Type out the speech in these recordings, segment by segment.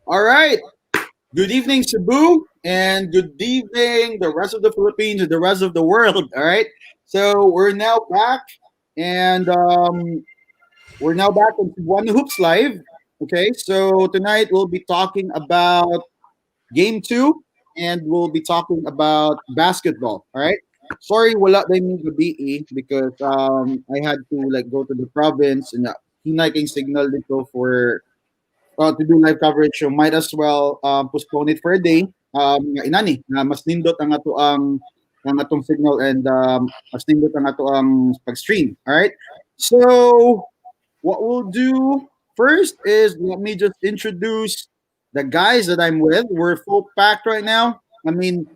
All right. Good evening, Cebu, and good evening, the rest of the Philippines and the rest of the world. All right. So we're now back, and we're now back on Cebuano Hoops Live. Okay. So tonight we'll be talking about game two, and we'll be talking about basketball. All right. Sorry, wala tayong gabi because I had to like go to the province and hinay kayong signal dito for to do live coverage, so might as well postpone it for a day. Nga inani, na mas nindot ang atong signal and mas nindot ang ato ang pag-stream. All right. So what we'll do first is let me just introduce the guys that I'm with. We're full packed right now. I mean,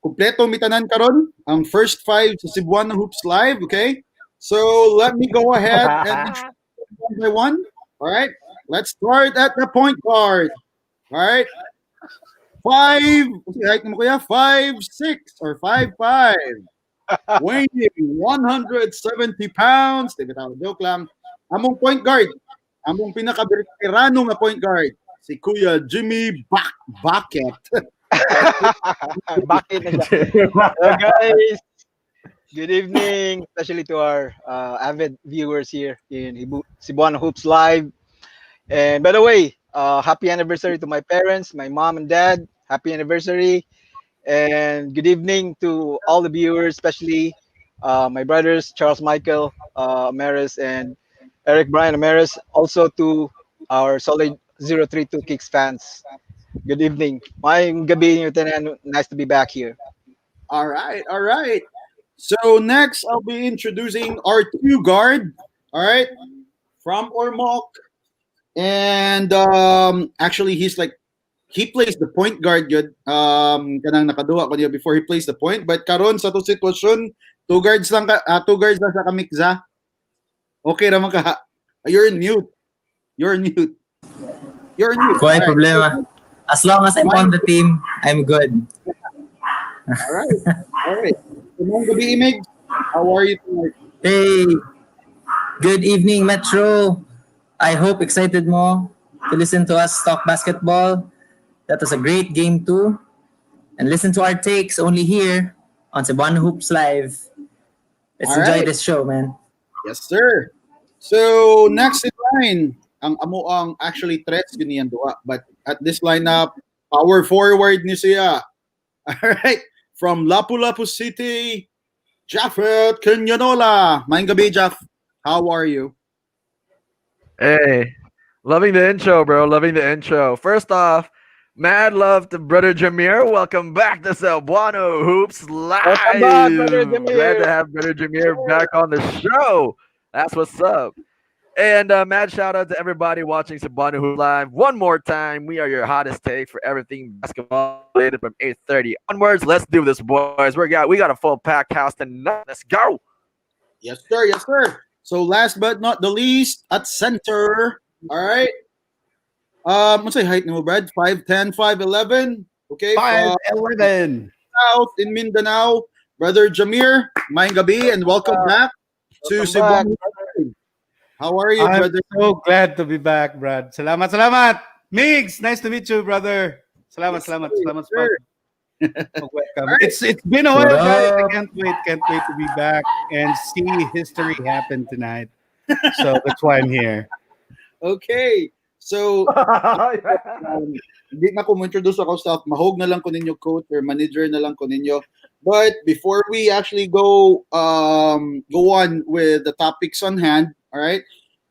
kompleto mitanan karon ang first five sa Cebuano Hoops Live. Okay. So let me go ahead and introduce one by one. All right. Let's start at the point guard. All right. Five, height mo kuya? 5'6" or 5'5". Weighing 170 pounds. Joke lang. Among point guard. Among pinaka-veterano nga point guard. Si Kuya Jimmy Bucket. Bakit na siya? Hello guys. Good evening, especially to our avid viewers here in Cebuano Hoops Live. And by the way, happy anniversary to my parents, my mom and dad. Happy anniversary. And good evening to all the viewers, especially my brothers, Charles Michael Amaris and Eric Brian Amaris. Also to our solid 032 Kicks fans. Good evening. Mayang gabi niyo tanan. Nice to be back here. All right. All right. So next, I'll be introducing our two guard. All right. From Ormoc. And actually, he plays the point guard good. Kanang nakaduha ko niya before he plays the point. But karon sa to sitwasyon, two guards lang sa kamikza. Okay raman ka. You're in mute. You're in mute. You're in mute. Kuha problema. As long as I'm on the team, I'm good. All right. All right. Good gabi, Imig. How are you tonight? Hey, good evening, Metro. I hope excited mo to listen to us talk basketball. That was a great game too. And listen to our takes only here on Cebuano Hoops Live. Let's enjoy this show, man. Yes, sir. So, next in line, ang amo ang actually threats ganyan duwa. But at this lineup, power forward ni siya. All right. From Lapu-Lapu City, Jaffet Kenyanola. Maing gabi, Jaff. How are you? Hey, loving the intro, bro. Loving the intro. First off, mad love to Brother Jameer. Welcome back to Cebuano Hoops Live. Welcome back, Brother Jameer. Glad to have Brother Jameer back on the show. That's what's up. And mad shout out to everybody watching Cebuano Hoops Live. One more time, we are your hottest take for everything basketball related from 8:30 onwards. Let's do this, boys. We got a full packed house tonight. Let's go. Yes, sir. Yes, sir. So last but not the least, at center, all right. What's your height mo, Brad? 5'10", 5'11". Okay. 5'11". South in Mindanao, Brother Jameer, maing gabi and welcome back to Cebuano. How are you, I'm brother? so glad to be back, Brad. Salamat, salamat. Migs, nice to meet you, brother. Salamat, salamat, salamat. Welcome. It's been a while, guys. I can't wait to be back and see history happen tonight. So that's why I'm here. Okay. So, hindi na ko mo-introduce ako sa mahog na lang ko ninyo coach or manager na lang ko ninyo. But before we actually go on with the topics on hand, all right?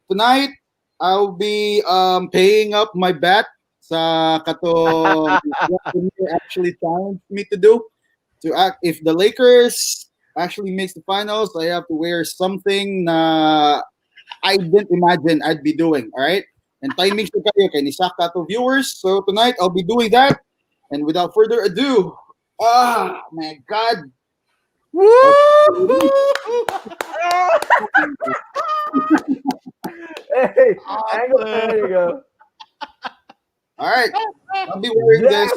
Tonight, I'll be paying up my bet sa kato actually challenged me to do. To act if the Lakers actually makes the finals, I have to wear something na I didn't imagine I'd be doing. All right, and timing to kayo kay ni Saka to viewers. So tonight I'll be doing that. And without further ado, my God. Woo! Hey, there you go. All right, I'll be wearing this.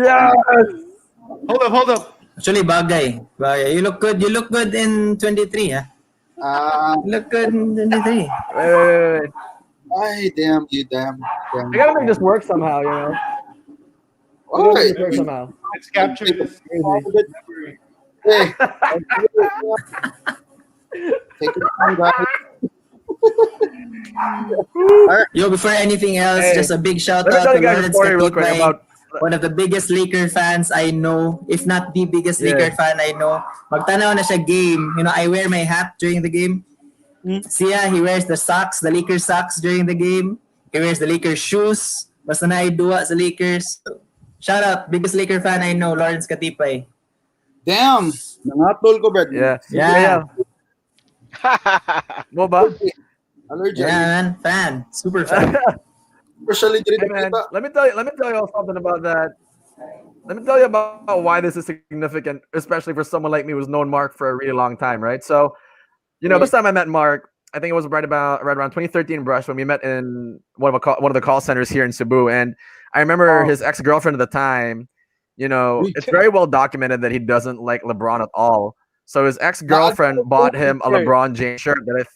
Yes. Hold up. Actually, bagay. You look good. You look good in 23, huh? You look good in 23. Wait. Ay, damn you, damn. I gotta make this work somehow, you know. I All gotta make right. this work somehow. Let's capture Take a this photo of it. memory. Hey, take your time, guys. All right. Yo, before anything else, Hey, just a big shout let me out tell to you guys a Lawrence story real quick Katipay, about. one of the biggest Laker fans I know, if not the biggest Yeah. Laker fan I know. Magtanaw na siya game. You know, I wear my hat during the game. Siya, he wears the socks, the Lakers socks during the game. He wears the Lakers shoes. Basta na duwa sa Lakers. Shout out, biggest Laker fan I know, Lawrence Katipay. Damn. Nangatol ko, Brad. Yeah. Yeah. Yeah. Mo ba? Allergy. Yeah, man. Fan. Super fan. Especially dito Hey man, kita. let me tell you. Let me tell you all something about that. Let me tell you about why this is significant, especially for someone like me who's known Mark for a really long time, right? So, first time I met Mark, I think it was right around 2013, Brush, when we met in one of the call centers here in Cebu, and I remember his ex girlfriend at the time. It's very well documented that he doesn't like LeBron at all. So his ex girlfriend bought him a LeBron James shirt that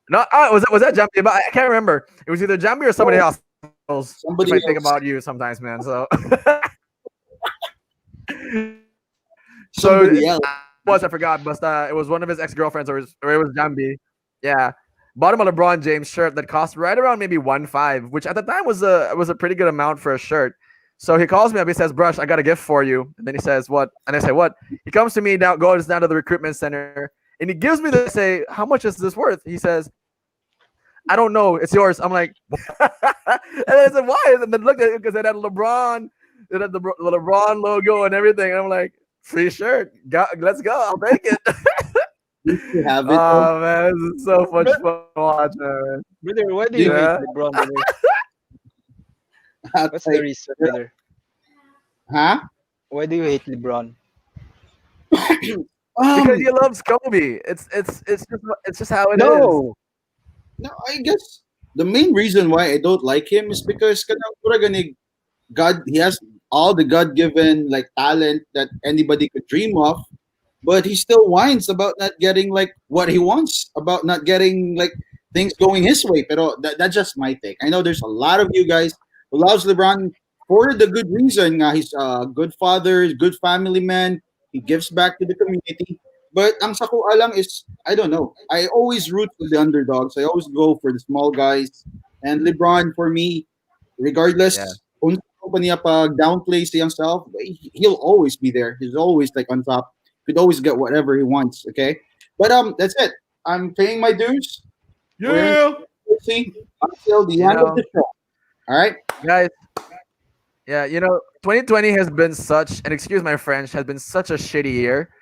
no, was that Jambi? But I can't remember. It was either Jambi or somebody else. Somebody if I think else. about you sometimes, man. So Somebody else. I forgot, but it was one of his ex girlfriends, or it was Jambi. Yeah, bought him a LeBron James shirt that cost right around maybe 1.5, which at the time was a pretty good amount for a shirt. So he calls me up. He says, "Brush, I got a gift for you." And then he says, "What?" And I say, "What?" He comes to me now, goes down to the recruitment center, and he gives me the say, "How much is this worth?" He says, "I don't know. It's yours." I'm like, and then I said, "Why?" And then looked at it because it had LeBron, it had the LeBron logo and everything. And I'm like, "Free shirt. Let's go. I'll take it." You have it. Oh man, this is so much fun watching, man. Brother, why do you hate Yeah. LeBron, brother? What's the Like, reason, brother? huh? Why do you hate LeBron? Because he loves Kobe. It's just how it is. No. No, I guess the main reason why I don't like him is because God, he has all the God given like talent that anybody could dream of, but he still whines about not getting like what he wants, about not getting like things going his way. Pero that's just my take. I know there's a lot of you guys who loves LeBron for the good reason. He's a good father, good family man. He gives back to the community. But ang sa ko alang is, I don't know. I always root for the underdogs. I always go for the small guys. And LeBron, for me, regardless, Yeah. kung saan pa niya pag downplays himself, he'll always be there. He's always like on top. Could always get whatever he wants. Okay, but that's it. I'm paying my dues. We're in Yeah. see until the You end of know, the show. All right. guys. Yeah, 2020 has been such, and excuse my French, has been such a shitty year.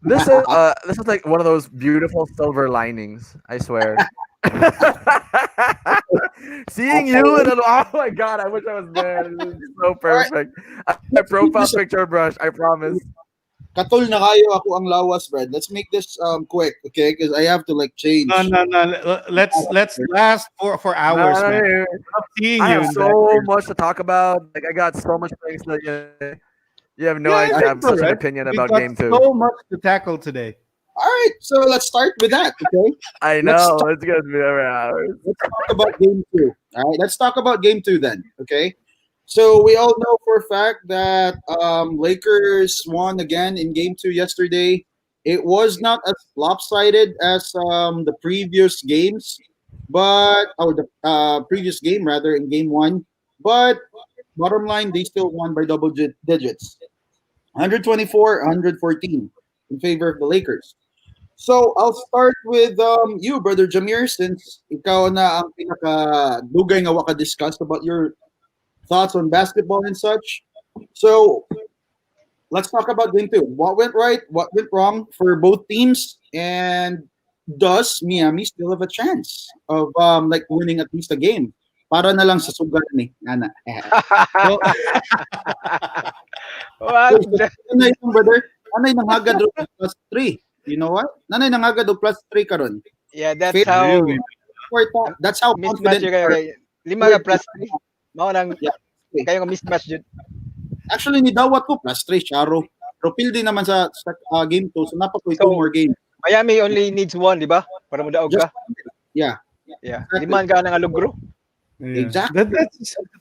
This is like one of those beautiful silver linings. I swear. Seeing you and oh my god, I wish I was there. This is so perfect. My profile picture, Brush. I promise. Katol na kayo ako ang lawas, Brad. Let's make this quick, okay? Because I have to like change. No. Let's last for hours, No, man. no, Seeing I you. have so much to talk about. Like I got so much things that you have no Yeah, idea. I have such an right? opinion We about got game two. so much to tackle today. All right, so let's start with that, okay? I Let's know start- it's gonna be over hours. Let's talk about game two. All right, let's talk about game two then, okay? So we all know for a fact that Lakers won again in game two yesterday. It was not as lopsided as the previous games, the previous game rather in game one. But bottom line, they still won by double digits, 124, 114 in favor of the Lakers. So I'll start with you, brother Jameer, since ikaw na ang pinaka dugay nga waka discuss about your thoughts on basketball and such. So let's talk about game two. What went right? What went wrong for both teams? And does Miami still have a chance of like winning at least a game? Para na lang sa sugat ni Nana. So, What the? Nanay yung brother, nanay nang hagad og plus 3. You know what? Nanay nang hagad og plus 3 karon. Yeah, that's Fair. how really? That's how mismatch confident. yung kayo. Lima ka plus 3. Mao nang Yeah. kayo nga mismatch jud. Actually, ni dawat ko plus 3, Charo. Pero pildi naman sa game 2, so napakoy So, 2 more games. Miami only needs one, di ba? Para mo daog Just ka. yeah. Yeah. Di exactly. man ka nang alugro. Yeah, Exactly.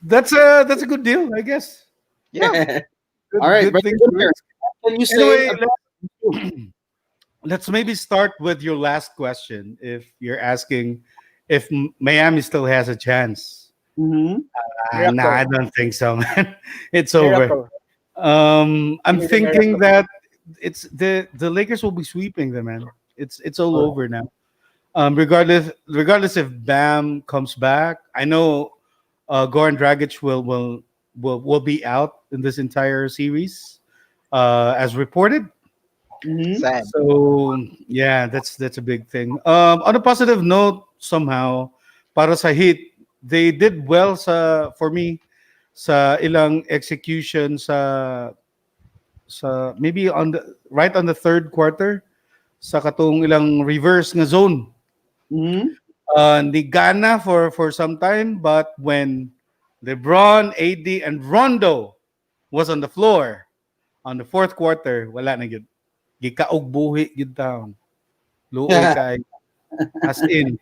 that's a good deal, I guess. Yeah. All Good right, good Brother thing to Junior, risk. what can you say Anyway, about you? let's maybe start with your last question. If you're asking if Miami still has a chance, Mm-hmm. nah, Miracle. I don't think so, man. It's over. Miracle. We I'm need a thinking miracle. that it's the Lakers will be sweeping them, man. It's all Oh, over now. Regardless if Bam comes back, I know Goran Dragic will be out in this entire series, as reported. Mm-hmm. sad. So yeah, that's a big thing. On a positive note, somehow, para sa Heat, they did well sa for me sa ilang execution sa maybe on the right on the third quarter sa katong ilang reverse nga zone. Mm-hmm. Ni Gana for some time, but when LeBron, AD, and Rondo was on the floor on the fourth quarter, wala na gyud. Gikaog buhi gyud taon. Luoy kay as in.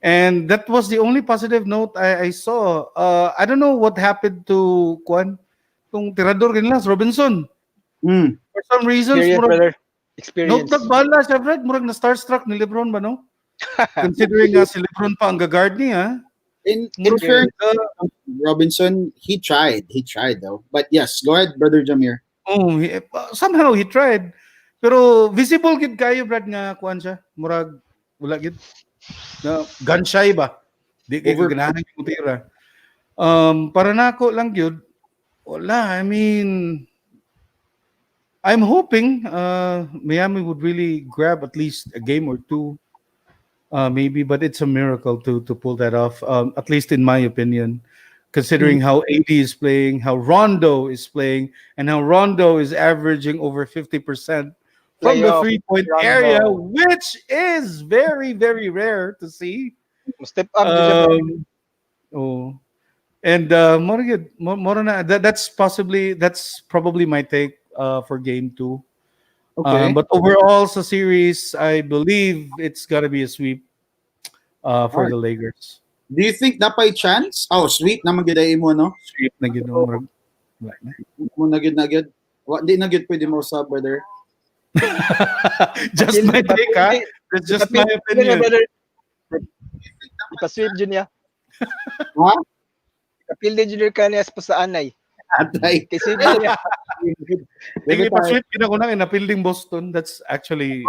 And that was the only positive note I saw. I don't know what happened to Kwan, tong tirador kanila, Robinson. Mm. For some reasons, Experience, murag brother. note Experience. nagbala siya, Fred. Murag na starstruck ni Lebron ba, no? Considering si Lebron pa ang gagard niya, In murag, Experience. fairness, Robinson, he tried. He tried though. But yes, go ahead, Brother Jamir. oh, somehow he tried. Pero visible gid kayo, Brad, nga kuan siya. Murag, wala gid. Na, gun shy ba? Di kay Over. kaganahan yung tira. Para nako lang yun, wala. I mean, I'm hoping Miami would really grab at least a game or two, maybe. But it's a miracle to pull that off. At least in my opinion, considering how AD is playing, how Rondo is playing, and how Rondo is averaging over 50% from the Playoff. 3-point area, Rondo. which is very very rare to see. Step up, Juja, bro. Um, oh. And more good, more na that's probably my take for game two. Okay. But overall, sa series, I believe it's gotta be a sweep All for right. the Lakers. Do you think napay chance? Oh, sweet naman gid ay mo, no? Sweep na gid no, murag- wala na. Mo na gid na gid. Wa di na gid pwede mo sub, brother. Just my take, ha? Ipapildi. That's just my Ipapildi dyan niya, opinion. brother. Ipasweep dyan niya. Ha? Ipapildi dyan ka niya sa anay. Atay. Kasi dyan niya. Sige Dili pa tayo. sweep kita ko na napilding Boston. That's actually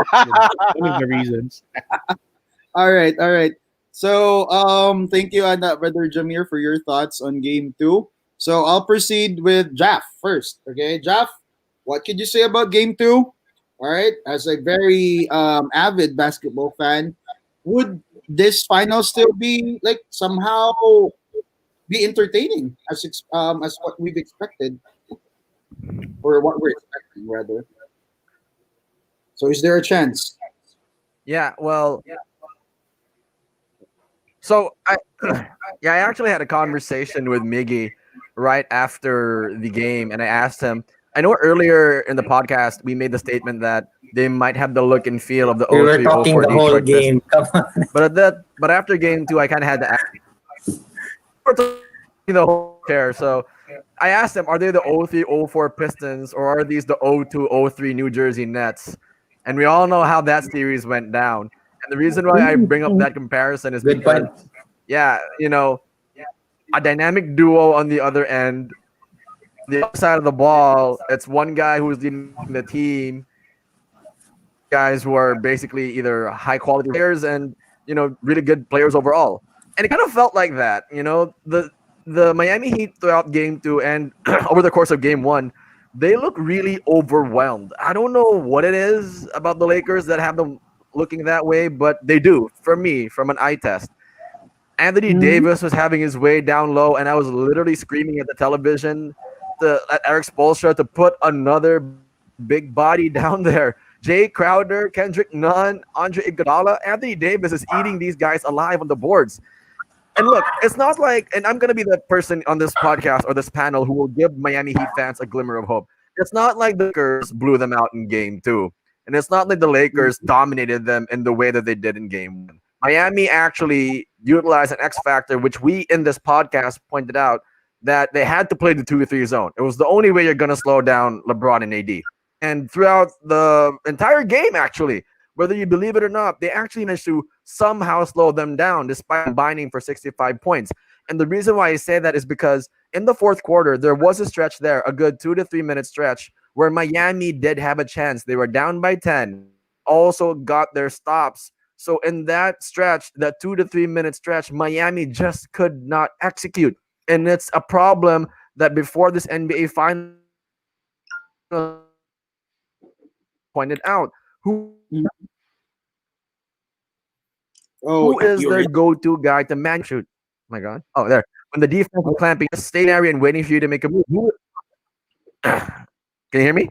one of the reasons. All right, all right. So, thank you, Brother Jamir, for your thoughts on game two. So, I'll proceed with Jaff first. Okay, Jaff, what could you say about game two? All right, as a very avid basketball fan, would this final still be like somehow be entertaining as what we've expected or what we're expecting rather? So, is there a chance? Yeah, well, so I yeah, I actually had a conversation with Miggy right after the game, and I asked him. I know earlier in the podcast we made the statement that they might have the look and feel of the We were 03 talking 04 the whole Detroit Pistons, game. Come on. but after game two, I kind of had to ask the whole chair. So I asked them, are they the 03 04 Pistons or are these the 02 03 New Jersey Nets? And we all know how that series went down. And the reason why I bring up that comparison is Good because, point. yeah, a dynamic duo on the other end, the other side of the ball, it's one guy who's leading the team, guys who are basically either high quality players and really good players overall. And it kind of felt like that. The Miami Heat throughout game two and over the course of game one, they look really overwhelmed. I don't know what it is about the Lakers that have them looking that way, but they do for me from an eye test. Anthony Mhm. Davis was having his way down low, and I was literally screaming at the television at Eric Spoelstra to put another big body down there. Jay Crowder, Kendrick Nunn, Andre Iguodala, Anthony Davis is eating these guys alive on the boards. And look, it's not like, and I'm gonna be the person on this podcast or this panel who will give Miami Heat fans a glimmer of hope. It's not like the Lakers blew them out in game two, and it's not like the Lakers dominated them in the way that they did in game one. Miami actually utilized an X factor, which we in this podcast pointed out that they had to play the 2-3 zone. It was the only way you're going to slow down LeBron and AD. And throughout the entire game, actually, whether you believe it or not, they actually managed to somehow slow them down despite combining for 65 points. And the reason why I say that is because in the fourth quarter, there was a stretch there, a good 2 to 3 minute stretch, where Miami did have a chance. They were down by 10. They also got their stops. So in that stretch, that 2 to 3 minute stretch, Miami just could not execute. And it's a problem that before this NBA Finals game, Miami pointed out. Who is their go-to Mhm. guy to manufacture points? Who is their Oh, you go-to already. guy to manufacture? Shoot. Oh my God. Oh, there. When the defense is clamping, just stationary and waiting for you to make a move. Can you hear me?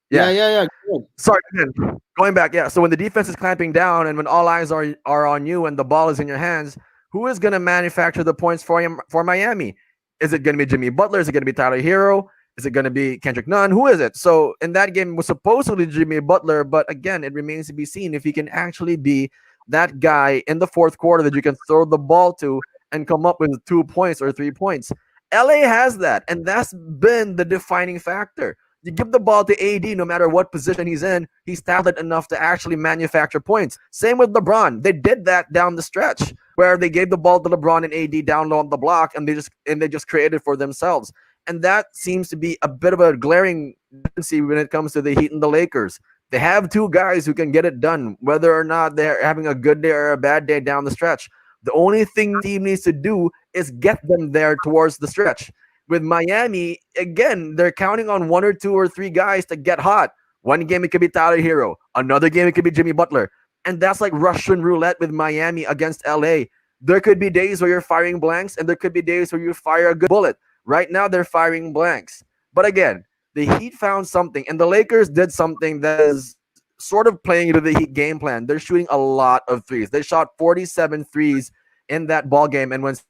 Yeah, Yeah. yeah, yeah. Good. Sorry, again. Going back, yeah. So when the defense is clamping down and when all eyes are on you and the ball is in your hands, who is going to manufacture the points for Miami? Is it going to be Jimmy Butler? Is it going to be Tyler Hero? Is it going to be Kendrick Nunn? Who is it? So in that game, it was supposedly Jimmy Butler, but again, it remains to be seen if he can actually be that guy in the fourth quarter that you can throw the ball to and come up with 2 points or 3 points. LA has that, and that's been the defining factor. You give the ball to AD no matter what position he's in, he's talented enough to actually manufacture points. Same with LeBron. They did that down the stretch where they gave the ball to LeBron and AD down low on the block and they just created for themselves. And that seems to be a bit of a glaring deficiency when it comes to the Heat and the Lakers. They have two guys who can get it done, whether or not they're having a good day or a bad day down the stretch. The only thing the team needs to do is get them there towards the stretch. With Miami, again, they're counting on one or two or three guys to get hot. One game it could be Tyler Hero, another game it could be Jimmy Butler. And that's like Russian roulette with Miami against LA. There could be days where you're firing blanks, and there could be days where you fire a good bullet. Right now, they're firing blanks. But again, the Heat found something, and the Lakers did something that is sort of playing into the Heat game plan. They're shooting a lot of threes. They shot 47 threes in that ball game and went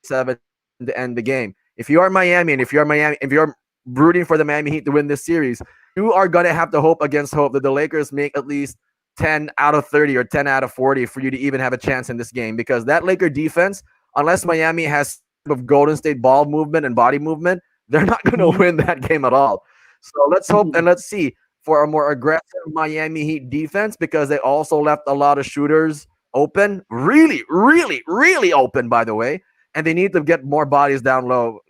7-7 to end the game. If you are Miami and if you're rooting for the Miami Heat to win this series, you are gonna have to hope against hope that the Lakers make at least 10 out of 30 or 10 out of 40 for you to even have a chance in this game because that Laker defense, unless Miami has some type of Golden State ball movement and body movement, they're not going to Mhm. win that game at all. So let's hope and Mhm. let's see for a more aggressive Miami Heat defense because they also left a lot of shooters open, really, really, really open, by the way, and they need to get more bodies down low.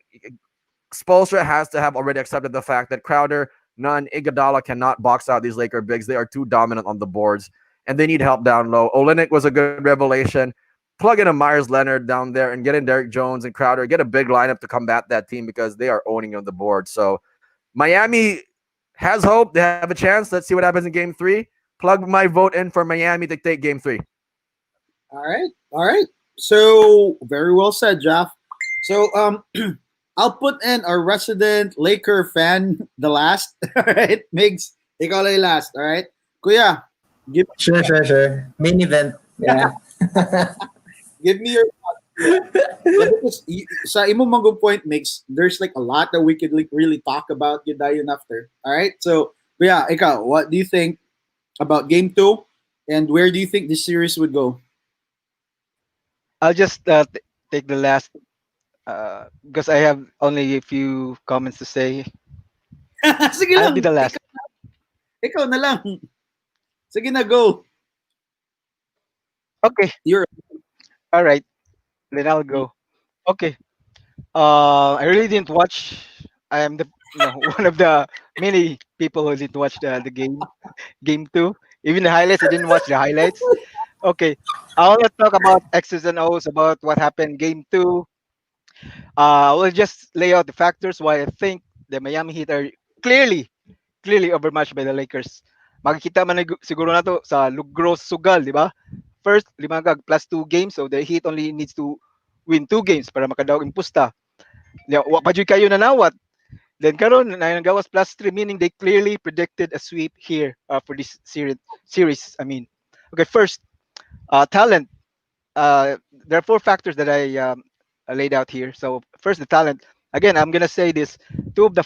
Spolstra has to have already accepted the fact that Crowder, Nunn, Iguodala cannot box out these Laker bigs. They are too dominant on the boards, and they need help down low. Olenek was a good revelation. Plug in a Myers Leonard down there and get in Derek Jones and Crowder. Get a big lineup to combat that team because they are owning on the board. So Miami has hope. They have a chance. Let's see what happens in game three. Plug my vote in for Miami to take game three. All right, all right. So very well said, Jeff. So I'll put in our resident Laker fan the last. All right, Migs, ikaw lang yung last. All right, Kuya, give Sure, sure, sure. Main event. Yeah. give me your yeah. Yeah, because sa imo mang good point makes there's like a lot that we could like really talk about yun after. All right, so yeah, ikaw, what do you think about game two, and where do you think this series would go? I'll just take the last because I have only a few comments to say. Sige I'll lang, be the last. ikaw na lang. Sige na, go. Okay, You're all right. Then I'll go. Okay. I really didn't watch. I am the one of the many people who didn't watch the game two. Even the highlights, I didn't watch the highlights. Okay. I want to talk about X's and O's about what happened game two. I will just lay out the factors why I think the Miami Heat are clearly overmatched by the Lakers. Makikita man siguro na to sa Lugros Sugal, di ba? First, limagag plus 2 games, so the Heat only needs to win 2 games para makadaog impusta. Wa pa jud kayo nanawat. Then karon na nagawas plus 3 meaning they clearly predicted a sweep here for this series. I mean, okay, first, talent. There are 4 factors that I laid out here. So first, the talent. Again, I'm gonna say this: two of the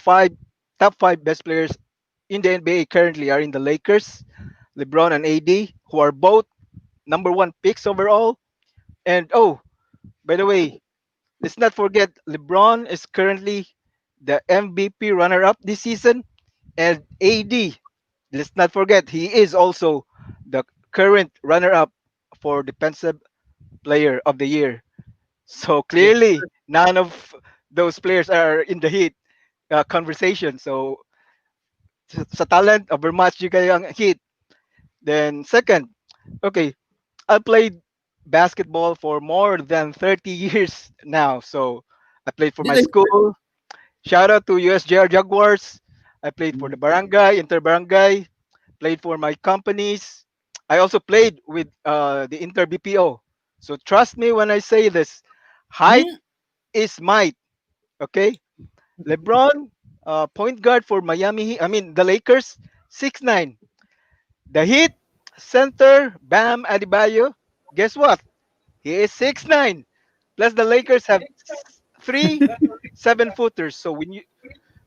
top five best players in the NBA currently are in the Lakers, LeBron and AD, who are both number one picks overall. And oh, by the way, let's not forget LeBron is currently the MVP runner-up this season, and AD. Let's not forget he is also the current runner-up for Defensive Player of the Year. So Yes. clearly, none of those players are in the Heat conversation. So sa talent, overmatch you kayo ang Heat. Then second, okay, I played basketball for more than 30 years now. So I played for my Did school. Shout out to USJR Jaguars. I played for I? the barangay, inter barangay, played for my companies. I also played with the inter BPO. So trust me when I say this, height Hmm? is might. Okay, LeBron, point guard for Miami. I mean the Lakers, 6'9". The Heat, center Bam Adebayo. Guess what? He is 6'9". Plus the Lakers have three 7-footers. So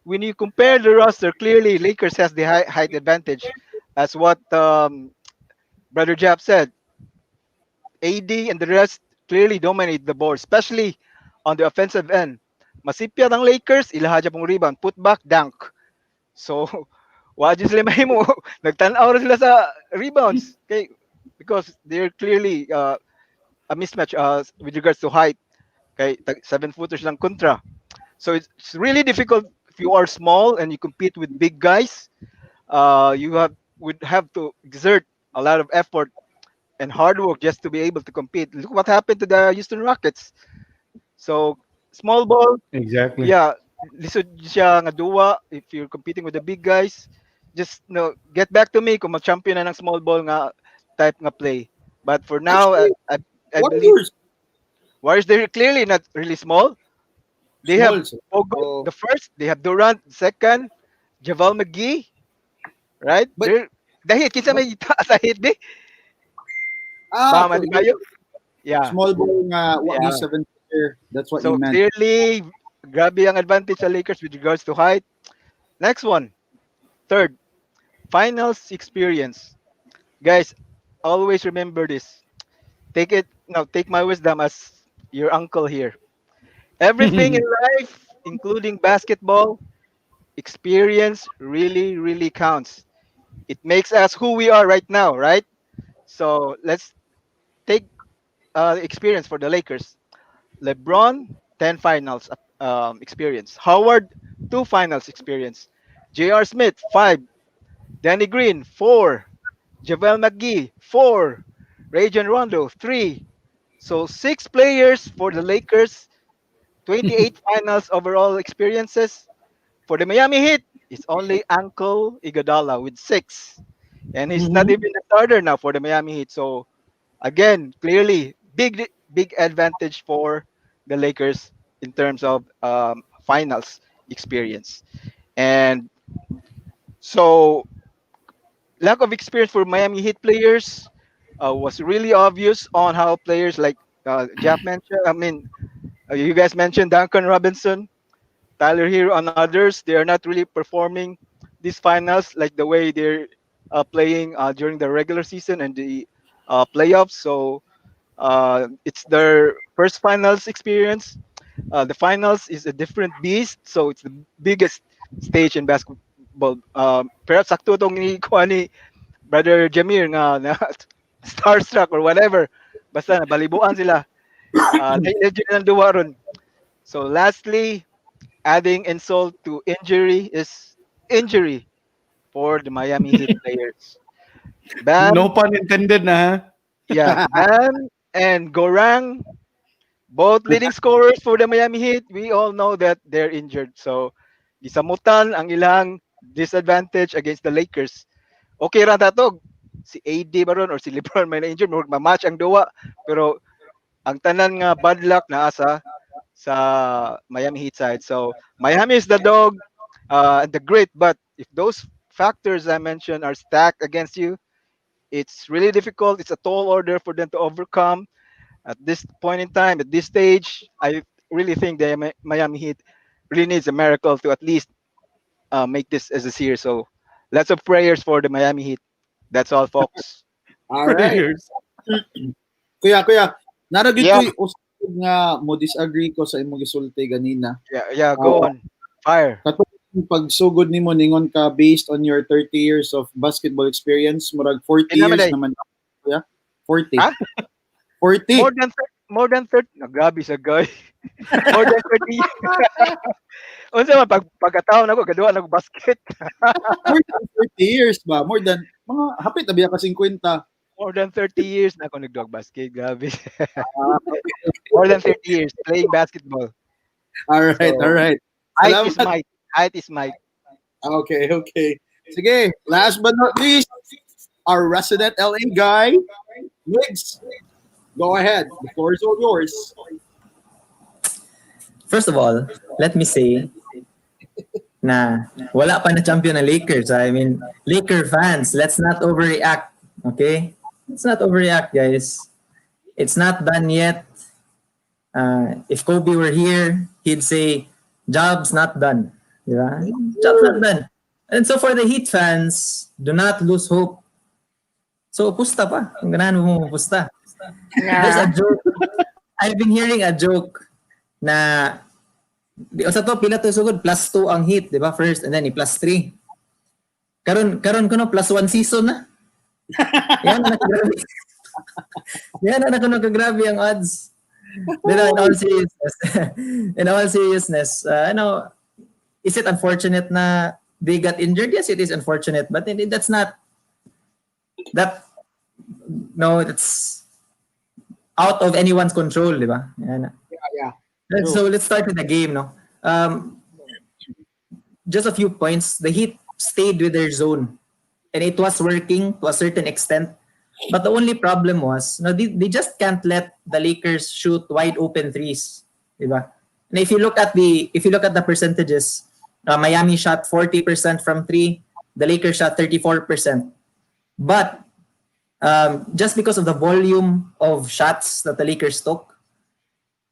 when you compare the roster, clearly Lakers has the height advantage. As what Brother Jap said, AD and the rest clearly dominate the board, especially on the offensive end. Masipya ng Lakers, ilaha pong rebound, put back, dunk. So, wa dyan sila mahimo. Nagtanaw rin sila sa rebounds. Okay? Because they're clearly a mismatch with regards to height. Okay? 7-footers lang kontra. So it's really difficult if you are small and you compete with big guys. You would have to exert a lot of effort and hard work just to be able to compete. Look what happened to the Houston Rockets. So small ball, Exactly. yeah, lisod siya nga duwa if you're competing with the big guys. Just get back to me kung mag-champion na ng small ball nga type nga play. But for now, Actually, I believe Warriors. Warriors they're clearly not really small. They have Small. So, Bogut the first, they have Durant second, Javal McGee, right? but They're dahil kinsa but may itaas sa hit di? Bam so Adebayo? Yeah, small ball nga what yeah. me 7 player. That's what you So meant. clearly, grabe ang advantage sa Lakers with regards to height. Next one, third, finals experience. Guys, always remember this. Take it now. Take my wisdom as your uncle here. Everything in life, including basketball, experience really, really counts. It makes us who we are right now, right? So let's take experience for the Lakers. LeBron, 10 finals experience. Howard, 2 finals experience. J.R. Smith, 5. Danny Green, 4. JaVale McGee, 4. Rajon Rondo, 3. So 6 players for the Lakers, 28 finals overall experiences. For the Miami Heat, it's only Uncle Iguodala with 6. And he's not Mm-hmm. even a starter now for the Miami Heat. So again, clearly big advantage for the Lakers in terms of finals experience. And so lack of experience for Miami Heat players was really obvious on how players like Jap mentioned. I mean, you guys mentioned Duncan Robinson, Tyler Hero, and others. They are not really performing these finals like the way they're playing during the regular season and the playoffs. So it's their first finals experience. The finals is a different beast, so it's the biggest stage in basketball. Perhaps sakto tong ni kuha ni Brother Jamir nga na starstruck or whatever. Basta nabalibuan sila. Legend ng duwa ron. So lastly, adding insult to injury is injury for the Miami Heat players. No Bam, pun intended na ha. yeah, Bam and Gorang, both leading scorers for the Miami Heat. We all know that they're injured. So, gisamutan ang ilang disadvantage against the Lakers. Okay ra tatog. Si AD ba ron or si LeBron may na-injured, match ang duwa. Pero ang tanan nga bad luck naa sa Miami Heat side. So, Miami is the dog and the great, but if those factors I mentioned are stacked against you, it's really difficult. It's a tall order for them to overcome at this point in time, at this stage. I really think the Miami Heat really needs a miracle to at least make this as a series. So, lots of prayers for the Miami Heat. That's all, folks. All right. Prayers. Kuya, naragid Yeah, ko'y usapod nga mo disagree ko sa imong gisulti ganina. yeah. Go Uh, on. Fire. katong pagsugod nimo ningon ka based on your 30 years of basketball experience, murag 40 years Kinamaday. naman kuya. 40. Ha? 40. More than 30. Grabe sa guy. More than 30. Unsa man pagkataon ako gaduha nag basket. More than 30 years ba? More than mga hapit na biya ka 50. More than 30 years na ako nagdog basket. Grabe. Okay. More than 30 years playing basketball. All right, all So, right. height is Salamat. might. Height is might. Okay. Sige, last but not least, our resident LA guy, Migs. Go ahead. The floor is all yours. First of all, let me say na wala pa na champion na Lakers. I mean, Laker fans, let's not overreact. Okay? Let's not overreact, guys. It's not done yet. If Kobe were here, he'd say, job's not done. Diba? Job's not done. And so for the Heat fans, do not lose hope. So, pusta pa. Kung ganahan mo pusta. There's a joke. I've been hearing a joke na sa to pila to sugod +2 ang Heat, di ba? First and then +3. Karon kuno +1 season na. Yan na nakagrabe. Yan na nakagrabe ang odds. Pero in all seriousness, is it unfortunate na they got injured? Yes, it is unfortunate, but that's not that. No, it's out of anyone's control, di ba? Yan. Yeah. So let's start with the game, no? Just a few points. The Heat stayed with their zone, and it was working to a certain extent. But the only problem was, they just can't let the Lakers shoot wide open threes, diba? And if you look at the percentages, Miami shot 40% from three, the Lakers shot 34%. But just because of the volume of shots that the Lakers took,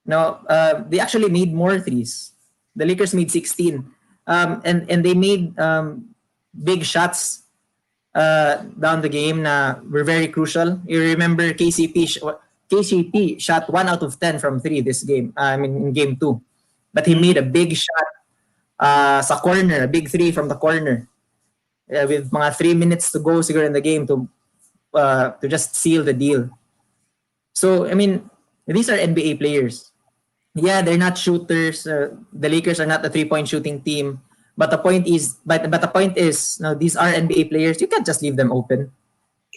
they actually made more threes. The Lakers made 16, and they made big shots down the game na were very crucial. You remember KCP shot 1 out of 10 from 3 this game. In game 2. But he made a big shot sa corner, a big 3 from the corner. With mga 3 minutes to go siguro in the game to just seal the deal. So, these are NBA players. Yeah, they're not shooters. The Lakers are not a 3-point shooting team. But the point is, these are NBA players. You can't just leave them open.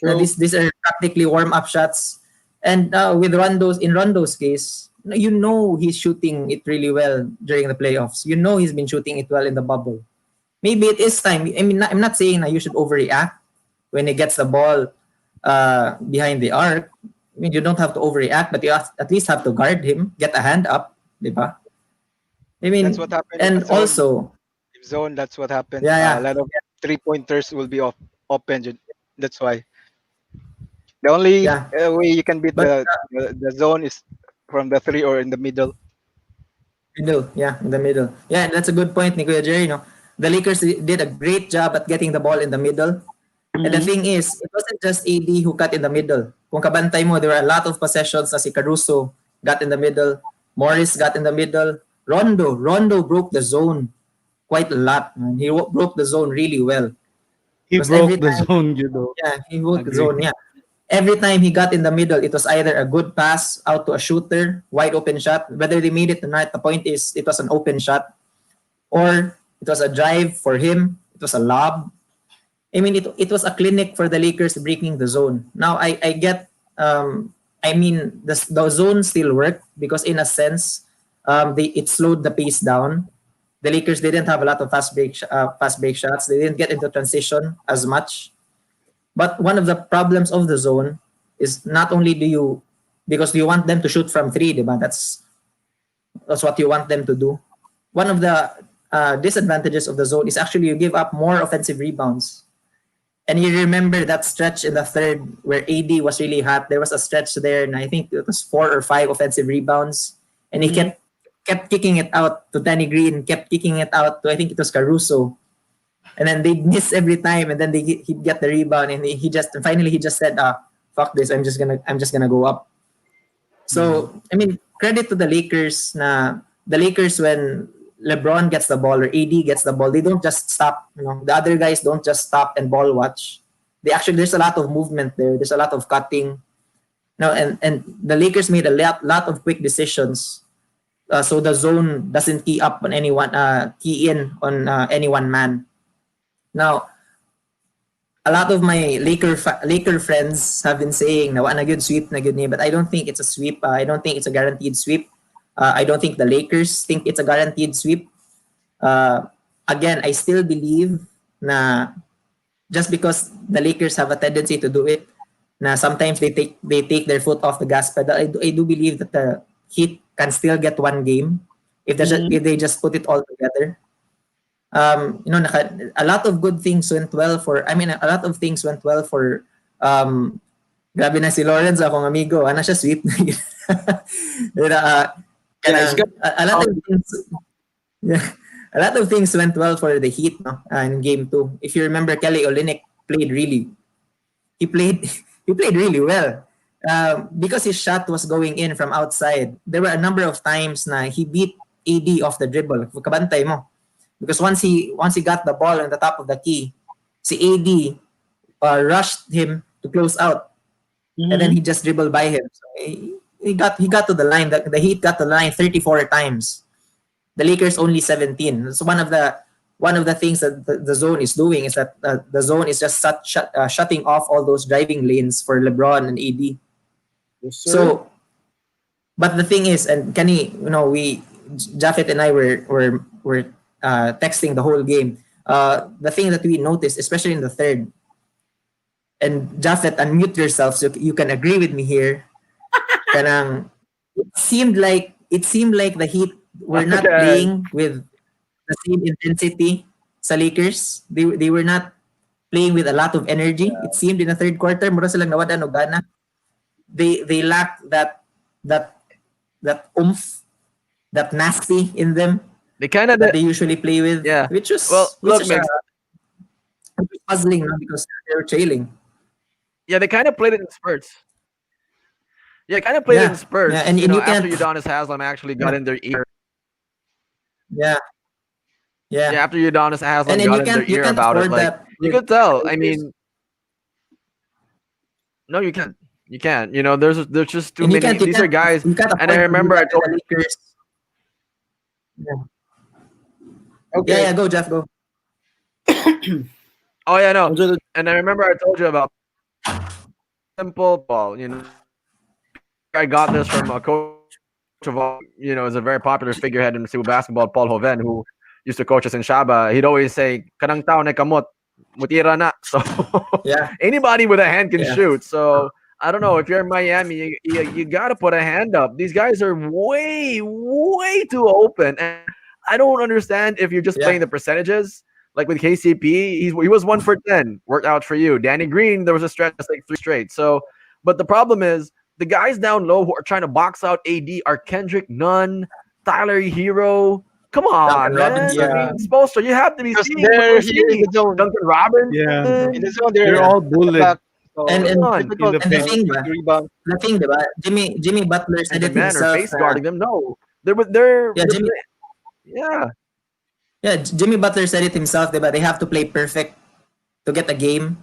These are practically warm-up shots. And with Rondo's case, he's shooting it really well during the playoffs. He's been shooting it well in the bubble. Maybe it is time. I'm not saying that you should overreact when he gets the ball behind the arc. You don't have to overreact, but you at least have to guard him, get a hand up, diba? That's what happened. And also, zone, that's what happened. Yeah. A lot of 3-pointers will be open. That's why. The only way you can beat the zone is from the 3 or in the middle. In the middle. Yeah, that's a good point, ni Kuya Jerry. The Lakers did a great job at getting the ball in the middle. Mm-hmm. And the thing is, it wasn't just AD who cut in the middle. Kung kabantay mo, there were a lot of possessions na si Caruso got in the middle. Morris got in the middle. Rondo broke the zone quite a lot. Man. He broke the zone really well. He broke the zone, Judo. Yeah, he broke the zone, yeah. Every time he got in the middle, it was either a good pass out to a shooter, wide open shot. Whether they made it or not, the point is it was an open shot. Or it was a drive for him. It was a lob. It was a clinic for the Lakers breaking the zone. Now, I get, the zone still worked because in a sense, it slowed the pace down. The Lakers didn't have a lot of fast break shots. They didn't get into transition as much. But one of the problems of the zone is not only because you want them to shoot from 3, diba? That's what you want them to do. One of the disadvantages of the zone is actually you give up more offensive rebounds. And you remember that stretch in the third where AD was really hot. There was a stretch there, and I think it was 4 or 5 offensive rebounds. And he kept kicking it out to Danny Green, kept kicking it out to, I think it was Caruso. And then they'd miss every time, and then he'd get the rebound, and he just said, fuck this, I'm just gonna go up. So I mean, credit to the Lakers. Na the Lakers, when LeBron gets the ball or AD gets the ball, they don't just stop. The other guys don't just stop and ball watch. They actually, there's a lot of movement there. There's a lot of cutting. No, and the Lakers made a lot of quick decisions. So the zone doesn't key up on anyone, key in on any one man. Now, a lot of my Laker friends have been saying na na good sweep na good niya, but I don't think it's a sweep. I don't think it's a guaranteed sweep. I don't think the Lakers think it's a guaranteed sweep. Again, I still believe na just because the Lakers have a tendency to do it, na sometimes they take their foot off the gas pedal. I do believe that the Heat can still get one game if they just put it all together. A lot of good things went well for. I mean, a lot of things went well for. Grabe na si Lawrence, akong amigo. Ano siya, sweet na yun. A lot of things. Yeah, a lot of things went well for the Heat, no, in Game 2. If you remember, Kelly Olynyk played really. He played really well. Because his shot was going in from outside. There were a number of times na he beat AD off the dribble. Kabantay mo. Because once he got the ball on the top of the key, si AD rushed him to close out, and then he just dribbled by him. So he got to the line. The Heat got to the line 34 times. The Lakers only 17. So one of the things that the zone is doing is that the zone is just shutting off all those driving lanes for LeBron and AD. Yes, sir. So, but the thing is, and Kenny, Japheth and I were texting the whole game. The thing that we noticed, especially in the third, and Japheth, unmute yourself so you can agree with me here. Kanang, it seemed like the Heat were not playing with the same intensity sa Lakers. They were not playing with a lot of energy. It seemed in the third quarter, mura silang nawadan og gana. They lack that oomph, that nasty in them They kind of that they usually play with. Yeah. Which was look, puzzling, no, because they were trailing. yeah, they kind of played it in spurts. Yeah, kind of played it in spurts. Yeah, and you after can't. Udonis Haslam actually got in their ear. Yeah. Yeah, after Udonis Haslam And got you in their can't you ear can't about it, afford like that. you could tell. I mean, no, you can't. You can't. There's just too And you many. can't. You These are can't. guys, You can't and I afford to do remember I that to told. the Lakers. Yeah. Okay. Yeah. Go, Jeff. Go. Oh yeah, no. Those are the- And I remember I told you about simple ball. I got this from a coach of all. Is a very popular figurehead in Cebu basketball, Paul Hoven, who used to coach us in Shaba. He'd always say, "Kanang tao ne kamot, mutira na." So Yeah. anybody with a hand can Yeah. shoot. So I don't know if you're in Miami, you got to put a hand up. These guys are way, way too open, and I don't understand if you're just playing the percentages. Like with KCP, he was 1 for 10, worked out for you. Danny Green, there was a stretch like 3 straight. So, but the problem is the guys down low who are trying to box out AD are Kendrick Nunn, Tyler Hero. Come on, man. Robinson. I mean, Spoelstra, you have to be Because seeing what they're we're here in seeing. the zone. Duncan Robinson. Yeah. In the zone, They're all bullied. back. So And Come on. difficult in the to paint. take rebound. The thing, diba? Jimmy Butler said it Man, or himself. face guarding them. No, they're Yeah, Jimmy. yeah. Yeah, Jimmy Butler said it himself, diba? They have to play perfect to get a game.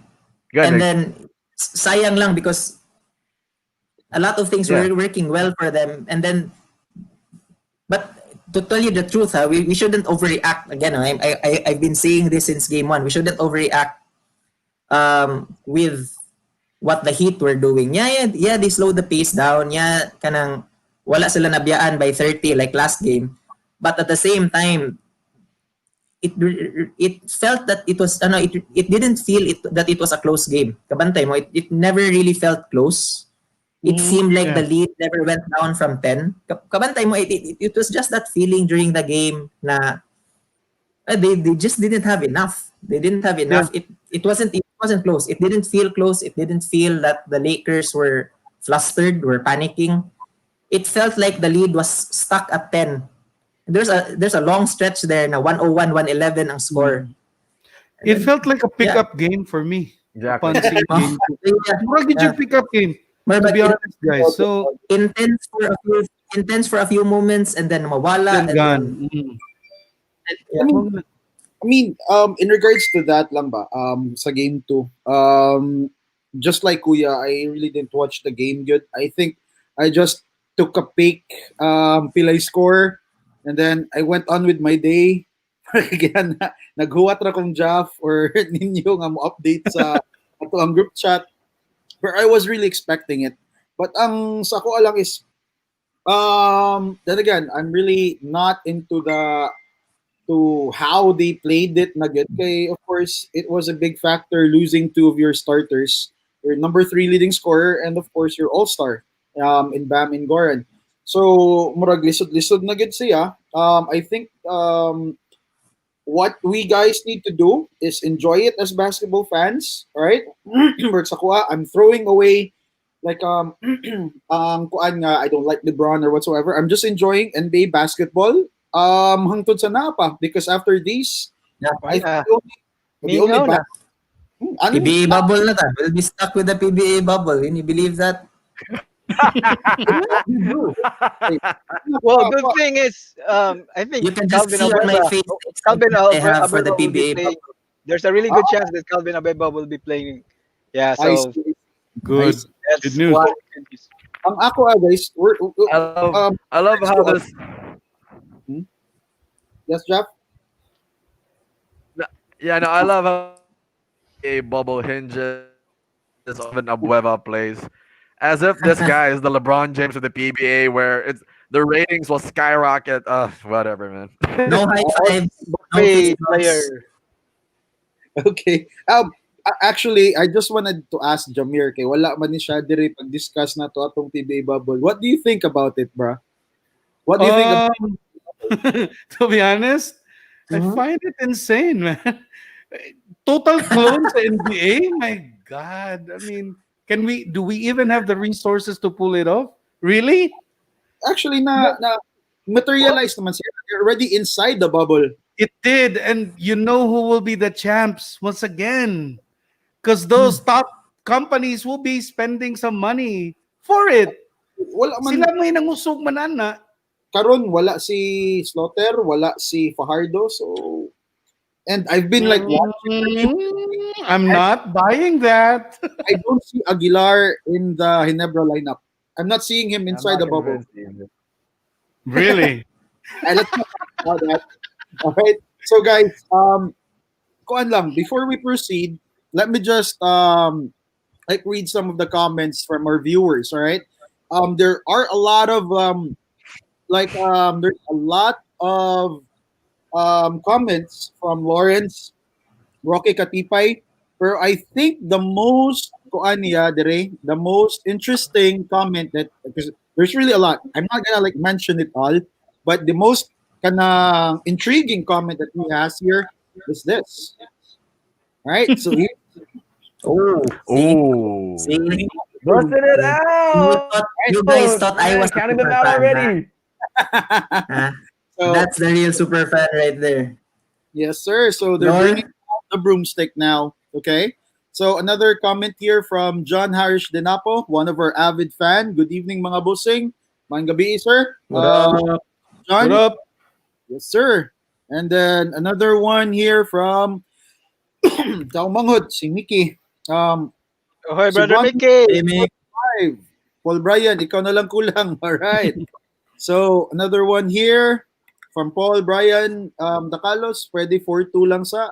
Good, And Nick. then sayang lang because a lot of things were working well for them. And then, but to tell you the truth, we shouldn't overreact. Again, I've been saying this since game 1. We shouldn't overreact with what the Heat were doing. Yeah, they slowed the pace down. Yeah, kanang wala sila nabiyaan by 30 like last game. But at the same time, it felt that it was it didn't feel that it was a close game. Kabantay mo, it never really felt close. It seemed like the lead never went down from 10. Kabantay mo, it was just that feeling during the game na they just didn't have enough. They didn't have enough. It wasn't close. It didn't feel close. It didn't feel that the Lakers were flustered, were panicking. It felt like the lead was stuck at 10. There's a long stretch there na 101, 111 ang score. It felt like a pickup game for me. Exactly. upon seeing Oh, game two. yeah, Murag did you yeah. pick up game? Well, To but be honest, guys. So intense for a few moments and then mawala then and then gone. Mm. I yeah. mean, in regards to that lang ba, sa game 2, just like Kuya, I really didn't watch the game good. I think I just took a peek, pilay score, and then I went on with my day. Kaya naghuwat ra kong Jaff or ninyo nga mo update sa ato ang group chat where I was really expecting it. But ang sa ko lang is, then again, I'm really not into the to how they played it na good. Kay, of course, it was a big factor losing two of your starters, your number three leading scorer, and of course your all-star in Bam and Goran. So, murag lisod-lisod na good siya. I think what we guys need to do is enjoy it as basketball fans, right? But sa kuha, I'm throwing away like kuan nga I don't like LeBron or whatsoever. I'm just enjoying NBA basketball hangtod sa napa because after this Yeah. I Why think na? the only Mingaw na. ano PBA bubble na ta. We'll be stuck with the PBA bubble. Can you believe that? you do. Hey, Well, good thing is, I think You can just Calvin see on my Abeba, face the Calvin excitement I have for the Abeba will be PBA playing. bubble. There's a really good chance that Calvin Abeba will be playing. Yeah, I so see. I Good. see. Good that's news. one. Ang ako guys, I love let's how go. this. Hmm? Yes, Jeff. Yeah, no, I love how a bubble hinges of an Abueva plays. As if this guy is the LeBron James of the PBA, where it's the ratings will skyrocket. Whatever, man. No high fives, no fist Great bumps. player. Okay. Actually, I just wanted to ask Jamir kay wala man ni siya diri pag-discuss na to atong PBA bubble. What do you think about it, bro? What do you think about Um, to be honest, I Mhm. find it insane, man. Total clone sa NBA? My God. I mean, do we even have the resources to pull it off? Really? Actually na materialize naman siya. They're already inside the bubble. It did. And you know who will be the champs once again? Because those top companies will be spending some money for it. Wala man Sila may nangusog manana. karon wala si Slaughter, wala si Fajardo. So and I've been like watching. I'm not buying that. I don't see Aguilar in the Hinebra lineup. I'm not seeing him I'm inside not the bubble. convinced either. Really? And let's not talk about that. All right. So guys, kuan lang before we proceed, let me just like read some of the comments from our viewers. All right. There are a lot of there's a lot of comments from Lawrence, Rocky Katipay. Pero I think the most kuan niya dire, the most interesting comment that because there's really a lot. I'm not gonna like mention it all, but the most kind intriguing comment that he has here is this. All right. So he, Oh, see, Ooh, see. busting it You out. thought you guys thought I Man, was a counting them super out fan, already. huh? so That's the real super fan right there. yes, sir. So they're Lord, bringing out the broomstick now. Okay. So another comment here from John Harish Denapo, one of our avid fan. Good evening, mga bossing. Magandang gabi, sir. what up? What John. up? Yes, sir. And then another one here from Taumanghod, si Mickey. Oh, brother Cebuano Mickey. Hey, Mick. 5. Paul Bryan, ikaw na lang kulang. All right. So another one here from Paul Bryan Dakalos, pwede 4-2 lang sa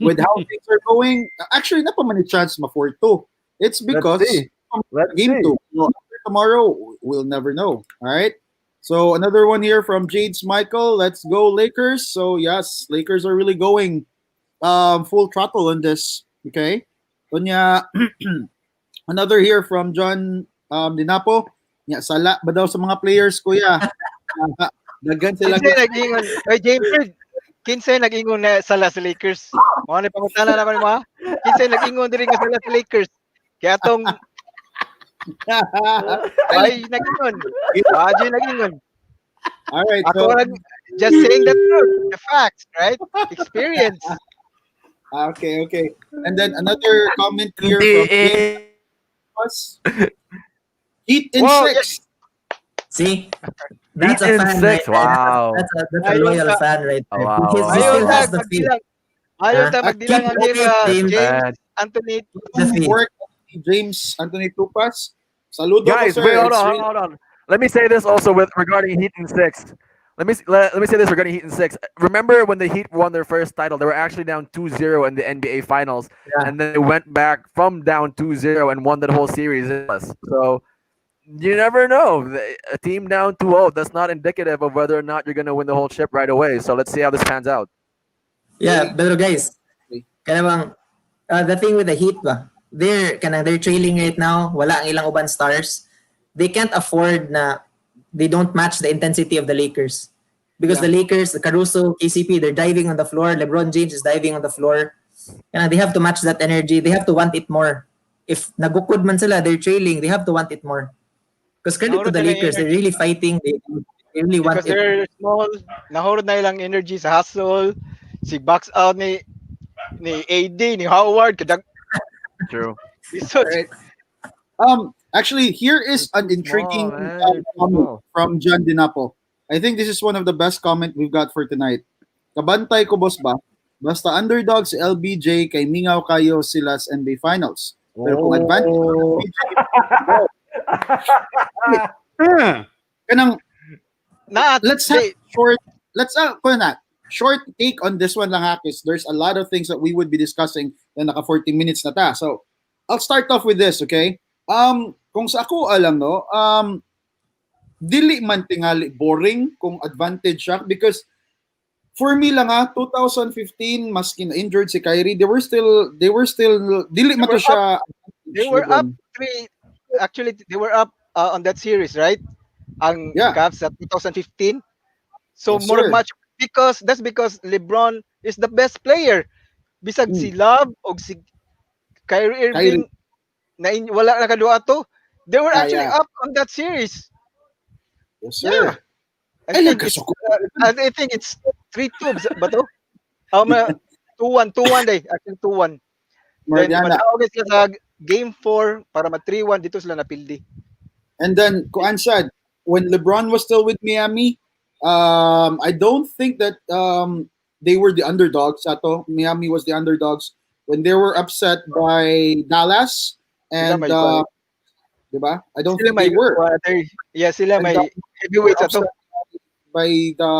with how things are going. Actually, na pa man ni chance ma 4-2. It's Let's because see. Let's game see. 2. So after tomorrow, we'll never know. All right. So another one here from Jade's Michael. Let's go Lakers. So yes, Lakers are really going full throttle on this. Okay. Kunya, another here from John Dinapo. Nya sala ba daw sa mga players kuya? Dagan sila Kinsay nag-ingon. Oy, James Fred. Kinsay nag-ingon na sala sa Lakers. Mo ni pangutana naman mo ha. Kinsay nag-ingon diri nga sala sa Lakers. Kaya tong ay nag-ingon. Adyo nag-ingon. All right. Ako So nag just saying the truth, the facts, right? Experience. Okay, okay. And then another comment here from Hindi James in. was Heat in Wow, yes. six. See, Heat that's a in fan right six. there. Wow. That's a Mayon loyal ta. fan right Oh, there. wow, He Mayon still ta has wow. the faith. magbilang. Mayon Huh? ta Actually, Keep magbilang ang the faith, nila That's James. James bad. Anthony. Keep the some faith. work James Anthony Tupas. Saludo ko Guys, wait, sir. hold It's on, really hold on. Let me say this also with regarding Heat in six. Let me say this regarding Heat in six. Remember when the Heat won their first title, they were actually down 2-0 in the NBA Finals, Yeah. and then they went back from down 2-0 and won that whole series. So you never know. A team down 2-0, that's not indicative of whether or not you're going to win the whole chip right away. So let's see how this pans out. Yeah, very pero guys, quickly. kaya bang the thing with the Heat ba? They're trailing right now. Wala ang ilang uban stars. They can't afford na they don't match the intensity of the Lakers. Because Yeah. the Lakers, the Caruso, KCP, they're diving on the floor. LeBron James is diving on the floor. They have to match that energy. They have to want it more. If nagukod man sila, they're trailing, they have to want it more. Because credit to Nahurot the nila yung Lakers, they're energy really fighting. They really want because it. they're small. Nahurot na ilang energy sa hustle. Si box out ni AD, ni Howard, kadag True. All isot. right. Actually, here is They're an too small, intriguing man. They're too comment small. from John Dinapo. I think this is one of the best comment we've got for tonight. Kabantay ko boss ba? Basta underdog si LBJ kay mingaw kayo sila sa NBA Finals. Pero kung advantage si Oh. LBJ, Huh. kanang Na, let's have di, short let's ko na short take on this one lang ha, 'cause there's a lot of things that we would be discussing na naka 40 minutes na ta. So, I'll start off with this, okay? Kung sa ako alam no, dili man tingali boring kung advantage siya because for me lang ha, 2015 maski na injured si Kyrie, they were still dili they man to were up, siya they advantage, were up LeBron. three, actually, they were up on that series, right? Ang Yeah, Cavs at 2015. So, yes more sir. much, that's because LeBron is the best player. Bisag Hmm, si Love o si Kyrie Kyrie. Irving, wala na kadua to. They were Yeah, actually yeah. up on that series. Yes Yeah, sir. Ay nagkasuko. I think it's 3-2 ba to? Um, uh, 2-1, 2-1 day. Actually 2-1. Then Mariana. madawag sila sa game 4 para ma 3-1 dito sila napildi. And then, Kuan said, when LeBron was still with Miami, I don't think that they were the underdogs. Sato, Miami was the underdogs when they were upset by Dallas, Sila and may ba- diba? I don't sila think may they were. yeah, sila And may were heavyweights ato. upset by the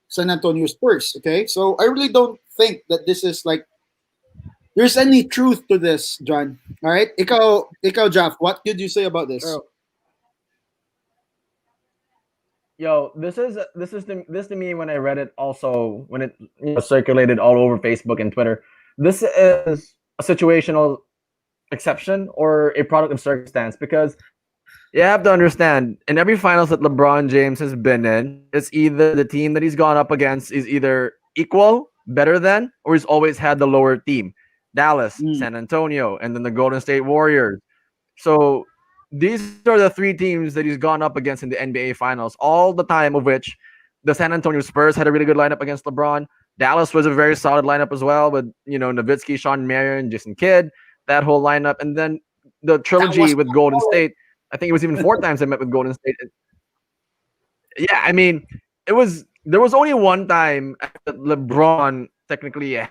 San Antonio Spurs. Okay, so I really don't think that this is like there's any truth to this, John. All right, ikaw, Jeff. What could you say about this? Bro, yo, this to me when I read it also when it circulated all over Facebook and Twitter. This is a situational exception or a product of circumstance because you have to understand in every finals that LeBron James has been in, it's either the team that he's gone up against is either equal, better than, or he's always had the lower team. Dallas, Mm, San Antonio, and then the Golden State Warriors. So these are the three teams that he's gone up against in the NBA Finals, all the time of which the San Antonio Spurs had a really good lineup against LeBron. Dallas was a very solid lineup as well with Nowitzki, Sean Marion, Jason Kidd, that whole lineup, and then the that trilogy was with Golden State. I think it was even four times I met with Golden State. Yeah, I mean, it was there was only one time that LeBron technically had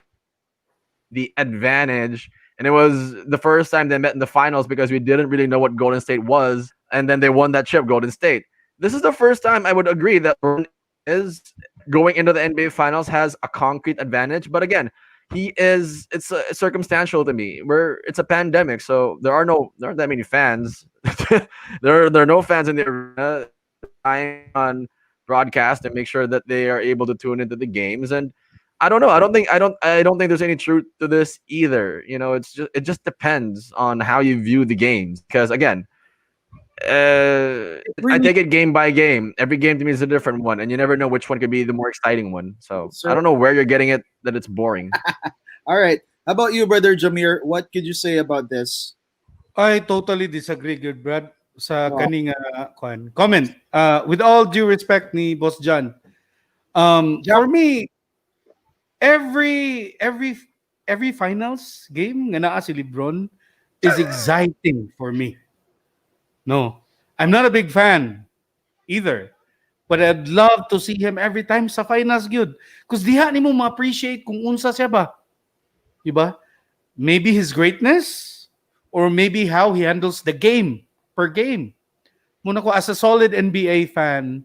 the advantage, and it was the first time they met in the finals because we didn't really know what Golden State was, and then they won that chip, Golden State. This is the first time I would agree that LeBron is going into the NBA finals has a concrete advantage, but again, he is circumstantial to me. Where it's a pandemic, so there aren't that many fans. There are no fans in the arena relying on broadcast and make sure that they are able to tune into the games. And I don't know. I don't think there's any truth to this either. It just depends on how you view the games. Because again, I really take it game by game. Every game to me is a different one, and you never know which one could be the more exciting one. So I sir. don't know where you're getting it that it's boring. All right. How about you, brother Jameer? What could you say about this? I totally disagree, good Brad, sa Wow. kaning comment. With all due respect ni Boss John, Jeff, for me, every every every finals game nga naa si LeBron is exciting for me. No, I'm not a big fan either. But I'd love to see him every time sa finals gyud. Because diha ni mo ma-appreciate kung unsa siya ba. Diba? Maybe his greatness or maybe how he handles the game per game. Muna ko as a solid NBA fan,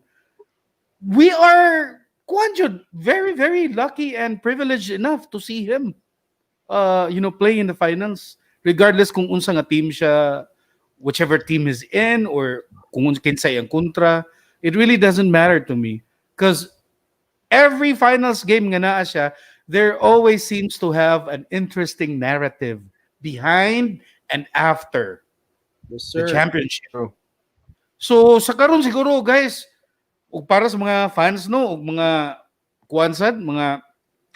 we are kuan jud, very very lucky and privileged enough to see him play in the finals regardless kung unsa nga team siya, whichever team is in or kung kinsay ang kontra, it really doesn't matter to me because every finals game nga naa siya, there always seems to have an interesting narrative behind and after Yes, the sir. championship. True. So sa karon siguro guys, ug para sa mga fans no, ug mga kuansad, mga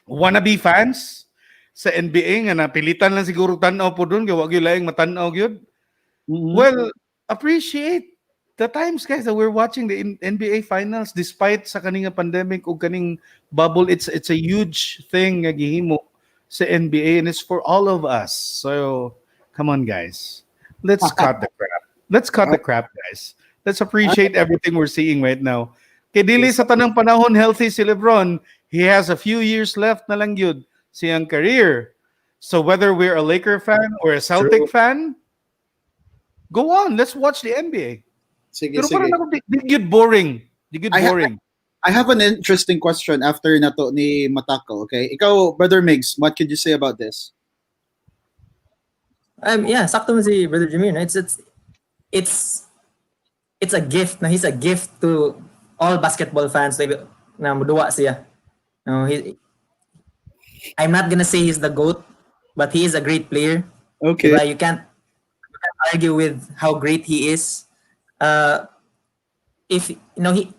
wannabe fans sa NBA nga napilitan lang siguro tan-aw po doon kay wa gyud laing matan-aw gyud. Mhm. Well, appreciate the times guys that we're watching the NBA finals despite sa kaning nga pandemic o kaning bubble. It's a huge thing nga gihimo sa NBA and it's for all of us. So, come on guys. Let's cut the crap. Let's cut the crap guys. Let's appreciate everything we're seeing right now. Kay dili Yes, sa tanang panahon healthy si LeBron, he has a few years left na lang yun siyang career. So whether we're a Laker fan or a Celtic true. fan, go on, let's watch the NBA. Sige, Pero parang sige. ako, di good boring. Di good I, ha- boring. I have an interesting question after na to ni Matako, okay? Ikaw, Brother Migs, what could you say about this? Yeah, sakto mo si Brother Jameer. No? It's it's a gift. Na he's a gift to all basketball fans na muduwa siya. No, I'm not gonna say he's the GOAT, but he is a great player. Okay. Diba? You can't argue with how great he is. If he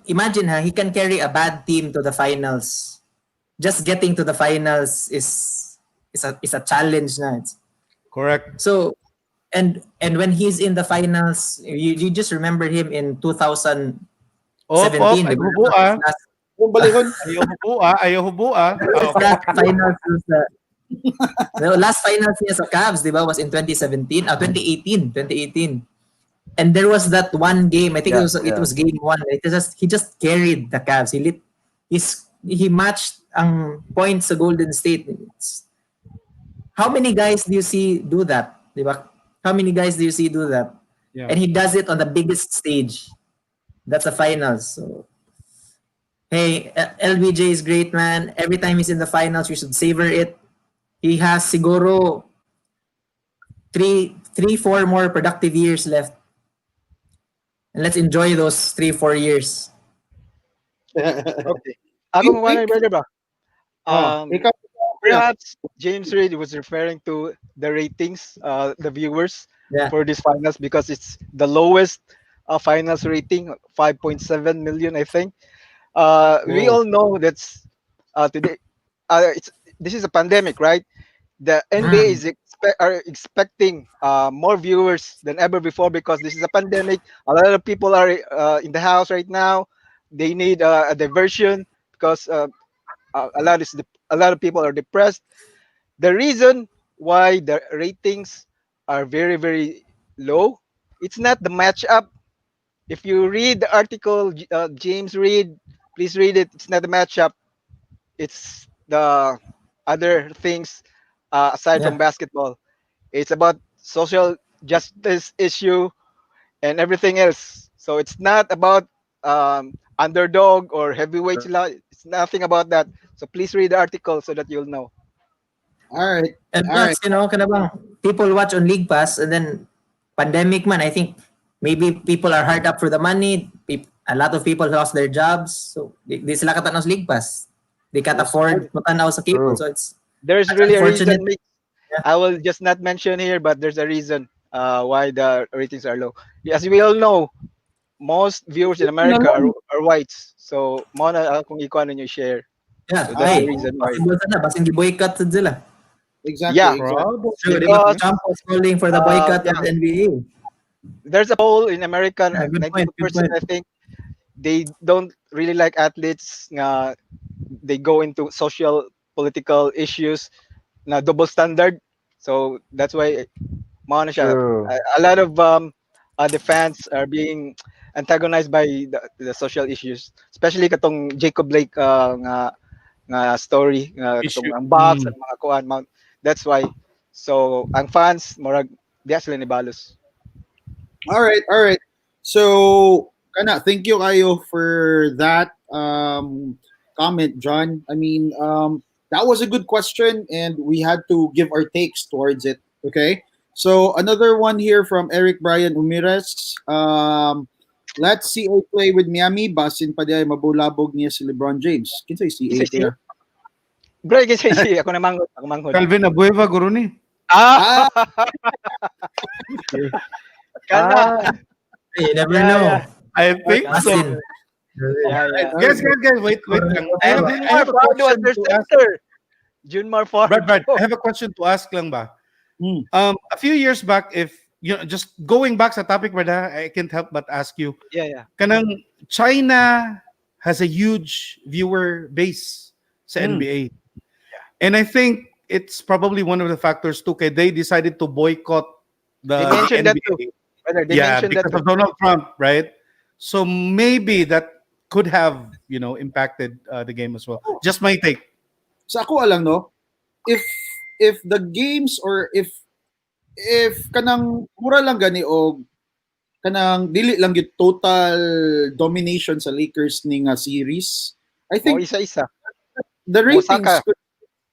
imagine he can carry a bad team to the finals. Just getting to the finals is a challenge na. Correct. So and when he's in the finals, you just remember him in 2017. Op, ay diba? hubo ah. Kung balihon. Ayaw hubo ah. Ayaw hubo ah. His last finals was the last finals niya sa Cavs, di ba, was in 2018. And there was that one game, I think it was game one. He just carried the Cavs. He matched ang points sa Golden State. How many guys do you see do that? Di ba? How many guys do you see do that? Yeah. And he does it on the biggest stage. That's the finals. So, hey, LBJ is great, man. Every time he's in the finals, we should savor it. He has siguro 4 more productive years left. And let's enjoy those 3-4 years. Okay. Ako mo wala brother ba? Ikaw, Perhaps James Reid was referring to the ratings, the viewers Yeah. for this finals because it's the lowest finals rating, 5.7 million, I think. We all know that's today. This is a pandemic, right? The NBA is are expecting more viewers than ever before because this is a pandemic. A lot of people are in the house right now. They need a diversion because a lot of people are depressed. The reason why the ratings are very very low, it's not the matchup. If you read the article, James read, please read it. It's not the matchup. It's the other things aside Yeah. from basketball. It's about social justice issue and everything else. So it's not about underdog or heavyweight. It's nothing about that. So please read the article so that you'll know. all right. And All right. plus, kana bang, people watch on League Pass and then pandemic man, I think maybe people are hard up for the money. A lot of people lost their jobs. So di sila katanaw sa League Pass. They can't afford matanaw sa cable. True. So it's There's that's really a unfortunate. reason. Mick. I will just not mention here, but there's a reason why the ratings are low. As we all know, most viewers in America are whites. So, mo na kung ikaw ano nyo share. Yeah. So that's Hey, the reason why. possible na basing giboycott sad sila. Exactly. Yeah. Exactly. Sure, Because Trump was calling for the boycott of the NBA. there's a poll in America, Yeah, good point, 92%, I think, they don't really like athletes nga they go into social political issues na double standard. So that's why mao na siya. True. A lot of the fans are being antagonized by the social issues, especially katong Jacob Blake nga story nga Issue. katong ang box at mga kuan mount. That's why. So ang fans murag diya sila ni balos. All right, all right. So, kana, thank you kayo for that comment, John. I mean, that was a good question, and we had to give our takes towards it. Okay. So another one here from Eric Brian Umirez. Let's see CA play with Miami. Basin pa diay mabulabog niya si LeBron James. Kinsay CA Kisay kaya? Bro, kasi ako na manghod, ako manghod. Calvin Abueva, guro ni. Ah, kana. You never Yeah, know. yeah. I think so. Basin. Yeah. Guys, wait lang. I have a Fardo was question their to ask. center. Junmar Fardo. Brad, I have a question to ask lang ba? Hmm. A few years back, if just going back sa topic, Brad, I can't help but ask you. Yeah. Kanang China has a huge viewer base sa NBA. And I think it's probably one of the factors too. Kaya they decided to boycott They the mentioned that NBA. too. Brother, they Yeah, mentioned that because too. of Donald Trump, right? So maybe that could have, impacted the game as well. Just my take. Sa ako alang no, if the games or if kanang mura lang gani o kanang dili lang yung total domination sa Lakers ning series, I Oh, think isa-isa. the ratings Osaka. could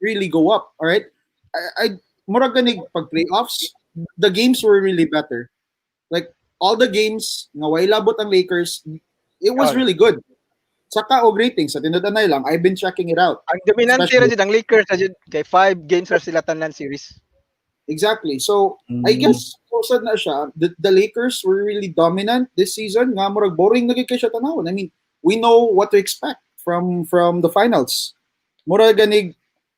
really go up. All right, I mura gani pag playoffs, the games were really better. Like all the games nga way labot ang Lakers, it was Oh. really good. Saka og ratings sa tinudanay lang, I've been checking it out. Ang dominante Especially- ra jud ang Lakers ra jud kay 5 games ra sila tanan series. Exactly. So, I guess kusad na siya. The Lakers were really dominant this season. Nga murag boring na gid kay siya tanawon. I mean, we know what to expect from the finals. Murag ganig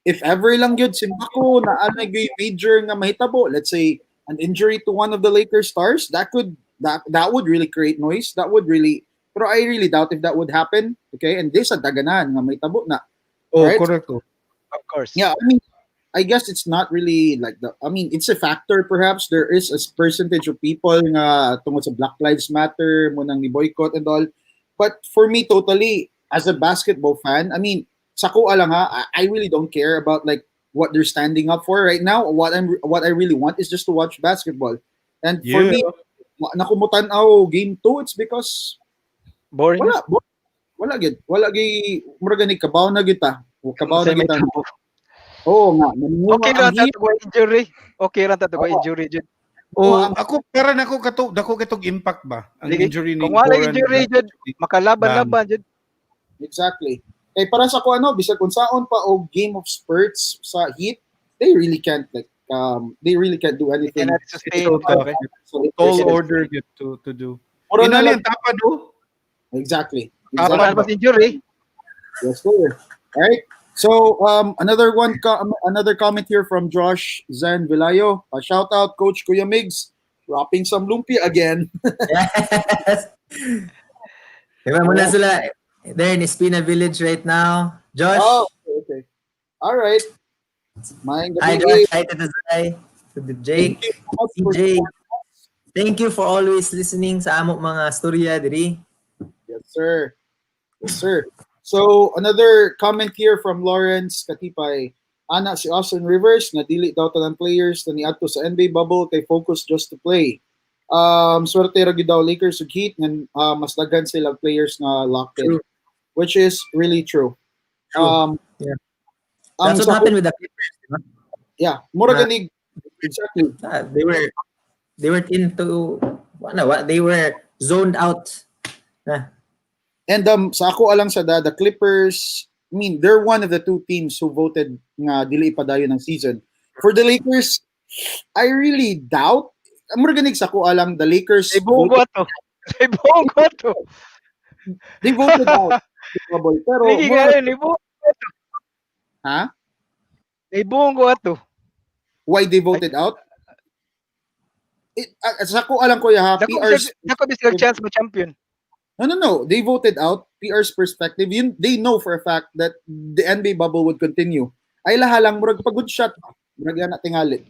if ever lang gyud simbako na ana gyud major nga mahitabo, let's say an injury to one of the Lakers stars, that would really create noise. That would really, pero I really doubt if that would happen. Okay? And this sa daganan nga mahitabo na. Oh, Right? correct. Of course. Yeah, I mean, I guess it's not really like it's a factor perhaps. There is a percentage of people nga tungod sa Black Lives Matter mo nang ni boycott and all. But for me, totally, as a basketball fan, I mean, sa ko lang ha, I really don't care about like what they're standing up for right now. What I really want is just to watch basketball. And for Yeah. me, nakumutan ako game 2, it's because Boring. wala gid mura gani kabaw na kita. Kabaw na Say may kita. tabo. Oh, nga. Naninguha Okay ang ra ta heat. to injury. Okay ra ta to Oo. injury jud. Oh, ako para nako katong impact ba ang Sige, injury ni kung wala Goran injury jud, makalaban-laban jud. Exactly. Kay para sa ko bisag kung saon pa og game of spurts sa Heat, they really can't do anything. Cannot It's sustain. so tough. Okay. So, Tall it's- order get to do. Mura na Inali lang. ang tapa do. Exactly. Tama Wala ba? mas injury. Yes, sir. All right. So another comment here from Josh Zan Vilayo. A shout out, Coach Kuya Migs, dropping some lumpia again. Yes. Diba muna sila. They're in Espina Village right now. Josh. Oh, okay. All right. Maayong Hi, gabi. Josh. Hi, Tita Zay. To the Jake. Thank you so much for- CJ. Thank you for always listening sa amok mga storya diri. Yes, sir. Yes, sir. So, another comment here from Lawrence Katipay. Ana si Austin Rivers na dili daw tanang players na niadto sa NBA bubble kay focus just to play. Swerte ra gyud daw Lakers ug Heat nga mas daghan sila players na locked in, True. which is really true. True. Yeah. ang That's sa- what happened with the Clippers. Diba? Yeah, mura Na- ganig exactly. They were into they were zoned out. And sa ako alang sa the Clippers, I mean, they're one of the two teams who voted nga dili padayon ng season. For the Lakers, I really doubt. Mura ganig sa ako alang the Lakers Say bungo to. Say bungo to. they voted out. Pero Sige mura- nga ni bungo. ha? Say bungo to. Why they voted out? Sa ako alang ko ha, PR's Dako bisag chance mo champion. No. They voted out. PR's perspective, they know for a fact that the NBA bubble would continue. Ay lahalang murag pag good shot. murag yan na tingali.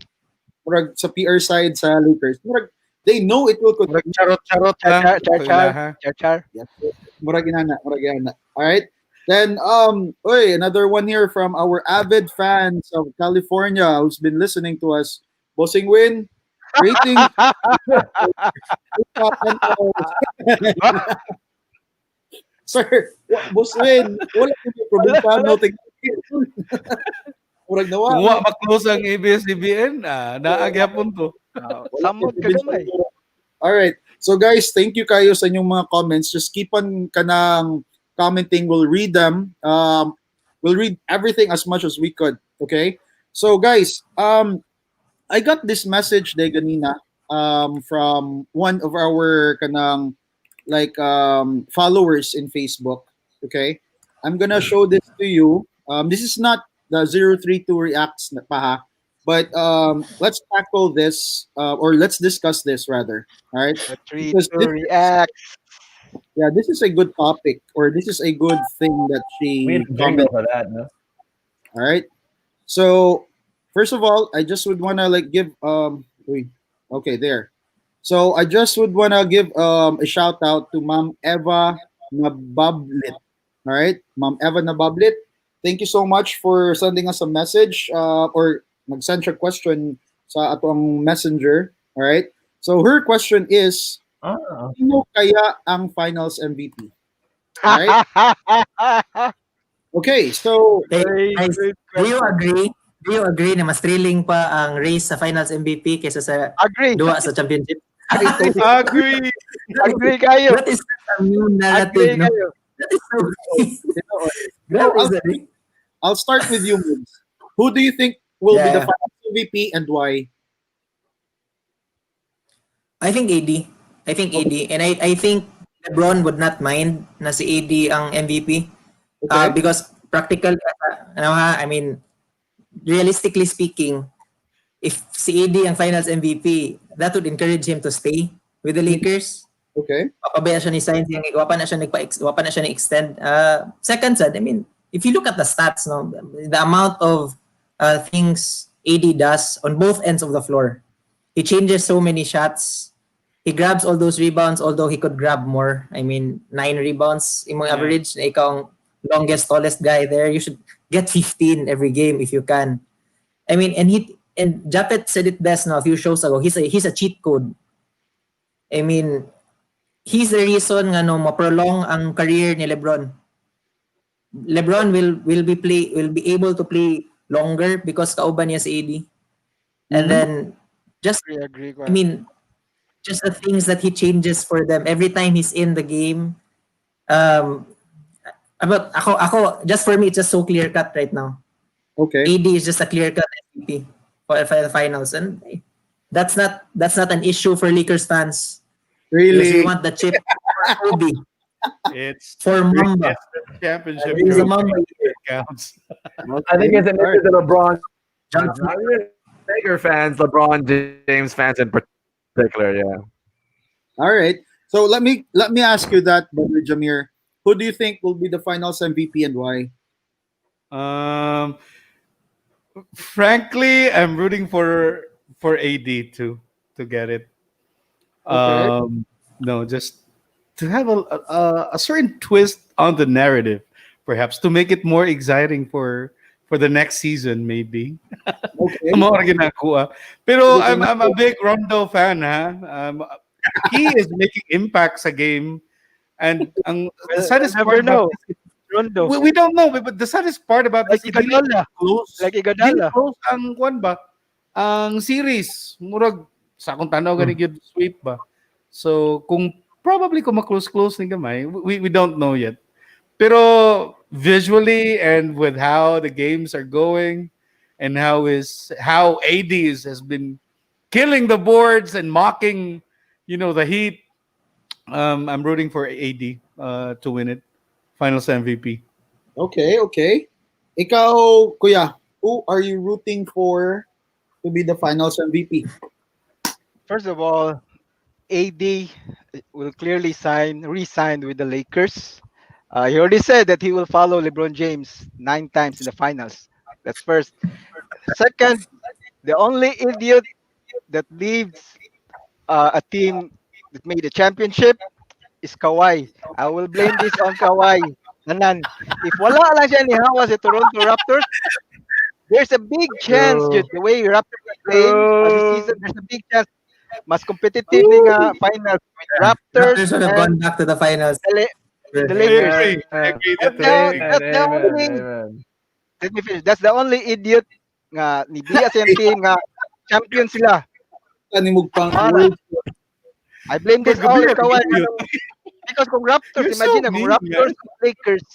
Murag sa PR side sa Lakers. Murag they know it will Murag continue. charot-charot Char lang char char ito char ilaha. char char. Yes. Murag inana, murag inana. All right. Then oy, another one here from our avid fans of California who's been listening to us. Bossing Win, rating Sir, Boss Win, wala ko may Wala, wala. probinsyano tingnan. Murag Kung nawa. wa ma-close ang ABS-CBN, naagyapon to. Wala ko Samot ka gamay. probinsyano. Alright. So guys, thank you kayo sa inyong mga comments. Just keep on kanang commenting. We'll read them. We'll read everything as much as we could. Okay? So guys, I got this message de ganina from one of our kanang like followers in Facebook. Okay, I'm gonna show this to you. This is not the 032 reacts na pa ha, but let's tackle this or let's discuss this rather. All right, The three because to this react. yeah, this is a good topic or this is a good thing that We need she a jingle commented. for that, no? All right. So first of all, I just would wanna like give wait, okay there. So I just would wanna give a shout out to Ma'am Eva Nabablit. All right, Ma'am Eva Nabablit. Thank you so much for sending us a message or nag-send siya question sa atong messenger. All right. So her question is, Ah. sino kaya ang finals MVP? All right. Okay, so Okay, Very guys, good do you question. agree? Do you agree na mas thrilling pa ang race sa Finals MVP kaysa sa Agree. duwa sa championship? Agree. Agree! Agree kayo. That is such a new narrative, Agree no? kayo. That is so so grabe I'll, is it? I'll start with you, Migs. Who do you think will be the Yeah, yeah. finals MVP and why? I think AD. I think Okay. AD. And I think LeBron would not mind na si AD ang MVP. Okay. Because practical, ano ha, I mean, realistically speaking, if si AD ang finals MVP, that would encourage him to stay with the Lakers. Okay. Papabaya siya ni Sainz, yung wapa na siya wapa na siya ni-extend. Second side, I mean, if you look at the stats, no, the amount of things AD does on both ends of the floor, he changes so many shots. He grabs all those rebounds, although he could grab more. I mean, 9 rebounds in mga Yeah. average. Na ikaw ang longest, tallest guy there. You should get 15 every game if you can. I mean, and Japet said it best now a few shows ago. He's a cheat code. I mean, he's the reason nga no ma-prolong ang career ni LeBron. LeBron will be able to play longer because kauban niya si AD. And Mhm. then just Agree ko. I mean just the things that he changes for them every time he's in the game. About ako just for me it's just so clear cut right now. Okay. AD is just a clear cut MVP for the finals and that's not an issue for Lakers fans. Because Really? we want the chip for Kobe, It's for Mamba. greatest championship He's a trophy Mamba. that counts. I think it's an issue to LeBron. John Not really Laker fans, LeBron James fans in particular, yeah. All right. So let me ask you that, Brother Jamir. Who do you think will be the finals MVP and why? Um, frankly, I'm rooting for AD to get it. Okay. No, just to have a certain twist on the narrative, perhaps to make it more exciting for the next season, maybe. Okay. Mga ginagawa. Pero I'm a big Rondo fan, ha. He is making impact sa game, and the saddest Never part about know. Rondo. we don't know, but the saddest part about Like this, dili Iguodala. close. Like Dili Iguodala. close ang kwan ba? Ang series, murag sa akong tanaw gani gyud sweep ba. So kung ma-close ni gamay, we don't know yet. Pero visually and with how the games are going and how ADs has been killing the boards and mocking, the Heat. I'm rooting for AD to win it. Finals MVP. Okay. Okay. Ikaw, Kuya, who are you rooting for to be the finals MVP? First of all, AD will clearly re-sign with the Lakers. He already said that he will follow LeBron James 9 times in the finals. That's first. Second, the only idiot that leaves a team that made the championship is Kawhi. I will blame this on Kawhi. Nanan, if wala lang siya ni Hawa sa Toronto Raptors, there's a big chance, True. Jude, the way Raptors are playing this True. season, there's a big chance mas competitive ning finals with Raptors Raptors should have gone and back to the finals. the, the I Lakers. agree. Amen. I agree that Amen. That's the only Amen. let me finish. That's the only idiot nga ni Dia sa team nga champion sila. Kanimog pang Mana, words. I blame this all Paggabi in ako Kawhi. idiot. Because kung Raptors, You're so imagine na kung mean, man. Raptors kung Lakers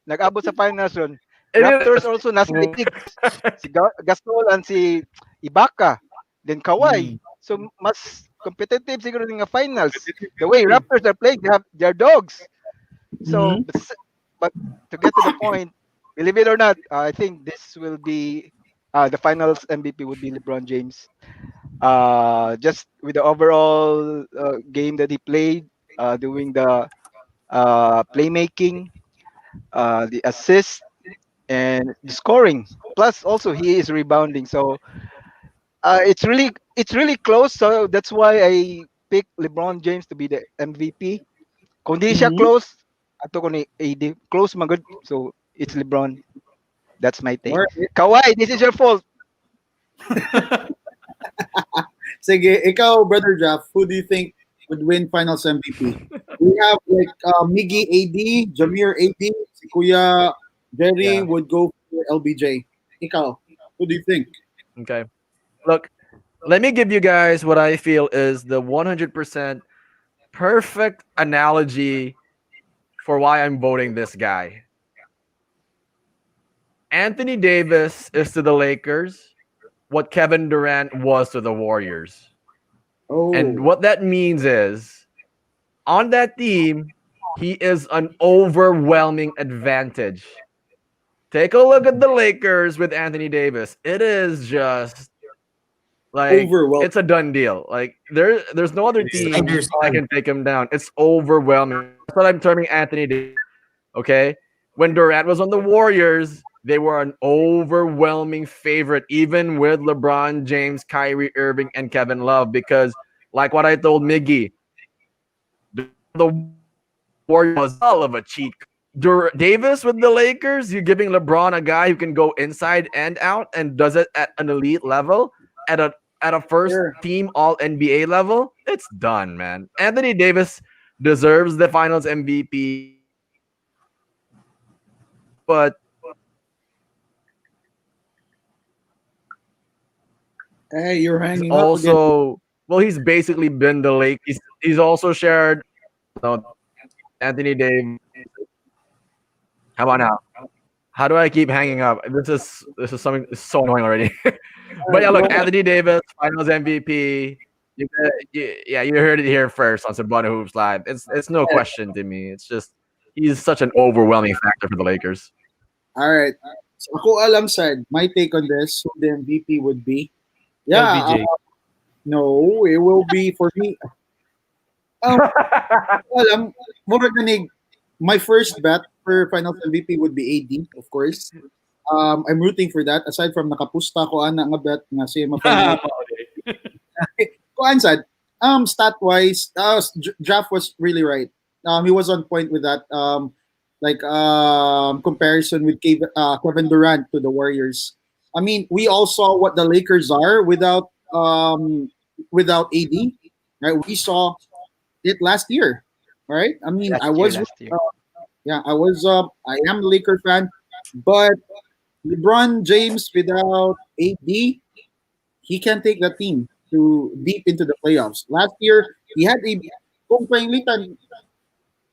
nag-abot sa finals ron. It Raptors is. also nasa league. Si Gasol and si Ibaka. Then Kawhi. Mm. So mas competitive siguro ng finals. Competitive The yun way eh. Raptors are playing, they have their dogs. So, Mhm. but to get to the point, believe it or not, I think this will be the finals MVP would be LeBron James. Just with the overall game that he played, doing the playmaking, the assist, and the scoring. Plus, also he is rebounding. So it's really close. So that's why I picked LeBron James to be the MVP. Kung di siya Mhm. close, ato ko ni AD close man good. So it's LeBron. That's my take. Alright. Kawhi, this is your fault. Sige, ikaw, Brother Jeff, who do you think would win Finals MVP? We have like Miggy AD, Jameer AD, si Kuya Jerry Yeah. would go for LBJ. Ikaw, who do you think? Okay. Look, let me give you guys what I feel is the 100% perfect analogy for why I'm voting this guy. Anthony Davis is to the Lakers what Kevin Durant was to the Warriors. And Oh, what that means is on that team, he is an overwhelming advantage. Take a look at the Lakers with Anthony Davis. It is just like overwhelmed. it's a done deal. Like there's no other team Snyder's that son. can take him down. It's overwhelming. That's what I'm terming Anthony Davis. Okay. When Durant was on the Warriors, they were an overwhelming favorite, even with LeBron James, Kyrie Irving, and Kevin Love. Because, like what I told Miggy, the Warriors was all of a cheat. Davis with the Lakers, you're giving LeBron a guy who can go inside and out and does it at an elite level, at a first Sure. team All NBA level. It's done, man. Anthony Davis deserves the Finals MVP, but Hey, you're he's hanging up again. also well, he's basically been the Lake. He's also shared no, Anthony Davis. How about now? How do I keep hanging up? This is something it's so annoying already. All But right, yeah, go look, ahead. Anthony Davis, Finals MVP. Yeah, you heard it here first on Cebuano Hoops Live. It's no question to me. It's just he's such an overwhelming factor for the Lakers. All right. So ako alam side, my take on this, who the MVP would be. Yeah, LBJ. no, it will be for me. Um, alam, mura ganig, my first bet for Finals MVP would be AD, of course. I'm rooting for that. Aside from nakapusta ko ana nga bet nga siya ma-final. Kuan sad, stat wise, Draft was really right. He was on point with that. Like comparison with Kevin Durant to the Warriors. I mean, we all saw what the Lakers are without AD. Right, we saw it last year. Right, I mean, Last year, last year. yeah, I am a Laker fan, but LeBron James without AD, he can take the team to deep into the playoffs. Last year, he had a kung painglitan,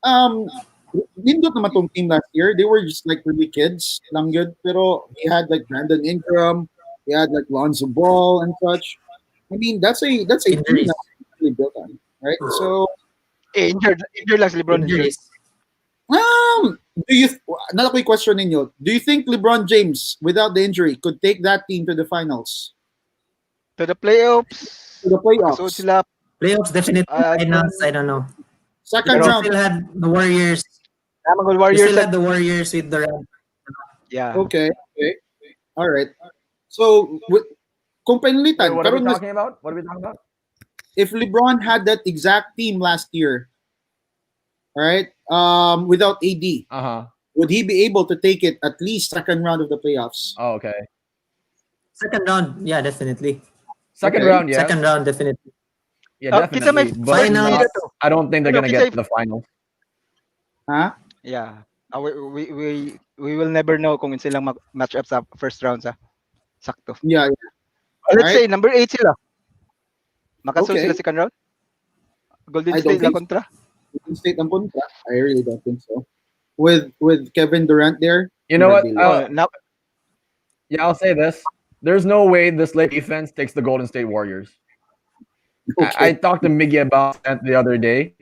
um nindot naman tong team last year. They were just like really kids lang good. Pero he had like Brandon Ingram, he had like Lonzo Ball and such. I mean, that's a team Injuries. that's really built on, right? So Injured lang si LeBron injured. Injuries. do you another quick question ninyo? Do you think LeBron James without the injury could take that team to the finals? To the playoffs, To the magkasuot playoffs. sila. Playoffs definitely. I Finals, think I don't know. Second Because pero you round. still had the Warriors. Namang You Warriors still at had the Warriors with Durant. yeah. Okay. Okay. All right. So kung Wait, penalitan, what are we karon talking about? What are we talking about? if LeBron had that exact team last year, right? Without AD, Uh huh. would he be able to take it at least second round of the playoffs? Oh, okay. Second round, yeah, definitely. Second Okay. round, Second yes. round, definitely. Yeah, Kita may definitely. But first Finals, seed not. to. I don't think they're Ano, gonna get kita to the finals. Huh? yeah. We will never know kung silang match up sa first round sa sakto. Yeah, yeah. Let's Right. say number 8 sila. Makasul sila Okay. second round. Golden I don't State la think so. kontra. Golden State ang punta. I really don't think so. With Kevin Durant there, You know what? Dili. Oh, now Yeah, I'll say this. There's no way this late defense takes the Golden State Warriors. I Okay. talked to Miggy about that the other day.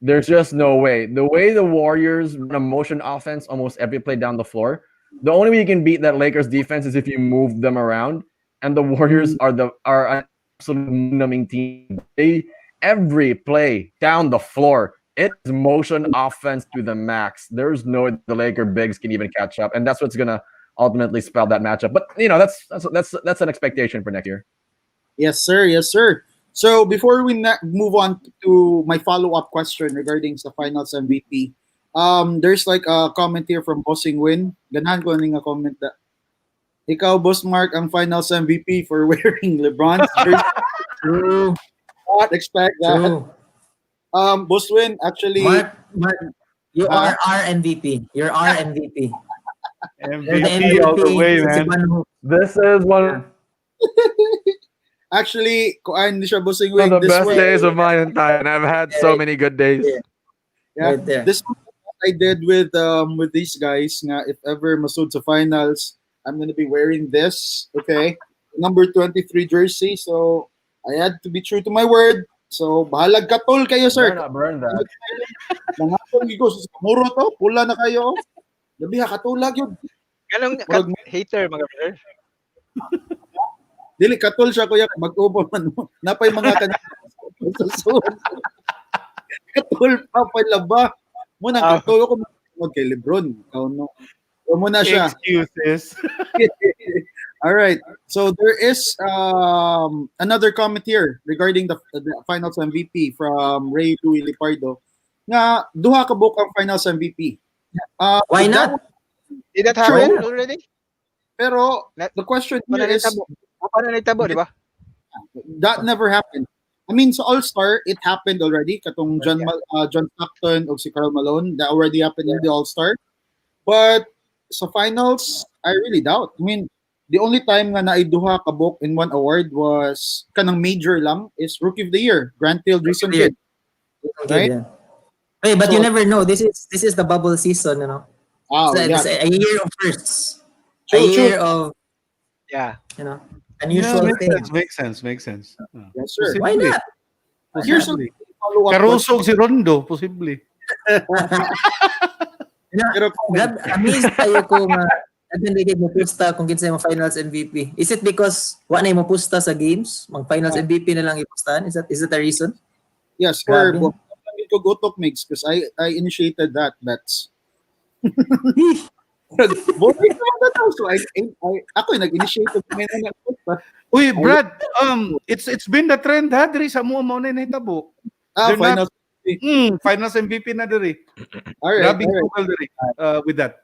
There's just no way. The way the Warriors run a motion offense almost every play down the floor, the only way you can beat that Lakers defense is if you move them around. And the Warriors are an absolute numbing team. They every play down the floor, it is motion offense to the max. There's no way the Laker bigs can even catch up, and that's what's gonna ultimately spell that matchup. But that's an expectation for next year. Yes, sir. Yes, sir. So before we move on to my follow-up question regarding sa Finals MVP, there's like a comment here from Bossing Win. Ganahan ko ning nga comment na, ikaw, Boss Mark, ang Finals MVP for wearing LeBron's jersey. true, Not expect that. true. Boss Win, actually, Mark, you uh, are our MVP. You're our MVP. You're the MVP all the MVP. way, sa man. Cebuano. This is one actually, kuan ni siya Bossing of Win. the This best one, days of my entire, and I've had so many good days. yeah, Right there. this one I did with these guys. Nga, if ever masud sa finals, I'm gonna be wearing this. Okay, number 23 jersey. So I had to be true to my word. So bahalag katol kayo, sir. Better not burn that. Nangatong gigo sa muro to, pula na kayo. Labi ha katulag yun. ganong Murag hater mga brother. dili katol siya kuya mag-ubo man. Napay mga susunod. Katol pa palaba. Muna katol ko mag kay LeBron. Ikaw no. So muna siya. Excuses. All right. So there is another comment here regarding the Finals MVP from Ray Louis Lipardo. Nga duha ka book ang Finals MVP. Why that not? Did that True. happen already? Pero the question here is Paano nagtabo, di ba? that never happened. I mean, sa All-Star, it happened already. Katong John Stockton o si Karl Malone, that already happened in the All-Star. But sa finals, I really doubt. I mean, the only time nga naiduha ka book in one award was kanang major lang is Rookie of the Year, Grant Hill, Jason Year. Kidd. Right? Yeah. Hey, but So- you never know. This is the bubble season, you know. Oh, It's yeah. a year of firsts. True, a year true. of, Yeah. you know, Yeah, unusual things. makes sense. Yes, sir. Why not? Here's a Posible. follow-up Caruso question. si Rondo, posible. You know, Pero God, amazed tayo kung nagigit mo pusta kung kinsa mo finals MVP. Is it because wa na mo pusta sa games? Mag finals MVP na lang ipustahan? Is that a reason? yes, for Grabe. ko go talk mix because I initiated that bets. Voting naman na daw. So ako yung nag-initiate ko ngayon na. Uy, Brad, it's been the trend ha diri sa mo na nahitabo. They're Finals. Finals MVP na diri. All right. Grabe Google diri with that.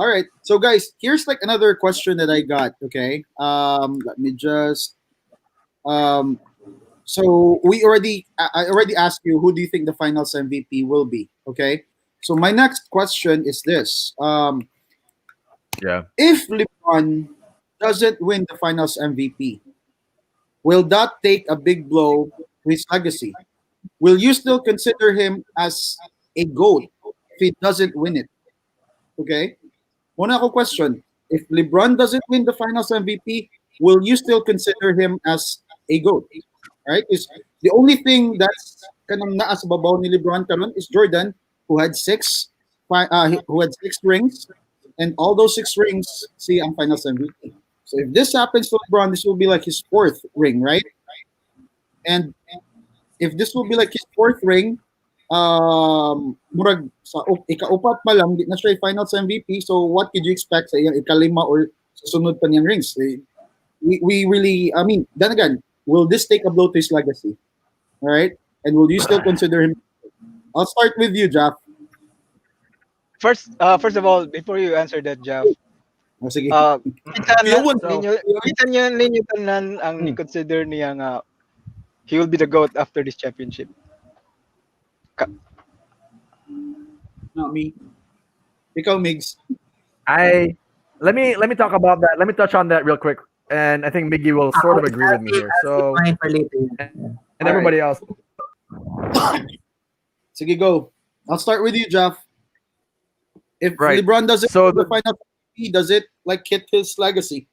All right. So guys, here's like another question that I got. Okay. Let me just. So I already asked you who do you think the finals MVP will be? Okay. So my next question is this. Yeah. If LeBron doesn't win the finals MVP, will that take a big blow to his legacy? Will you still consider him as a GOAT if he doesn't win it? Okay. One ako question. If LeBron doesn't win the finals MVP, will you still consider him as a GOAT? Right? Because the only thing that's kanang naas babaw ni LeBron karon is Jordan, who had six rings, and all those 6 rings see ang finals MVP. So if this happens to LeBron, this will be like his 4th ring, right? And if this will be like his 4th ring, murag sa ikaupat pa lang, di na siya finals MVP. So what could you expect sa iyang ikalima or sa sunod pa niyang rings? we really, I mean, then again, will this take a blow to his legacy? All right, and will you still consider him? I'll start with you, Jeff. First of all, before you answer that, Jeff, Oh, sige. uh, Feel one. So ninyo tanan ang Hmm, ni-consider niya nga he will be the GOAT after this championship. not me. Ikaw, Migs. I let me talk about that. Let me touch on that real quick, and I think Miggy will sort of agree with me here. I'll save So mine for later. and Yeah. All right. everybody else. Sige, go. I'll start with you, Jeff. If Right. LeBron doesn't So win the final MVP, does it like hit his legacy?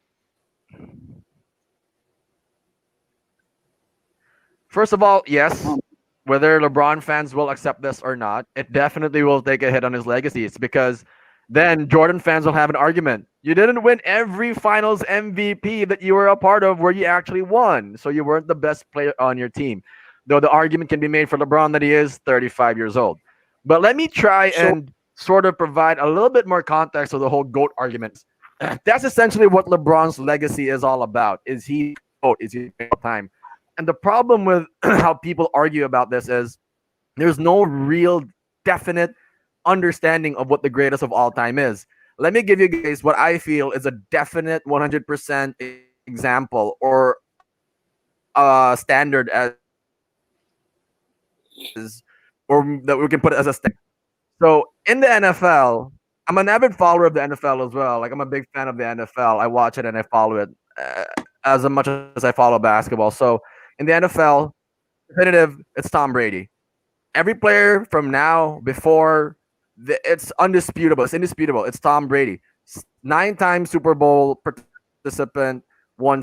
first of all, yes, Um, whether LeBron fans will accept this or not, it definitely will take a hit on his legacy. It's because then Jordan fans will have an argument. You didn't win every finals MVP that you were a part of where you actually won. So you weren't the best player on your team. Though the argument can be made for LeBron that he is 35 years old. But let me try so and sort of provide a little bit more context of the whole GOAT argument. That's essentially what LeBron's legacy is all about. Is he GOAT? Is he all time? And the problem with how people argue about this is there's no real definite understanding of what the greatest of all time is. Let me give you guys what I feel is a definite 100% example or standard or that we can put it as a standard. So in the NFL, I'm an avid follower of the NFL as well. Like I'm a big fan of the NFL. I watch it and I follow it uh, as much as I follow basketball. So in the NFL, definitive, it's Tom Brady. Every player from now, before, it's undisputable. It's indisputable. It's Tom Brady. 9 time Super Bowl participant, won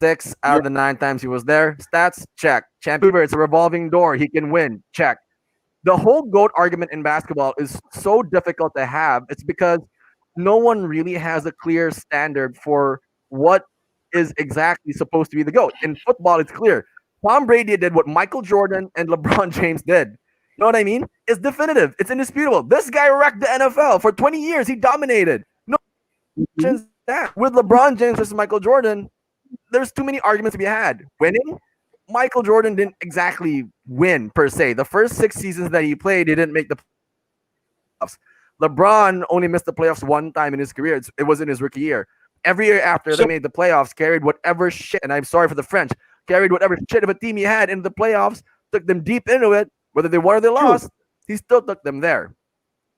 6 out you're of the 9 times he was there. Stats, check. Champion, it's a revolving door. He can win, check. The whole GOAT argument in basketball is so difficult to have. It's because no one really has a clear standard for what is exactly supposed to be the GOAT. In football, it's clear. Tom Brady did what Michael Jordan and LeBron James did. You know what I mean? It's definitive. It's indisputable. This guy wrecked the NFL for 20 years. He dominated. No Mhm. questions that. With LeBron James versus Michael Jordan, there's too many arguments to be had. Winning, Michael Jordan didn't exactly win per se. The first 6 seasons that he played, he didn't make the playoffs. LeBron only missed the playoffs 1 time in his career. It was in his rookie year. Every year after they So made the playoffs, carried whatever shit, and I'm sorry for the French, carried whatever shit of a team he had into the playoffs, took them deep into it, whether they won or they true. lost, he still took them there.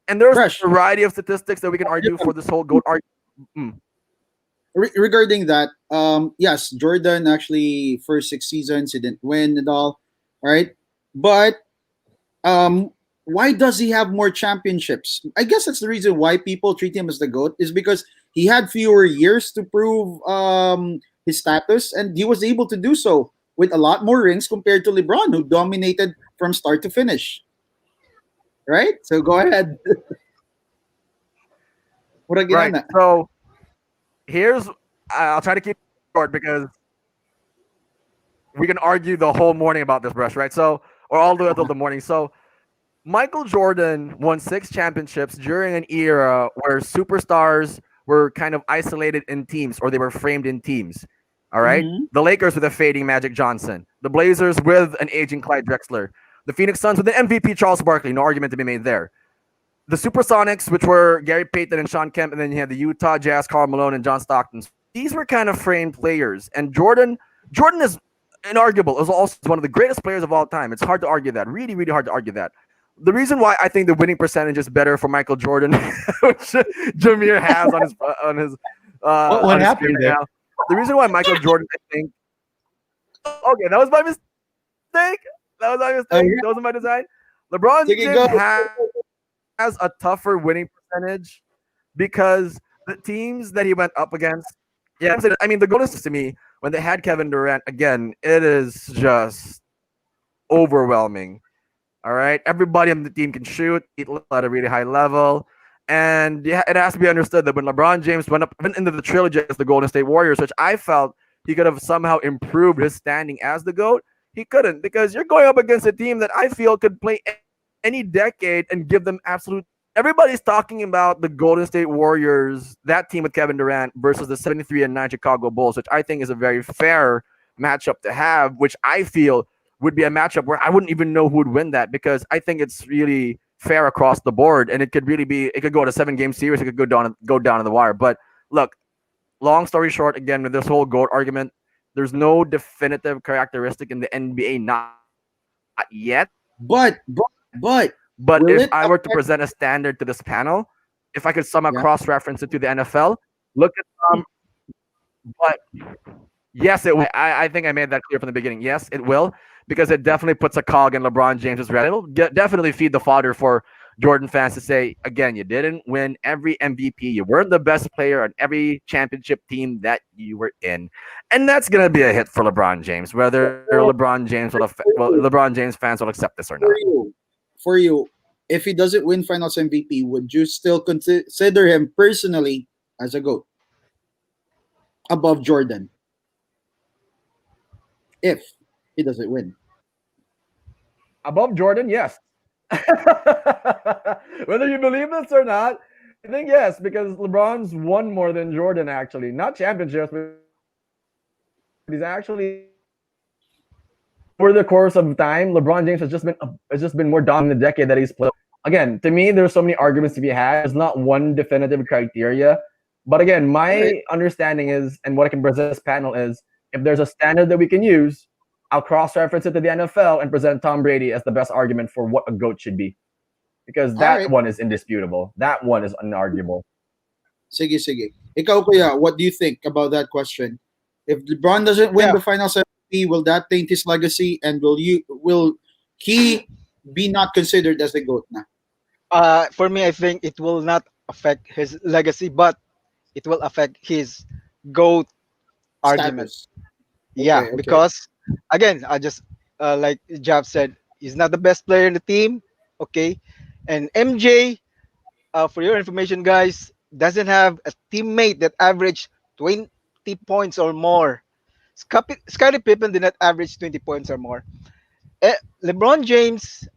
And there's Fresh. a variety of statistics that we can argue for this whole GOAT argument. Mm. Regarding that, yes, Jordan actually first 6 seasons he didn't win and all. All right, but um, why does he have more championships? I guess that's the reason why people treat him as the goat is because he had fewer years to prove his status, and he was able to do so with a lot more rings compared to LeBron, who dominated from start to finish. Right. So go ahead. What Right. again? So here's, I'll try to keep it short because we can argue the whole morning about this brush, right? So, or all the way until the morning. So, Michael Jordan won 6 championships during an era where superstars were kind of isolated in teams or they were framed in teams. All right. Mm-hmm. The Lakers with a fading Magic Johnson, the Blazers with an aging Clyde Drexler, the Phoenix Suns with an MVP Charles Barkley. No argument to be made there. The Supersonics, which were Gary Payton and Sean Kemp, and then you had the Utah Jazz, Karl Malone, and John Stockton. These were kind of framed players, and Jordan is inarguable. Is also one of the greatest players of all time. It's hard to argue that. Really, really hard to argue that. The reason why I think the winning percentage is better for Michael Jordan, which Jameer has What on his screen happened right there? now. The reason why Michael Jordan, I think, okay, that was my mistake. That was my Oh, mistake. yeah. That wasn't my design. LeBron Take it, James go. has a tougher winning percentage because the teams that he went up against, yeah, I mean, the goal is to me when they had Kevin Durant again, it is just overwhelming. All right, everybody on the team can shoot at a really high level, and yeah, it has to be understood that when LeBron James went into the trilogy as the Golden State Warriors, which I felt he could have somehow improved his standing as the GOAT, he couldn't because you're going up against a team that I feel could play any decade and give them absolute everybody's talking about the Golden State Warriors, that team with Kevin Durant versus the 73-9 Chicago Bulls, which I think is a very fair matchup to have, which I feel would be a matchup where I wouldn't even know who would win that because I think it's really fair across the board and it could really be it could go to 7 game series, it could go down to the wire. But look, long story short, again, with this whole GOAT argument, there's no definitive characteristic in the NBA, not yet. But but But will if it I were to affect? present a standard to this panel, if I could somehow Yeah. cross reference it to the NFL, look at but yes, it will. I think I made that clear from the beginning. Yes, it will, because it definitely puts a cog in LeBron James's red. It'll definitely feed the fodder for Jordan fans to say, again, you didn't win every MVP. You weren't the best player on every championship team that you were in. And that's going to be a hit for LeBron James, whether So for you, LeBron James fans will accept this or for not. you, for you, if he doesn't win Finals MVP, would you still consider him personally as a GOAT above Jordan if he doesn't win? Above Jordan, yes. Whether you believe this or not, I think yes, because LeBron's won more than Jordan actually. Not championships, but he's actually over the course of time, LeBron James has just been more dominant in the decade that he's played. Again, to me, there's so many arguments to be had. There's not one definitive criteria. But again, All right. my understanding is, and what I can present this panel is, if there's a standard that we can use, I'll cross-reference it to the NFL and present Tom Brady as the best argument for what a GOAT should be. Because All that right. one is indisputable. That one is unarguable. Sige, sige. Ikaw, Kuya, what do you think about that question? If LeBron doesn't win Yeah. the Finals MVP, will that taint his legacy, and will he be not considered as the GOAT na For me, I think it will not affect his legacy, but it will affect his GOAT argument. status? Yeah, Okay, okay. because again, I just like Jab said, he's not the best player in the team. Okay, and MJ, for your information, guys, doesn't have a teammate that averaged 20 points or more. Scottie Pippen did not average 20 points or more. LeBron James,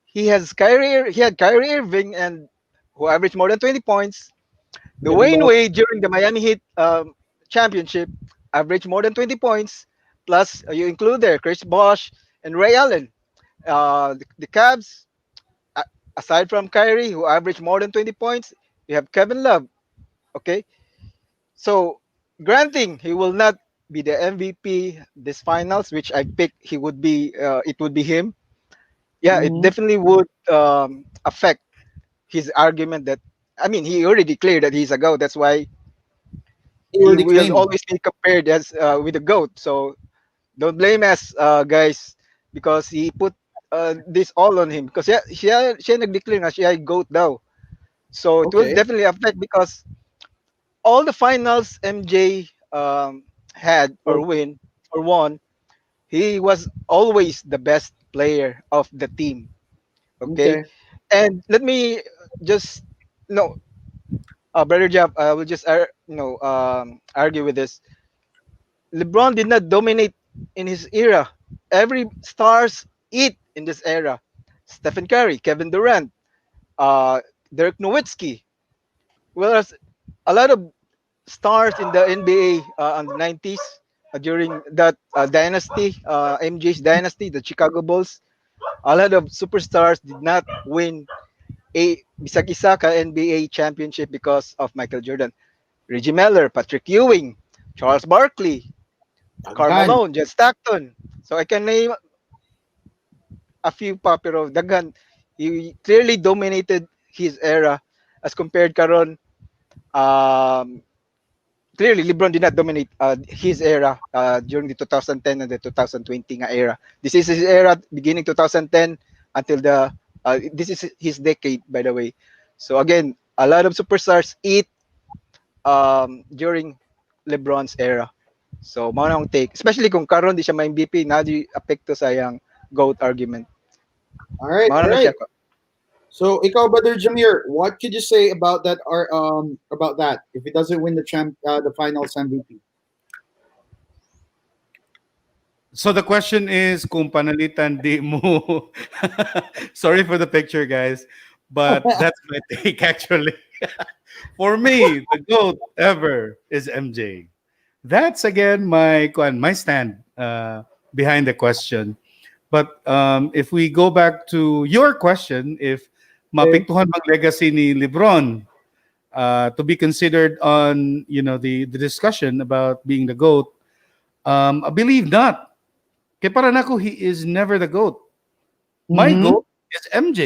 he had Kyrie Irving and who averaged more than 20 points. Kevin Dwayne Love. Wade during the Miami Heat championship averaged more than 20 points. Plus, you include there Chris Bosh and Ray Allen. The Cavs, a- aside from Kyrie, who averaged more than 20 points, you have Kevin Love. Okay, so granting he will not be the MVP this finals, which I picked, he would be. It would be him. Yeah, it Mm-hmm. definitely would affect his argument that. I mean, he already declared that he's a goat. That's why He he already will claimed. always be compared as with a goat. So don't blame us, guys, because he put this all on him. Because siya nag-declare na siya ay goat daw. So it will Okay. definitely affect because all the finals MJ had or Oh, won, he was always the best player of the team. Okay, okay. and let me just no, brother Jeff, I will just argue with this. LeBron did not dominate in his era. Every stars eat in this era. Stephen Curry, Kevin Durant, uh, Dirk Nowitzki. Whereas a lot of stars in the NBA on the 90s during that dynasty, MJ's dynasty, the Chicago Bulls, a lot of superstars did not win a bisag isa ka NBA championship because of Michael Jordan. Reggie Miller, Patrick Ewing, Charles Barkley, Karl Daghan. Malone, Jet Stockton. So I can name a few popular daghan. He clearly dominated his era as compared karon. Um, Clearly LeBron did not dominate his era during the 2010 and the 2020 nga era. This is his era beginning 2010 until the this is his decade by the way. So again, a lot of superstars eat during LeBron's era. So mao na akong take, especially kung karon di siya ma-MVP na di apekto sa yang GOAT argument. All right, Mao all na siya. right. So, ikaw, Brother Jameer, what could you say about that? Or about that if he doesn't win the Finals MVP? So the question is kung panalitan di mo sorry for the picture guys but that's my take actually. For me, the GOAT ever is MJ. That's again my stand behind the question. But if we go back to your question, if Okay. mapektuhan bang legacy ni LeBron to be considered on the discussion about being the GOAT, I believe not. Kaya para nako, he is never the GOAT. My Mm-hmm. GOAT is MJ.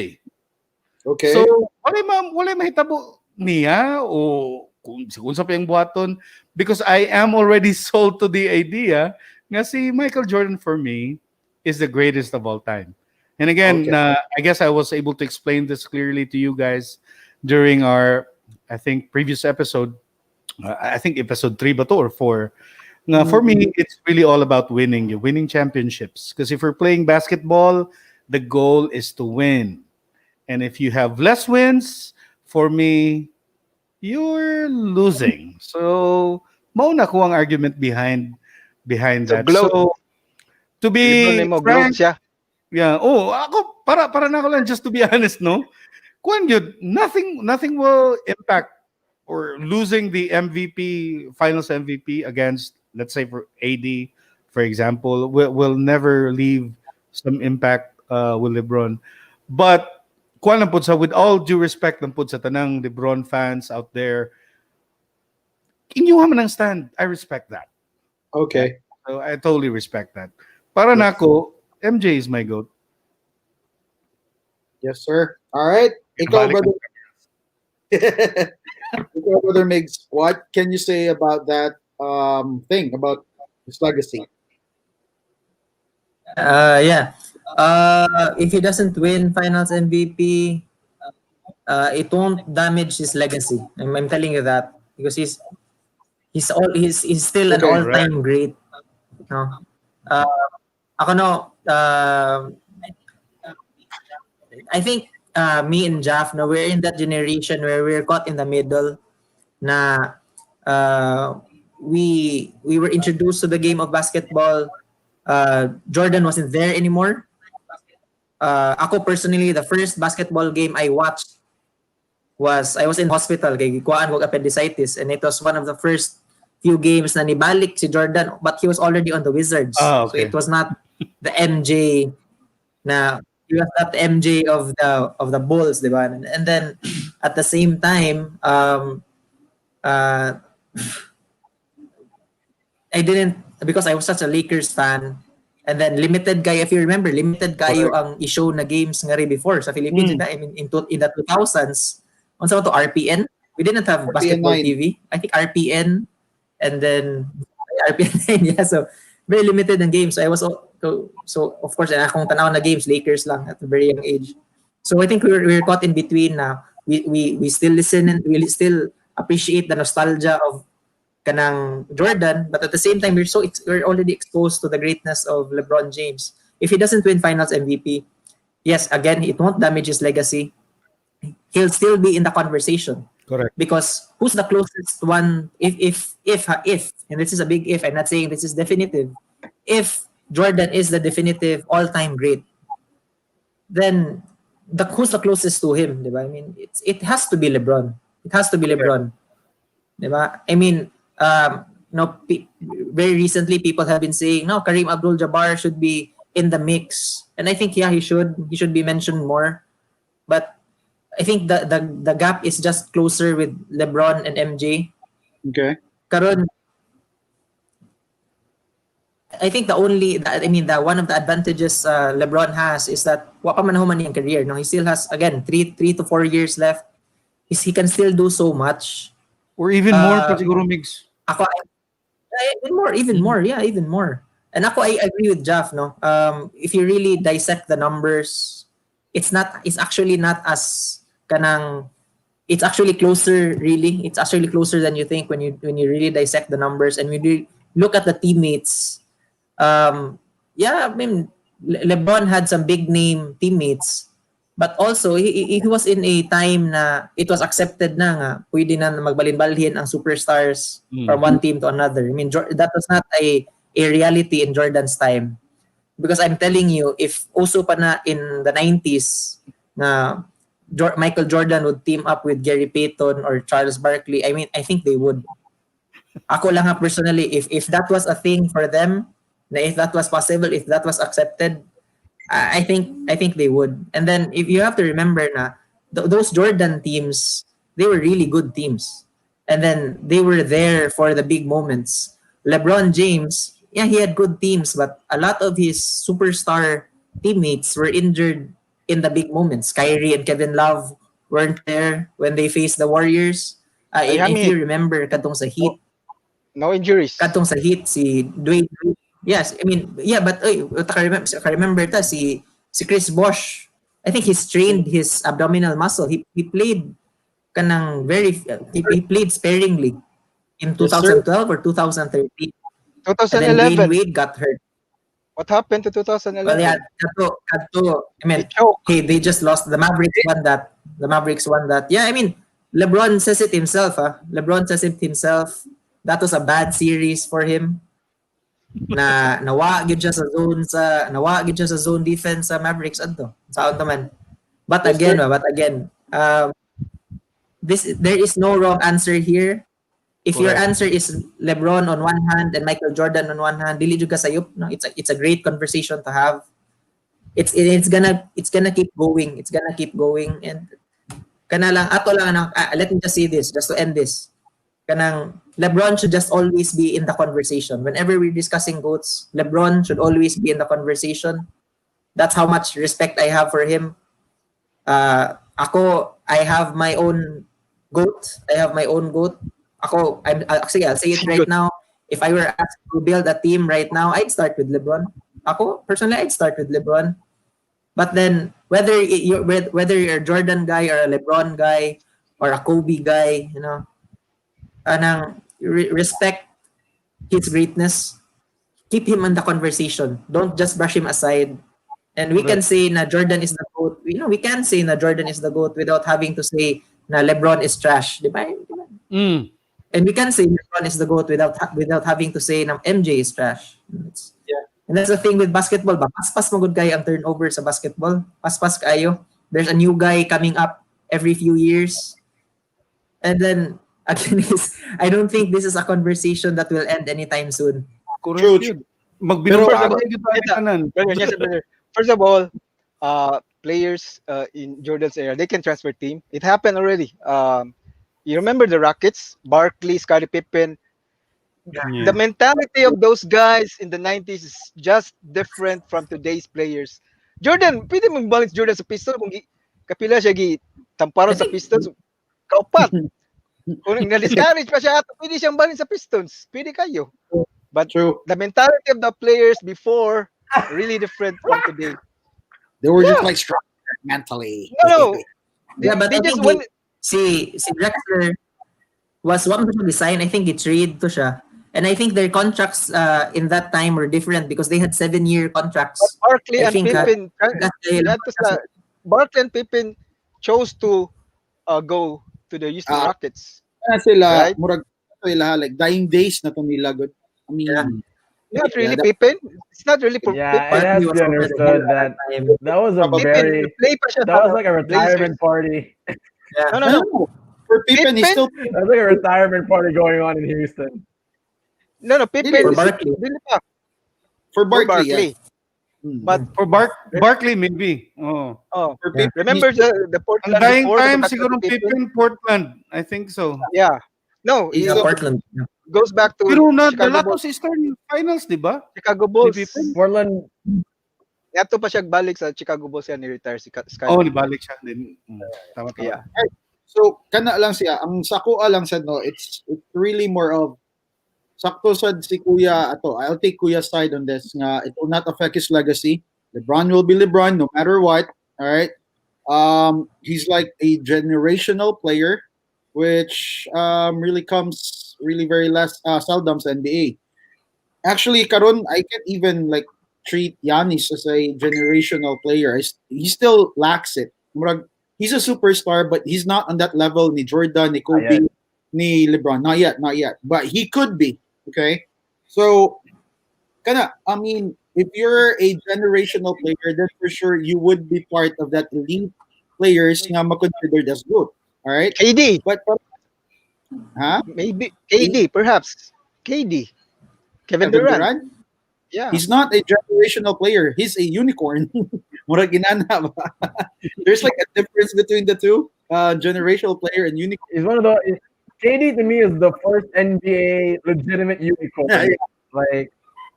So, Okay. wala mahitabo niya o kung sa piyang buhaton, because I am already sold to the idea nga si Michael Jordan for me is the greatest of all time. And again, Okay. I guess I was able to explain this clearly to you guys during our, I think, previous episode. I think episode 3 ba to or 4. Now, for me, Mm, it's really all about winning. You're winning championships. Because if we're playing basketball, the goal is to win. And if you have less wins, for me, you're losing. So, mauna ko ang argument behind So that. gloat. So, to Libro be nimo gloat frank, siya. yeah. Oh, ako para na ako lang, just to be honest, no. Kung yun, nothing will impact or losing the MVP finals MVP against, let's say, for AD, for example, will never leave some impact with LeBron. But kuan lang po sa, with all due respect lang po sa tanang LeBron fans out there, inyuha man ang stand. I respect that. Okay? okay. So I totally respect that. Para na Yes. ako, MJ is my goat. Yes, sir. All right. Ikaw, Balik. brother. Ikaw, brother Migs. What can you say about that thing about his legacy? Yeah. If he doesn't win Finals MVP, it won't damage his legacy. I'm telling you that because he's still an Okay. all-time great. No, uh, ako no. I think me and Jaff, no, we're in that generation where we're caught in the middle. Na we were introduced to the game of basketball. Jordan wasn't there anymore. Ako personally, the first basketball game I watched was I was in hospital kay gikuan ko appendicitis, and it was one of the first few games na nibalik si Jordan, but he was already on the Wizards. Ah, So it okay. was not the MJ na he was not the MJ of the Bulls, di ba? And then at the same time, uh, I didn't, because I was such a Lakers fan. And then limited kayo, if you remember, limited kayo Correct. ang i-show na games nga rin before sa Philippines. Mm. I mean, in the 2000s, on sa to RPN, we didn't have RPN basketball 9. TV. I think RPN and then RPN 9, yeah. So very limited ng games. So I was so of course, akong tanaw na games, Lakers lang at a very young age. So I think we were caught in between na we still listen and we still appreciate the nostalgia of kanang Jordan, but at the same time we're already exposed to the greatness of LeBron James. If he doesn't win Finals MVP, yes, again it won't damage his legacy. He'll still be in the conversation Correct. because who's the closest one? If and this is a big if. I'm not saying this is definitive. If Jordan is the definitive all-time great, then who's the closest to him? Diba? I mean, it has to be LeBron. It has to be LeBron. Diba? I mean, no, very recently people have been saying, no, Kareem Abdul-Jabbar should be in the mix, and I think yeah, he should be mentioned more. But I think the gap is just closer with LeBron and MJ. Okay. Karon, I think the one of the advantages LeBron has is that wa pa man human yung career. No, he still has again 3 to 4 years left. He can still do so much. Or even more pa Um, siguro, Mix. Ako, even more, yeah, even more. And ako, I agree with Jeff, no? If you really dissect the numbers, it's actually not as kanang, it's actually closer, really. It's actually closer than you think when you really dissect the numbers and when you look at the teammates. Yeah, I mean, LeBron had some big name teammates, but also he was in a time na it was accepted na nga pwede na magbalin-balhin ang superstars from one team to another. I mean, that was not a reality in Jordan's time. Because I'm telling you, if also pa na in the 90s na Michael Jordan would team up with Gary Payton or Charles Barkley, I mean, I think they would. Ako lang ha, personally, if that was a thing for them, na if that was possible, if that was accepted, I think they would. And then if you have to remember na those Jordan teams, they were really good teams. And then they were there for the big moments. LeBron James, yeah, he had good teams, but a lot of his superstar teammates were injured in the big moments. Kyrie and Kevin Love weren't there when they faced the Warriors. If Miami, you remember, katong sa no, Heat, no injuries. katong sa Heat si Dwayne. Yes, I mean, yeah, but remember ta si Chris Bosh. I think he strained his abdominal muscle. He played kanang he played sparingly in Yes, sir. 2012 or 2013. And then Dwayne 2011. Wade got hurt. What happened to Well, yeah, 2011? I He mean, choked. hey, they just lost. The Mavericks won that. The Mavericks won that. Yeah, I mean, LeBron says it himself. LeBron says it himself. That was a bad series for him. Nawa gid siya sa zone defense sa Mavericks adto. Saon man. Yes, sir. But again, there is no wrong answer here. If your Correct. answer is LeBron on one hand and Michael Jordan on one hand, dili jud ka sayop, no? It's a great conversation to have. It's gonna keep going. It's gonna keep going, and kana lang ato lang let me just say this just to end this. Kanang LeBron should just always be in the conversation. Whenever we're discussing GOATs, LeBron should always be in the conversation. That's how much respect I have for him. I have my own GOAT. I have my own GOAT. Actually, I'll say it right Good. now. If I were asked to build a team right now, I'd start with LeBron. Personally, I'd start with LeBron. But then, whether you're a Jordan guy or a LeBron guy or a Kobe guy, respect his greatness. Keep him in the conversation. Don't just brush him aside. And we can Correct. say na Jordan is the GOAT. We can say na Jordan is the GOAT without having to say na LeBron is trash. Di ba? Mm. And we can say LeBron is the GOAT without having to say na MJ is trash. And that's the thing with basketball. Ba? Paspas mo good guy ang turnover sa basketball. Paspas kayo. There's a new guy coming up every few years. And then, again, I don't think this is a conversation that will end anytime soon. True, Correct true. yun. Pero First of all, Magbinugbati yun tayo tanan. brother. First of all, players in Jordan's era, they can transfer team. It happened already. You remember the Rockets, Barkley, Scottie Pippen. The Yeah. mentality of those guys in the 90s is just different from today's players. Jordan, pwede mong balance Jordan sa Pistons kung kapila siya tamparon I sa think, Pistons, kaupat. Kung na-discourage pa siya, pwede siyang balance sa Pistons. Pwede kayo. But true. the mentality of the players before really different from today. They were just Yeah. like strong mentally. No, they, yeah, but they I just think won. si Drexler was one to design. I think trade to siya. And I think their contracts in that time were different because they had 7-year But contracts. Barkley I and think Pippen, that was Barkley and Pippen chose to go to the Houston Ah, Rockets, Kaya sila, right? murag sila like dying days na to nila. I yeah, mean, Not yeah, really that Pippen. It's not really Yeah, it Pippen. has Barkley to was be over the hill understood at that that time. that was a probably Pippen, very play pa siya that sa was like a Blazers. retirement party. Yeah. No, no, no, no. no. For Pippen, he Pippen, still That's like a retirement party going on in Houston. no, no. dili Pippen For is Barkley. dili pa for for Barkley, yes. Barkley. But For Barkley, maybe. Oh. oh, For Yeah. Pippen, remember the Ang Portland dying before time back to siguro Pippen? Pippen, Portland. I think so. Yeah. No, he's Yeah, it still Portland. Yeah. goes back to Pero Chicago nadala to Bulls. sa Eastern Finals, di ba? Chicago Ni Bulls. Pippen. Portland, Yato pa siya balik sa Chicago Bulls yan ni-retire si Scottie Oh, Pippen. nibalik siya din. Tama, tama. Yeah. so kana lang siya. Ang sakoa lang sa no, it's really more of sakto sad si Kuya ato. I'll take Kuya's side on this nga it will not affect his legacy. LeBron will be LeBron no matter what. All right. He's like a generational player, which really comes really very less seldom sa NBA. Actually, karon I can't even like treat Giannis as a generational player. He still lacks it. Murag, he's a superstar, but he's not on that level. Ni Jordan, ni not yet. Kobe, ni LeBron. Not yet, not yet. But he could be. Okay, so I mean, if you're a generational player, then for sure you would be part of that elite players nga ma-considered as GOAT. All right? KD, But huh? maybe KD, perhaps KD, Kevin Kevin Durant. Durant? Yeah, He's not a generational player. He's a unicorn. Murag ginana ba? There's like a difference between the two, generational player and unicorn. He's one of the KD to me is the first NBA legitimate Yeah, unicorn. Like,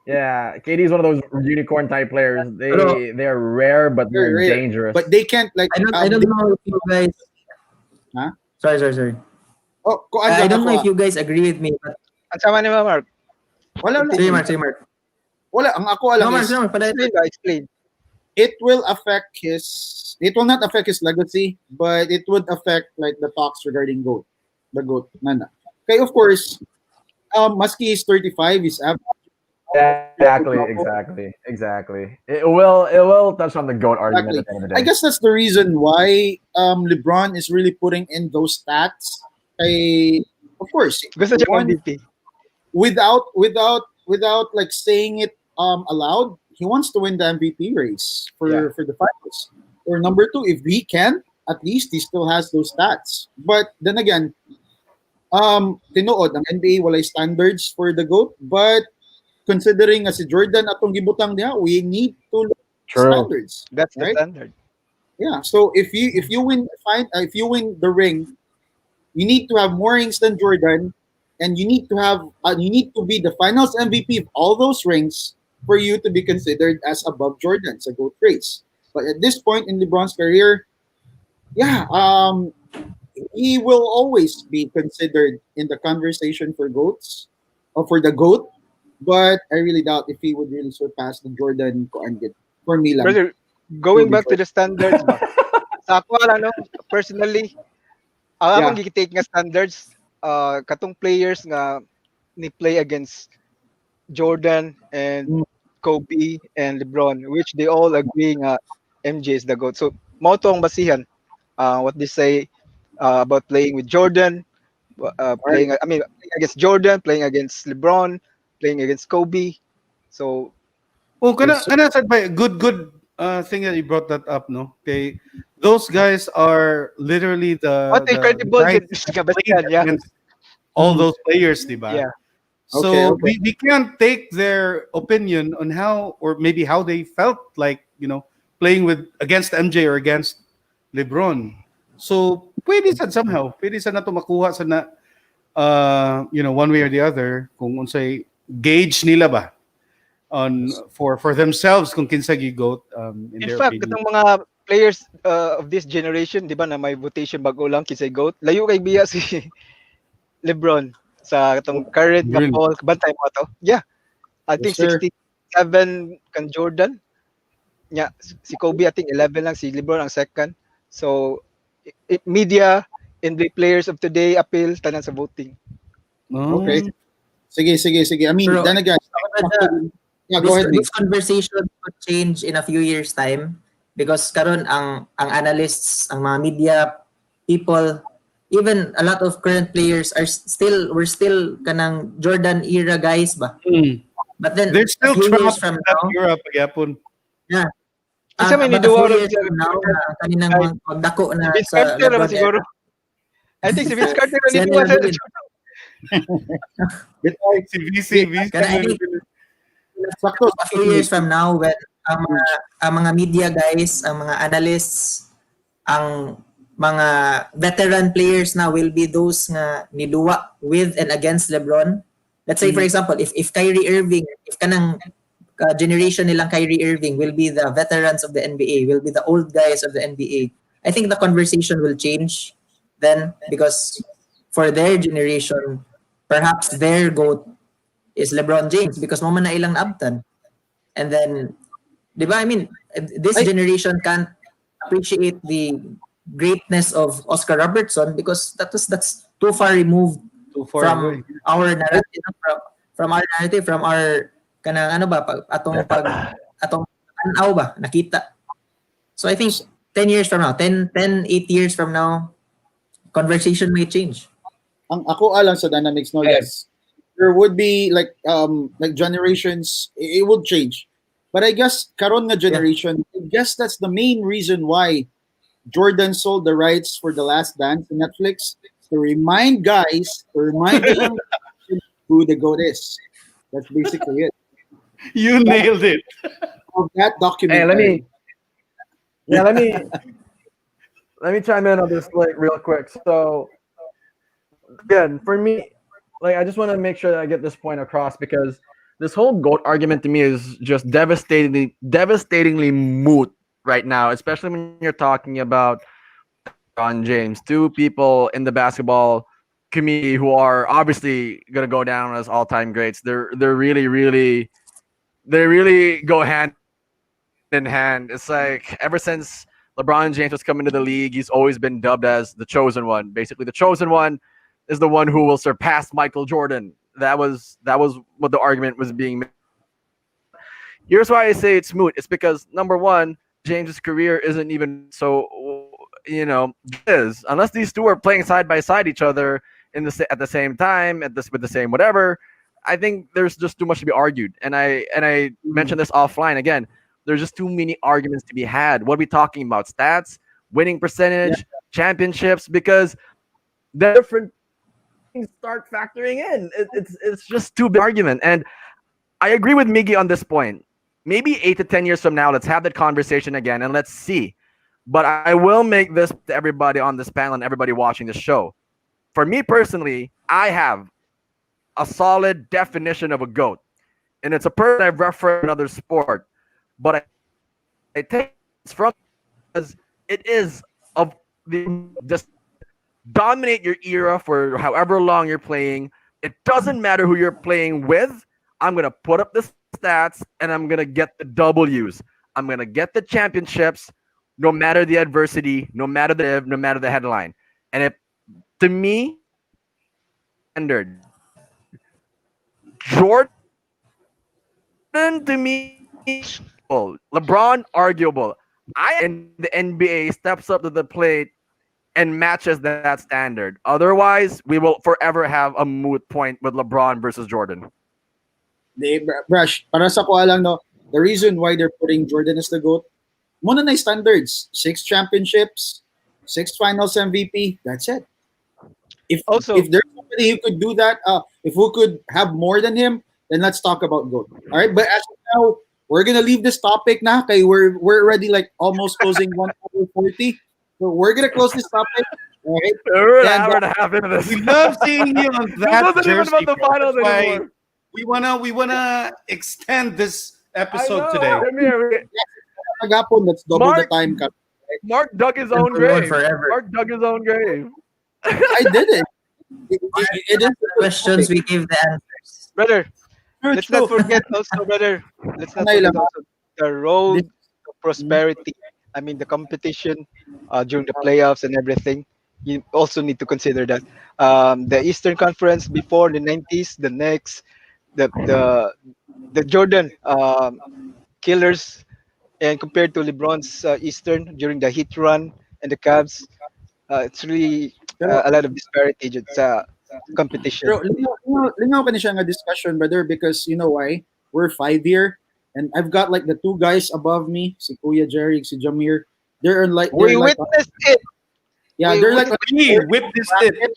yeah, KD is one of those unicorn type players. Pero They are rare, but they're very rare. dangerous. But they can't like I don't they, know if you guys. huh? Sorry. Oh, kuan I lang don't ako. know if you guys agree with me, but ang sama ni Mark. Wala lang. say Mark. Wala, ang ako No, alam Mark, is no, but Explain ba? Explain. it will affect his it will not affect his legacy, but it would affect like the talks regarding GOAT. The GOAT nana. Okay, of course, maski he's 35, he's average. Exactly. It will touch on the goat argument Exactly. at the end of the I day. guess that's the reason why LeBron is really putting in those stats. Of course, Gusto he siya won MVP. without like saying it aloud. He wants to win the MVP race Yeah. for the finals. Or number two, if he can, at least he still has those stats. But then again, tinuod ang NBA walay standards for the GOAT, but considering nga si Jordan atong gibutang niya, we need to look at True. standards. That's the Right? standard. Yeah. So if you win if you win the ring, you need to have more rings than Jordan, and you need to be the Finals MVP of all those rings for you to be considered as above Jordan's a GOAT race. But at this point in LeBron's career, yeah, he will always be considered in the conversation for GOATs or for the GOAT. But I really doubt if he would really surpass the Jordan ko for me lang. Brother, going back to the standards ba? Sa ako lang, no, personally, ang Yeah. akong gikitake nga standards, katong players nga ni play against Jordan and Mm. Kobe and LeBron, which they all agree nga MJ is the GOAT. So, mao to ang basihan. What they say about playing with Jordan, Right. playing against Jordan, playing against LeBron, playing against Kobe. So, Oh, Yes, sir. kana sad ba good thing that you brought that up, no? Okay. Those guys are literally what the incredible guys good that played basihan, yeah. against all Mhm. those players, di ba? Yeah. So Okay. we can't take their opinion on how or maybe how they felt like, playing with against MJ or against LeBron. So pwede sad somehow. Pwede sad na to makuha sa na one way or the other kung unsay gauge nila ba on for themselves kung kinsa gigot in In their fact, opinion. katong mga players of this generation, di ba na may votation bago lang kisay GOAT, layo kay biya si LeBron sa katong current nga Really? ball. Bantay mo to? Yeah. I Yes, think sir. 67 kan Jordan. Yeah, si Kobe I think 11 lang, si LeBron ang second. So, media and the players of today appeal tanan sa voting. Okay. Mm. Sige. I mean, Pero then again, yeah, go ahead, this Migs. conversation could change in a few years time because karon ang analysts, ang mga media people, even a lot of current players we're still kanang Jordan era guys ba. Mm. But then They're a still few years trapped from in that now, era pagyapon. yeah. Isa may But a niduwa few ron years sa from now, ang kaninang Ay, mga pagdako na si Vince sa Carter naman LeBron siguro. era. I think si Vince Carter na Si ano niduwa sa yun? Bitaw, Si VC Kaya I think sakto. a few years from now when ang mga media guys, ang mga analysts, ang mga veteran players na will be those nga niluwa with and against LeBron. Let's say for example, if Kyrie Irving, if kanang generation nilang Kyrie Irving will be the veterans of the NBA, will be the old guys of the NBA. I think the conversation will change then because for their generation, perhaps their GOAT is LeBron James because mo man na ilang naabtan. And then, di ba, I mean, this Ay. generation can't appreciate the greatness of Oscar Robertson because that's too far removed too far from away. our narrative, from our narrative, from our kanang ano ba atong tanaw ba nakita. So I think 10 years from now, 8 years from now, conversation may change. Ang ako alang sa dynamics, no, yes, there would be like generations, it would change. But I guess karon nga generation, I guess that's the main reason why Jordan sold the rights for The Last Dance to Netflix to remind guys, to remind the young who the GOAT is. That's basically it. You nailed it. Of that Hey, let documentary. me yeah, let me chime in on this like real quick. So again, for me, like I just want to make sure that I get this point across because this whole goat argument to me is just devastatingly moot right now, especially when you're talking about LeBron James, two people in the basketball community who are obviously gonna go down as all-time greats. They really go hand in hand. It's like ever since LeBron James was coming to the league, he's always been dubbed as the chosen one. Basically, the chosen one is the one who will surpass Michael Jordan. That was what the argument was being made. But here's why I say it's moot. It's because number one, James's career isn't even so Jordan is unless these two are playing side by side each other at the same time at this with the same whatever. I think there's just too much to be argued, and I mentioned this offline again. There's just too many arguments to be had. What are we talking about? Stats, winning Yeah. percentage, championships, because the different things start factoring in. It's just too big argument, and I agree with Miggy on this point. Maybe 8 to 10 years from now, let's have that conversation again and let's see. But I will make this to everybody on this panel and everybody watching this show. For me personally, I have a solid definition of a GOAT. And it's a person I've referenced in another sport. But I take it's from because it is of the just dominate your era for however long you're playing. It doesn't matter who you're playing with. I'm gonna put up the stats and I'm gonna get the W's. I'm gonna get the championships, no matter the adversity, no matter the no matter the headline. And it to me standard. Jordan to me arguable. LeBron arguable. I in the NBA steps up to the plate and matches that standard. Otherwise, we will forever have a moot point with LeBron versus Jordan. Brush, para sa ko lang, no, the reason why they're putting Jordan as the GOAT, muna na yung standards. 6 championships, 6 finals MVP, that's it. Also, If there's somebody who could do that, if who could have more than him, then let's talk about GOAT. All right, but as of now, we're gonna leave this topic na. Okay, we're already like almost closing 1 hour 40, so we're gonna close this topic. All right, We're an and hour and a half into this. We love seeing you on This that wasn't even jersey. about the Bro. finals That's why anymore. we wanna extend this I episode know. today. Come here. agapon, let's double the Mark, time. Cut. Mark dug his own We're going grave. forever. Mark dug his own grave. I did it. It is Questions, we give the answers. brother, true, let's not true. forget also, brother. Let's not Sanay forget lang. also the road to prosperity. I mean, the competition during the playoffs and everything. You also need to consider that the Eastern Conference before the '90s, the next, the Jordan killers, and compared to LeBron's Eastern during the Heat run and the Cavs, it's really Pero, a lot of disparity sa competition. pero lingaw ka na siya nga discussion, brother, because you know why? We're 5 here, and I've got like the two guys above me, si Kuya Jerry, si Jamir. We they're like witnessed it. yeah, We they're like on We the witnessed 30th it. bracket,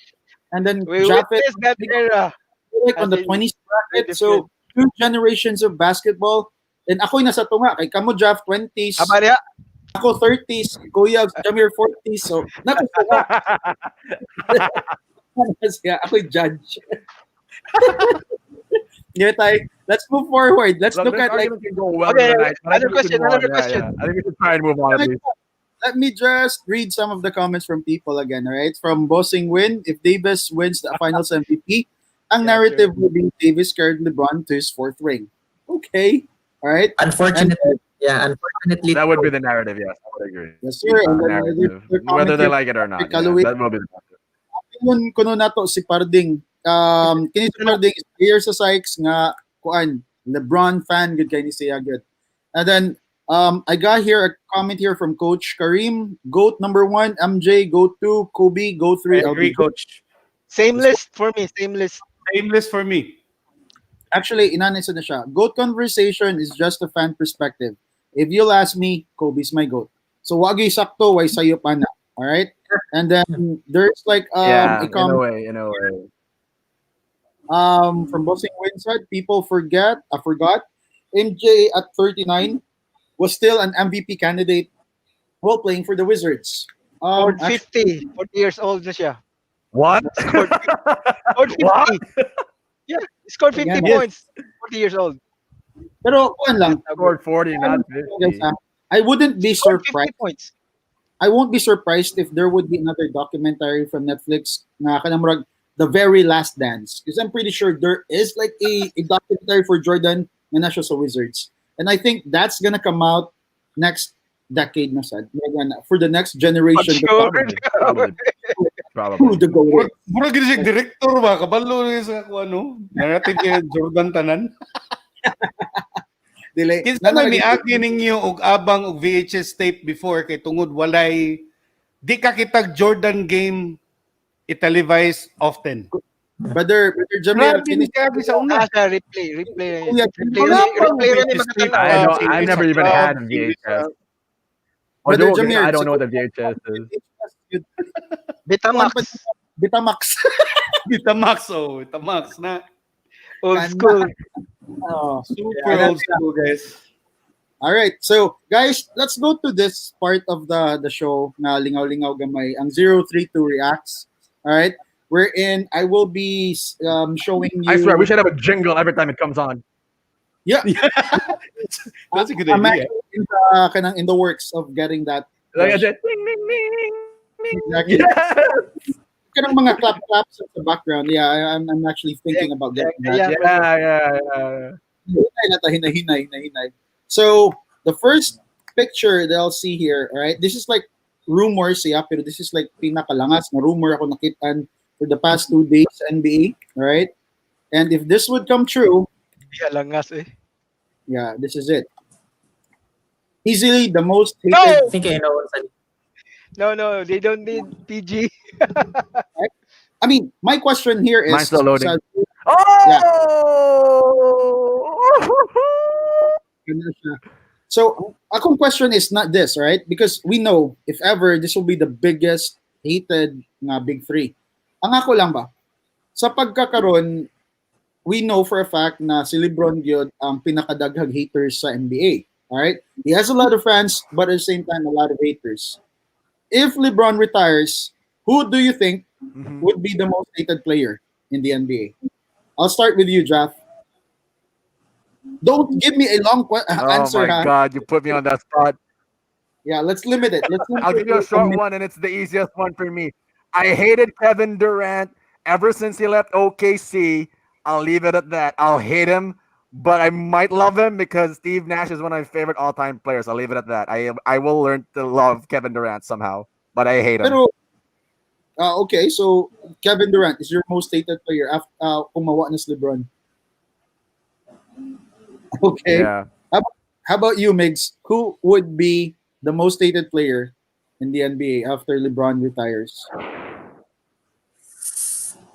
and then we Japheth witnessed that era. they're like on As the in, 20s very bracket. different. So 2 generations of basketball. And ako'y nasa tunga, kay kamo draft 20s, Habari, ako 30s, Kuya Jamir 40s. So nakusunga. Yeah, ako'y judge. Yeah, tayo. Let's move forward. Let's Look, look this at like argument can go well Okay, into the night. But I another think we should question, move on. another Yeah, question. yeah. I think we should try and move on at least. let me just read some of the comments from people again, all right? From Bossing Win, if Davis wins the finals MVP, ang Yeah, narrative sure. will be Davis carried LeBron to his fourth ring. Okay, all right? And Unfortunately, unfortunately, That would be the narrative, yes. I would agree. yes, sir. And then Narrative. another comment Whether they here, like it or not. Yeah, Calloway. that will be the narrative. Yun kuno nato si Parding. Kini si Parding is player sa Sykes nga kuan LeBron fan good kay ni siya good. And then I got here a comment here from Coach Kareem. GOAT number 1, MJ. GOAT 2, Kobe. GOAT I 3, agree, LB. coach. Same list for me. Same list. Same list for me. Actually, inanisa na siya. GOAT conversation is just a fan perspective. If you'll ask me, Kobe's my GOAT. So wagi sakto way sayo pa na. All right? And then there's like a Yeah, in a comment way, in a way. from Bossing Winside, people forgot MJ at 39 was still an MVP candidate while playing for the Wizards. Scored Actually, 50. 40 years old na siya. What? Scored, scored What? 50. Yeah, he scored 50 again, Yes. points. 40 years old. pero kuan lang, Against Nuggets. Scored 40, not guys, 50. I wouldn't be Scored 50 surprised. points. I won't be surprised if there would be another documentary from Netflix na kanang The Very Last Dance. Because I'm pretty sure there is like a documentary for Jordan na nasa sa Wizards. And I think that's gonna come out next decade na sad. For the next Not generation to sure. come. Probably. Who Probably. the go with. Murag gid siya director ba kabalo ni sa kung ano. Narrative kay Jordan tanan. Dili. Kinsa may miagi ninyo og abang og VHS tape before kay tungod walay di ka kitag Jordan game itelevise often. Brother Jamil, Grabe ni kagi sa una. Siya, replay. Replay. Kuya, Replay wala rin. pa Replay rin VHS tape. makatanaw. I don't. English I've never even club, had a English, VHS. Or Brother do Jamir, I don't know what siguro the VHS is. Betamax. Betamax. Betamax oh, Betamax na. Old school. Oh, Super yeah, old school guys. all right. So, guys, let's go to this part of the show na lingaw-lingaw gamay. Ang 032 reacts. All right. Wherein I will be showing you. I swear, we should have a jingle every time it comes on. Yeah, That's a good I'm idea. actually in the works of getting that. Like I Yes. said, ding, ding, ding, ding. Exactly. Yes. Kanang mga claps in the background. Yeah, I'm actually thinking about getting that. Yeah. Yeah. Hinay. So the first picture that I'll see here, all right, this is like rumors, yeah, pero this is like pinakalangas na rumor ako nakitaan for the past 2 days sa NBA, all right? And if this would come true, Yeah, langas eh. yeah, this is it. Easily the most hated. No! I think I know what's on. No, they don't need PG. I mean, my question here is Mine's still loading. Oh! So, akong question is not this, right? Because we know, if ever, this will be the biggest hated nga Big Three. Ang ako lang ba, sa pagkakaroon, we know for a fact na si LeBron yun ang pinakadaghag haters sa NBA. Alright? He has a lot of fans, but at the same time, a lot of haters. If LeBron retires, who do you think would be the most hated player in the NBA? I'll start with you, Jeff. Don't give me a long Oh answer, my ha? god, you put me on that spot. Yeah, let's limit it. I'll give you a short one, and it's the easiest one for me. I hated Kevin Durant ever since he left OKC. I'll leave it at that. I'll hate him, but I might love him because Steve Nash is one of my favorite all-time players. I'll leave it at that. I will learn to love Kevin Durant somehow, but I hate him. Pero, okay, so Kevin Durant is your most hated player after kumawa na si LeBron. Okay. Yeah. How about you, Migs? Who would be the most hated player in the NBA after LeBron retires?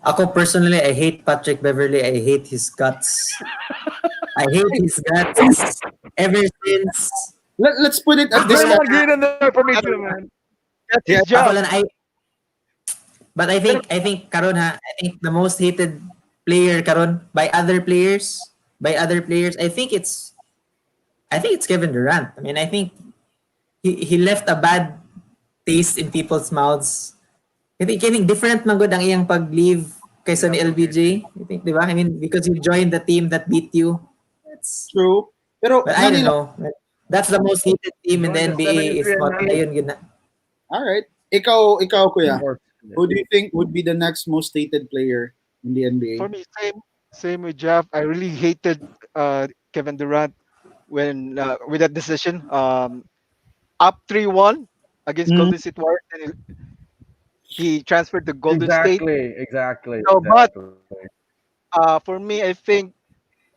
Ako personally, I hate Patrick Beverly. I hate his guts. I hate his guts ever since. Let's put it at There's this. one green in there for me too, man. That's his Ako job. lang, but I think karon ha, I think the most hated player karon by other players, I think it's Kevin Durant. I mean, I think he left a bad taste in people's mouths. I think different man gud ang iyang pag-leave kaysa ni LBJ. I think, di ba? I mean, because you joined the team that beat you. It's, True. Pero, but I don't know. That's the most hated team in the Joined the NBA. Is 73 and what nine. ayun gid na. all right. Ikaw, kuya. Who do you think would be the next most hated player in the NBA? For me, same with Jeff. I really hated Kevin Durant when with that decision. Up 3-1 against Mhm. Golden State Warriors, and he transferred to Golden State. Exactly. No, but for me, I think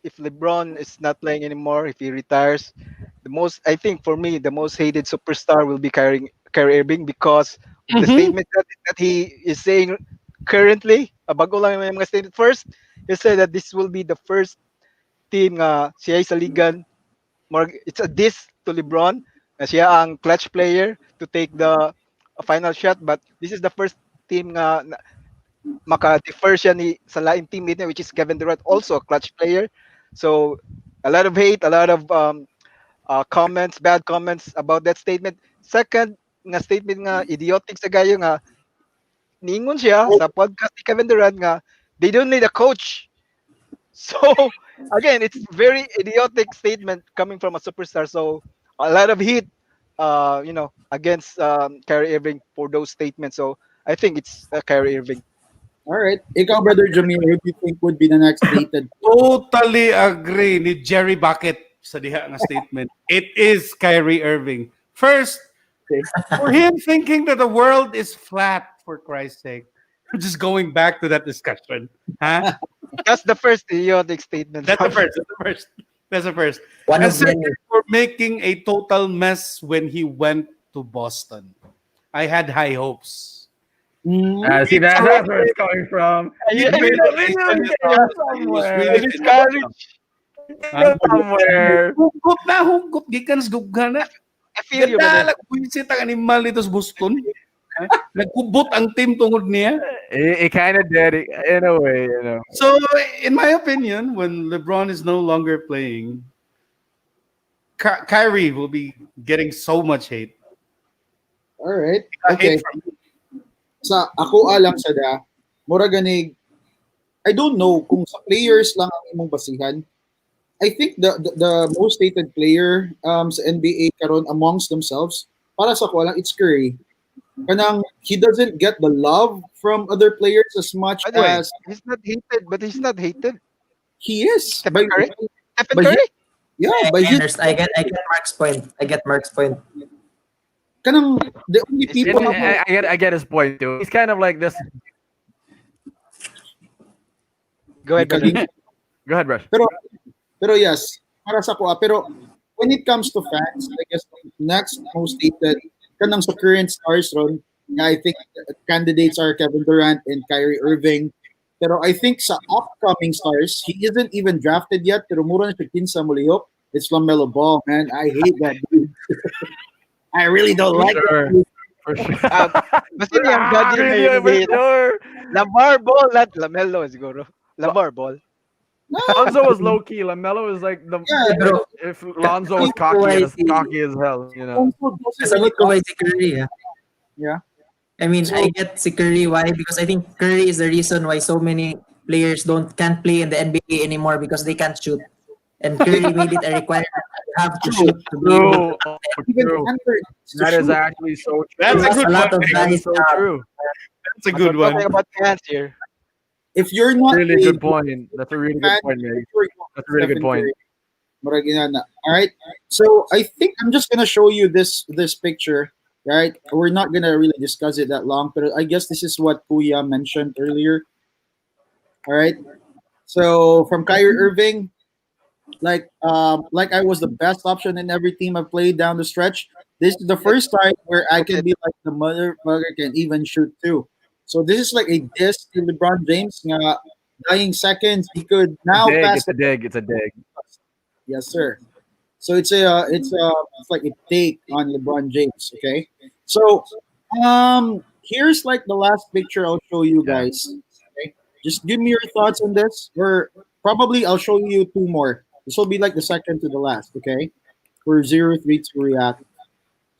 if LeBron is not playing anymore, if he retires, I think for me, the most hated superstar will be Kyrie Irving because of the statement that he is saying currently. Bago lang yung mga statement. First, he said that this will be the first team siya ay sa ligan. It's a diss to LeBron. na siya ang clutch player to take the final shot, but this is the first team nga maka-defer siya sa laing teammate niya, which is Kevin Durant, also a clutch player. So a lot of hate, a lot of comments, bad comments about that statement. Second nga statement nga idiotic sa gayo nga niingon siya sa podcast ni Kevin Durant nga they don't need a coach. So again, it's very idiotic statement coming from a superstar. So a lot of heat, against Kyrie Irving for those statements. So I think it's Kyrie Irving. All right. Ikaw, Brother Jamil, who do you think would be the next hated? Totally agree ni Jerry Bucket sa diha nga statement. It is Kyrie Irving. First, Okay. for him thinking that the world is flat, for Christ's sake. Just going back to that discussion. Huh? That's the first idiotic statement. That's the first. That's the first. That's the first. One And of many. second, for making a total mess when he went to Boston. I had high hopes. See, that's where it's coming from. Yeah, He really Somewhere. discouraged. Somewhere. Hugot gikan sa gugana. I feel you, brother. Ganda nagbuisit ang animal dito sa Boston. Nagkubot ang team tungod niya. It kind of did it, in a way, you know. So, in my opinion, when LeBron is no longer playing, Kyrie will be getting so much hate. All right. Hate Okay. from Sa ako alang sa da, mura ganig, I don't know kung sa players lang ang imong basihan. I think the most hated player sa NBA karon amongst themselves, para sa ko lang, it's Curry. Kanang he doesn't get the love from other players as much By the way, as he's not hated, but he's not hated. he is. Stephen Curry? Stephen But he- Curry? Yeah, but he, I get Mark's point. I get Mark's point. kanang the only people I get his point too. He's kind of like this. Go ahead, brother. Go ahead, Rush. Pero yes, para sa ko pero when it comes to fans, I guess next most hated kanang sa current stars ron, I think candidates are Kevin Durant and Kyrie Irving. Pero I think sa upcoming stars, he isn't even drafted yet, pero mura na siya kinsa mulihok. It's LaMelo Ball, man. I hate that dude. I really don't like Sure. that dude. For sure. Basta yung God yun na yung For hate. sure. Lamar Ball, not Lamelo siguro. Lamar Ball. No, Lonzo was low key. Lamelo is like the yeah, Bro, if Lonzo was cocky as hell, you know. also doesn't kasagot ko really by si Curry. Ha? Yeah. I mean, I get si Curry. Why? Because I think Curry is the reason why so many players can't play in the NBA anymore because they can't shoot. And Curry made it a requirement to have to shoot to be able True. even True. Denver, That is actually so true. That's a to. good A lot one. of Nick. guys so true. That's a good one. Talking about fans here. if you're not Really a good point. That's a really good fan, point, Mary. sure you want That's a really good Stephen point. Curry. Murag inana. All right. So I think I'm just gonna show you this picture. Right. We're not gonna really discuss it that long, but I guess this is what Kuya mentioned earlier. All right. So from Kyrie Irving, like I was the best option in every team I played down the stretch. This is the first time where I can be like the motherfucker can even shoot too. So this is like a diss to LeBron James. Nga, dying seconds, he could now Dig, pass. it's a dig. It's a dig. Yes, sir. So it's like a take on LeBron James. Okay. So here's like the last picture I'll show you Yeah. guys. Okay. Just give me your thoughts on this. Or probably I'll show you two more. This will be like the second to the last. Okay. For 03 to react.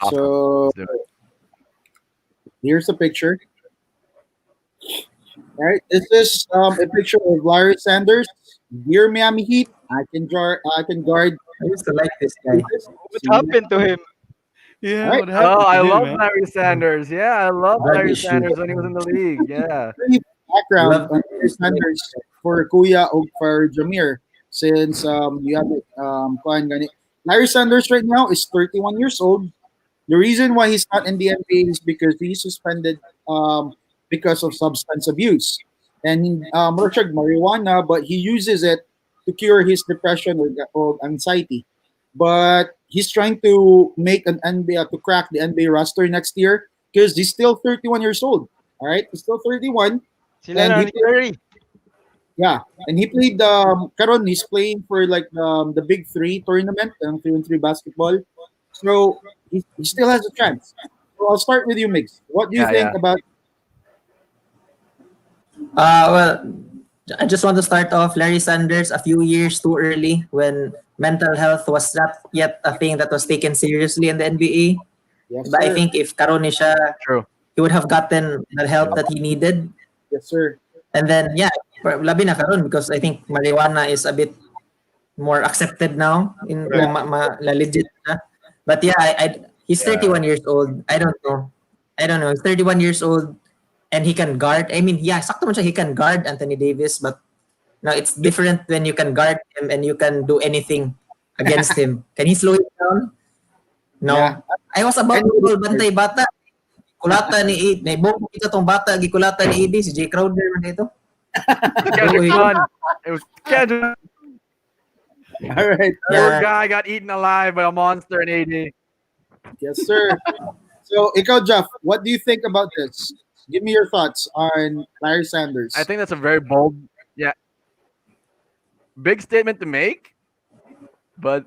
Awesome. So Let's do it. here's the picture. All right. This is a picture of Larry Sanders. Dear Miami Heat, I can guard. I used to like this guy. What happened to him? Yeah, Right. what happened Oh, to I him, love man? Larry Sanders. Yeah, I love That Larry issue. Sanders when he was in the league. Yeah. Brief background Love- on Larry Sanders for Kuya o for Jameer, since you have it kuhaan gani. Larry Sanders right now is 31 years old. The reason why he's not in the NBA is because he's suspended because of substance abuse. And Richard marijuana, but he uses it to cure his depression or anxiety. But he's trying to make an NBA to crack the NBA roster next year because he's still 31 years old. All right, he's still 31. Sila And na he ni Curry. Yeah, and he played karon he's playing for like the Big Three tournament, 3-on-3 basketball. So he still has a chance. So I'll start with you, Mix. What do you Yeah, think yeah. about? Well, I just want to start off Larry Sanders a few years too early when mental health was not yet a thing that was taken seriously in the NBA. Yes, But I sir. think if karon ni siya, True. he would have gotten the help True. that he needed. Yes, sir. And then, yeah, labi na karon because I think marijuana is a bit more accepted now in Yeah. Correct. la legit siya. But yeah, he's Yeah. 31 years old. I don't know. I don't know. He's 31 years old and he can guard. I mean, yeah, sakto man siya, he can guard Anthony Davis, but no, it's different when you can guard him and you can do anything against him. Can he slow it down? Yeah. No. I was about to Anybody call can Bantay Bata. Kulata ni Aid. Naibong kita tong bata. Gikulata ni AD. Si Jay Crowder man dito. Kendrick Nunn. It was Kendrick. All right. All Poor right. Yeah. guy got eaten alive by a monster in AD. Yes, sir. So, ikaw, Jeff, what do you think about this? Give me your thoughts on Larry I Sanders. think that's a very bold, yeah, big statement to make. But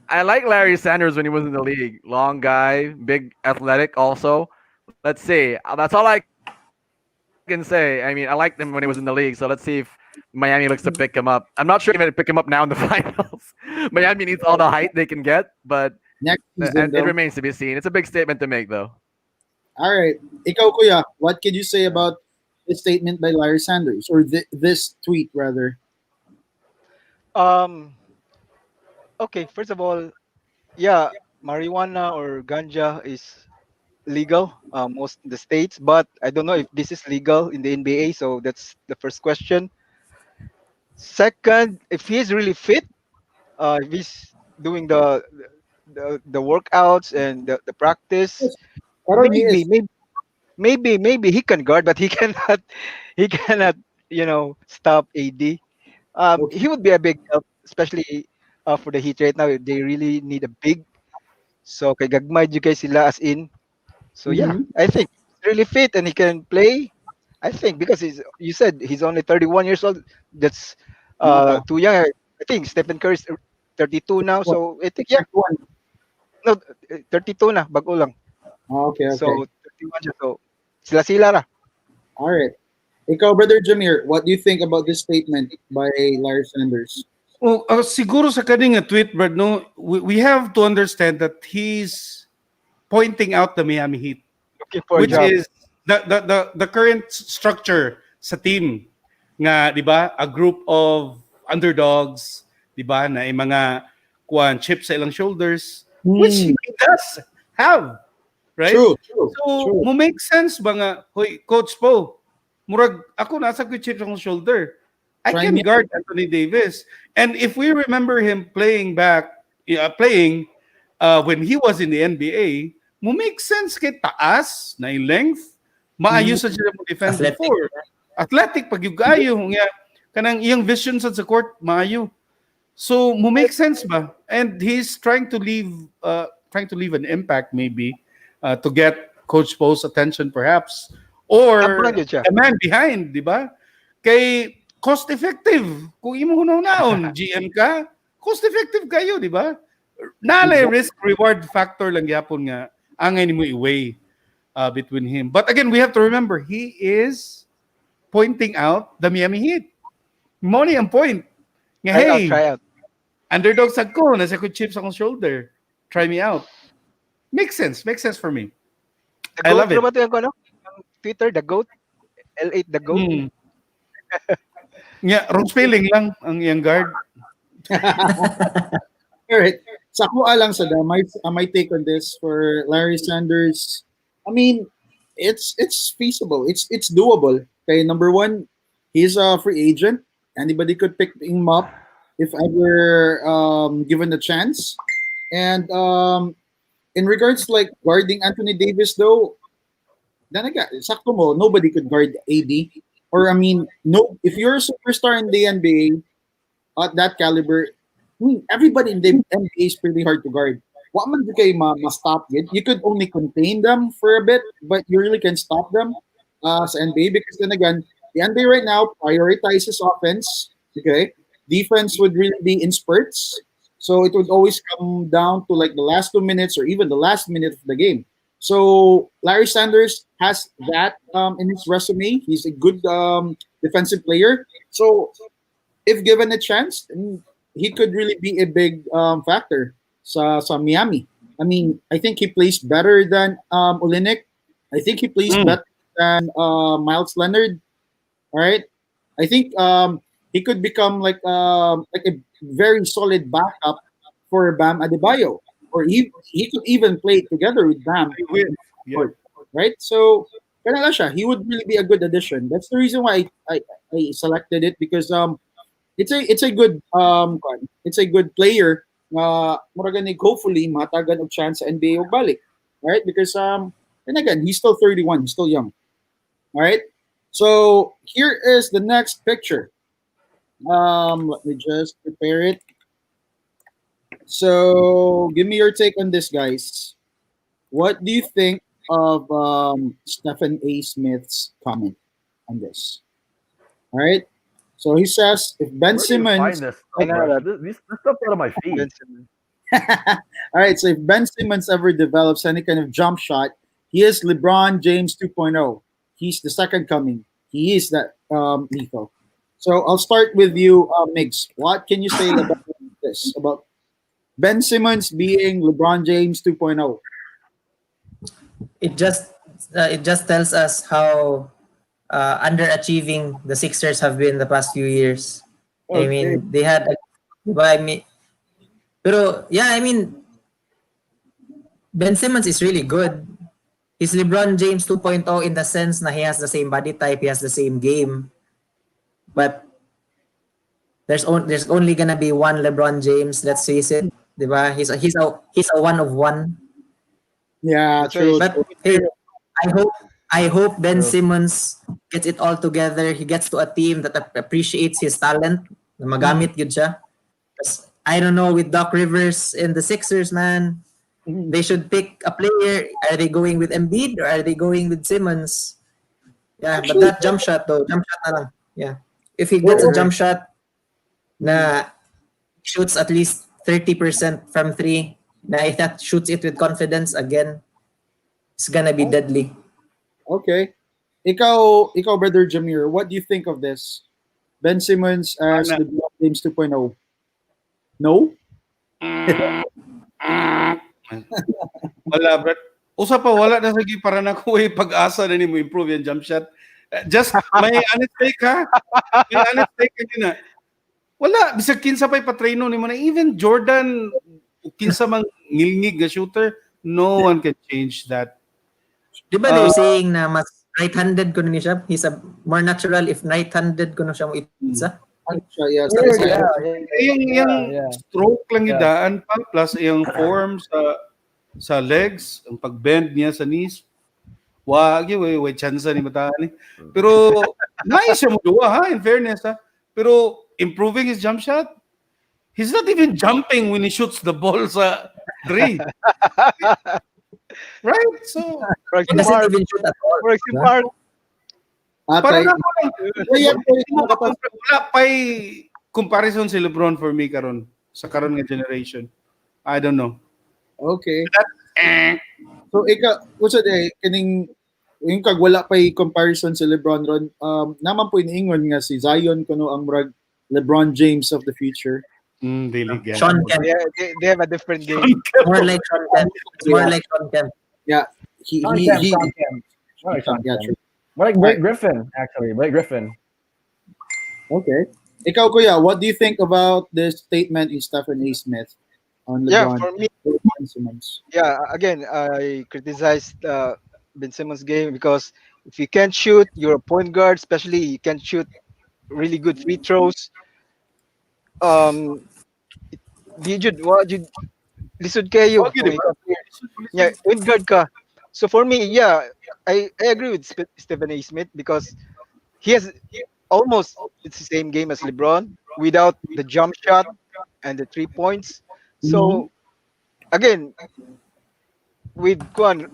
I like Larry Sanders when he was in the league. Long guy, big athletic also. Let's see. That's all I can say. I mean, I liked him when he was in the league. So let's see if Miami looks to pick him up. I'm not sure if they pick him up now in the finals. Miami needs all the height they can get, but Next season, and it though. remains to be seen. It's a big statement to make, though. All right. Ikaw, Kuya, what can you say about this statement by Larry Sanders, or this tweet, rather? Um. Okay. First of all, yeah, marijuana or ganja is legal most in the states, but I don't know if this is legal in the NBA. So that's the first question. Second, if he's really fit, if he's doing the workouts and the practice, Yes. Karon, he maybe is. maybe maybe he can guard, but he cannot he cannot stop AD. Okay. He would be a big help, especially for the Heat right now. They really need a big. So kay gagmay jud kay sila as in. So yeah, Mm-hmm. I think he's really fit and he can play. I think because you said he's only 31 years old. That's Not a too young. I think Stephen Curry is 32 now. what? So I think yeah, 31. no 32 na bago lang. Oh, okay, okay. So 31 siya. So sila ra. All right. Ikaw, Brother Jameer, what do you think about this statement by Larry Sanders? Oh, siguro sa kaning tweet, Brad, no, we have to understand that he's pointing out the Miami Heat, Looking for a which job. is the current structure sa team nga, 'di ba? A group of underdogs, 'di ba, na ay mga kuan chips sa ilang shoulders, which he Hmm. does have, right? True, true, So, true. mo make sense ba nga, hoy, Coach Po, murag ako nasa ko chips ang shoulder. I Try can me. guard Anthony Davis. And if we remember him playing when he was in the NBA, mo make sense kay taas, na yung length, Mhm. maayo sa sila mo defend Athletic. before. Athletic, pag yung gayo, nga, kanang iyang vision sa court, maayo. So, mo make sense ba? And he's trying to leave an impact maybe to get Coach Po's attention perhaps Tama or gyud siya. the man behind, di ba? Kay cost effective. Kung imo hunaw-naon, GM ka, cost effective kayo, di ba? Nale Exactly. risk reward factor lang yapon nga angay nimo i-weigh between him. But again, we have to remember he is pointing out the Miami Heat. Money ang point. Nga, Try out, hey, try out. underdog sad ko, nasa ko chips akong shoulder. Try me out. Makes sense. Makes sense for me. The I GOAT love ra it. ba 'to yung ano? Ang Twitter, the GOAT, L8 the GOAT. Mm. Nga, wrong spelling lang ang iyang guard. All right. Sa kuha lang sa my take on this for Larry Sanders. I mean, it's feasible. It's doable. Okay, number one, he's a free agent. Anybody could pick him up if ever given a chance. And in regards to like guarding Anthony Davis, though, then again, sakto mo, nobody could guard AD. Or I mean, no, if you're a superstar in the NBA at that caliber, I mean, everybody in the NBA is pretty hard to guard. What man di kayo ma-stop it? You could only contain them for a bit, but you really can stop them sa NBA because then again, the NBA right now prioritizes offense. Okay, defense would really be in spurts. So it would always come down to like the last 2 minutes or even the last minute of the game. So Larry Sanders has that in his resume. He's a good defensive player. So if given a chance, he could really be a big factor sa Miami. I mean, I think he plays better than Olenek. I think he plays Mm. better than Miles Leonard. All right. I think he could become like a very solid backup for Bam Adebayo, or he could even play together with Bam, I will. Yeah. right? So kaya lang siya, he would really be a good addition. That's the reason why I selected it because it's a good it's a good player mura gani hopefully matagan og chance sa NBA og balik. Right? Because and again, he's still 31, he's still young. All right? So here is the next picture. Let me just prepare it. So give me your take on this, guys. What do you think of Stephen A. Smith's comment on this? All right. So he says if Ben Where do you find Simmons this I stuff, know bro? that. This stuff out of my feed. Ben Simmons. All right, so if Ben Simmons ever develops any kind of jump shot, he is LeBron James 2.0. He's the second coming. He is that lethal. So I'll start with you, Migs. What can you say about this? About Ben Simmons being LeBron James 2.0? It just tells us how underachieving the Sixers have been the past few years. I Okay. mean, they had, diba, pero yeah, I mean, Ben Simmons is really good. He's LeBron James 2.0 in the sense na he has the same body type, he has the same game, but there's only gonna be one LeBron James. Let's face it, diba? He's a one of one. Yeah, That's why he's true. But a hey, hero. I hope Ben True. Simmons gets it all together. He gets to a team that appreciates his talent. Na magamit yun siya. 'Cause I don't know with Doc Rivers and the Sixers, man. Mhm. They should pick a player. Are they going with Embiid or are they going with Simmons? Yeah, but Actually, that jump shot though, jump shot na lang. Yeah. If he we're, gets a we're- Agree. jump shot mhm. na shoots at least 30% from three, na if that shoots it with confidence again, it's gonna be deadly. Okay. Ikaw, brother Jameer, what do you think of this? Ben Simmons as Ana. LeBron James 2.0? No? Wala, Brad. Usa pa wala na sige para na ko pag-asa na nimo improve yung jump shot. Just may honest take ha. May honest take ka na. Wala, bisag kinsa pa'y patreno nimo na even Jordan kinsa mang ngilngig nga shooter, no one can change that. Di ba Uh, they're saying na mas right-handed ko na siya? He's a more natural if right-handed ko na siya mo itsa. Ano siya? Yeah, sa Weird, isa. yung yeah. stroke lang Yeah. idaan pa plus yung form sa legs, ang pag-bend niya sa knees. Wag yun, way chance ni matani. Pero nice siya mo duwa ha, in fairness ha. Pero improving his jump shot, he's not even jumping when he shoots the ball sa three. Right? So, Works He doesn't smart. even shoot at all. Works Diba? smart. Atay. parang ako lang. Kaya Wala pa'y comparison si LeBron for me karon sa karon nga generation. I don't know. Okay. So ikaw, what's day kining yung kag wala pa comparison si LeBron ron naman po iniingon nga si Zion kuno ang murag LeBron James of the future. Dili gan. Sean Kemp. They have a different game. More like Sean Kemp. It's more like Sean Kemp. Yeah, he Sean he, Kemp, he Sean Kemp. More like Sean yeah, Kemp. true. More like Blake Griffin, actually. Blake Griffin. Okay. Ikaw kuya, what do you think about this statement in Stephen A. Smith on Yeah, LeBron for me, and Simmons? yeah. Again, I criticized Ben Simmons' game because if you can't shoot, you're a point guard. Especially you can't shoot really good free throws. Um, di jud wa jud lisod kayo. Okay, di ba? Yeah, point guard ka. So for me, yeah, I agree with Stephen A. Smith because he has almost it's the same game as LeBron without the jump shot and the 3 points. Mhm. So again, with kuan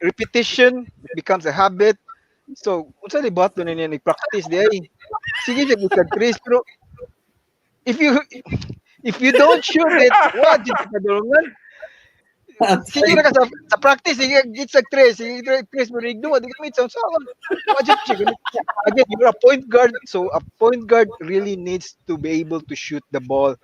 repetition, it becomes a habit. So unsa ni bato na niya ni practice di ay sige jud ikag tres pero if you If you don't shoot it, what did ka kadulungan? That's Sige na ka sa practice, sige git sa tres, sige tres mo rig duwa, di kami sa usawan. What did you again, you're a point guard, so a point guard really needs to be able to shoot the ball.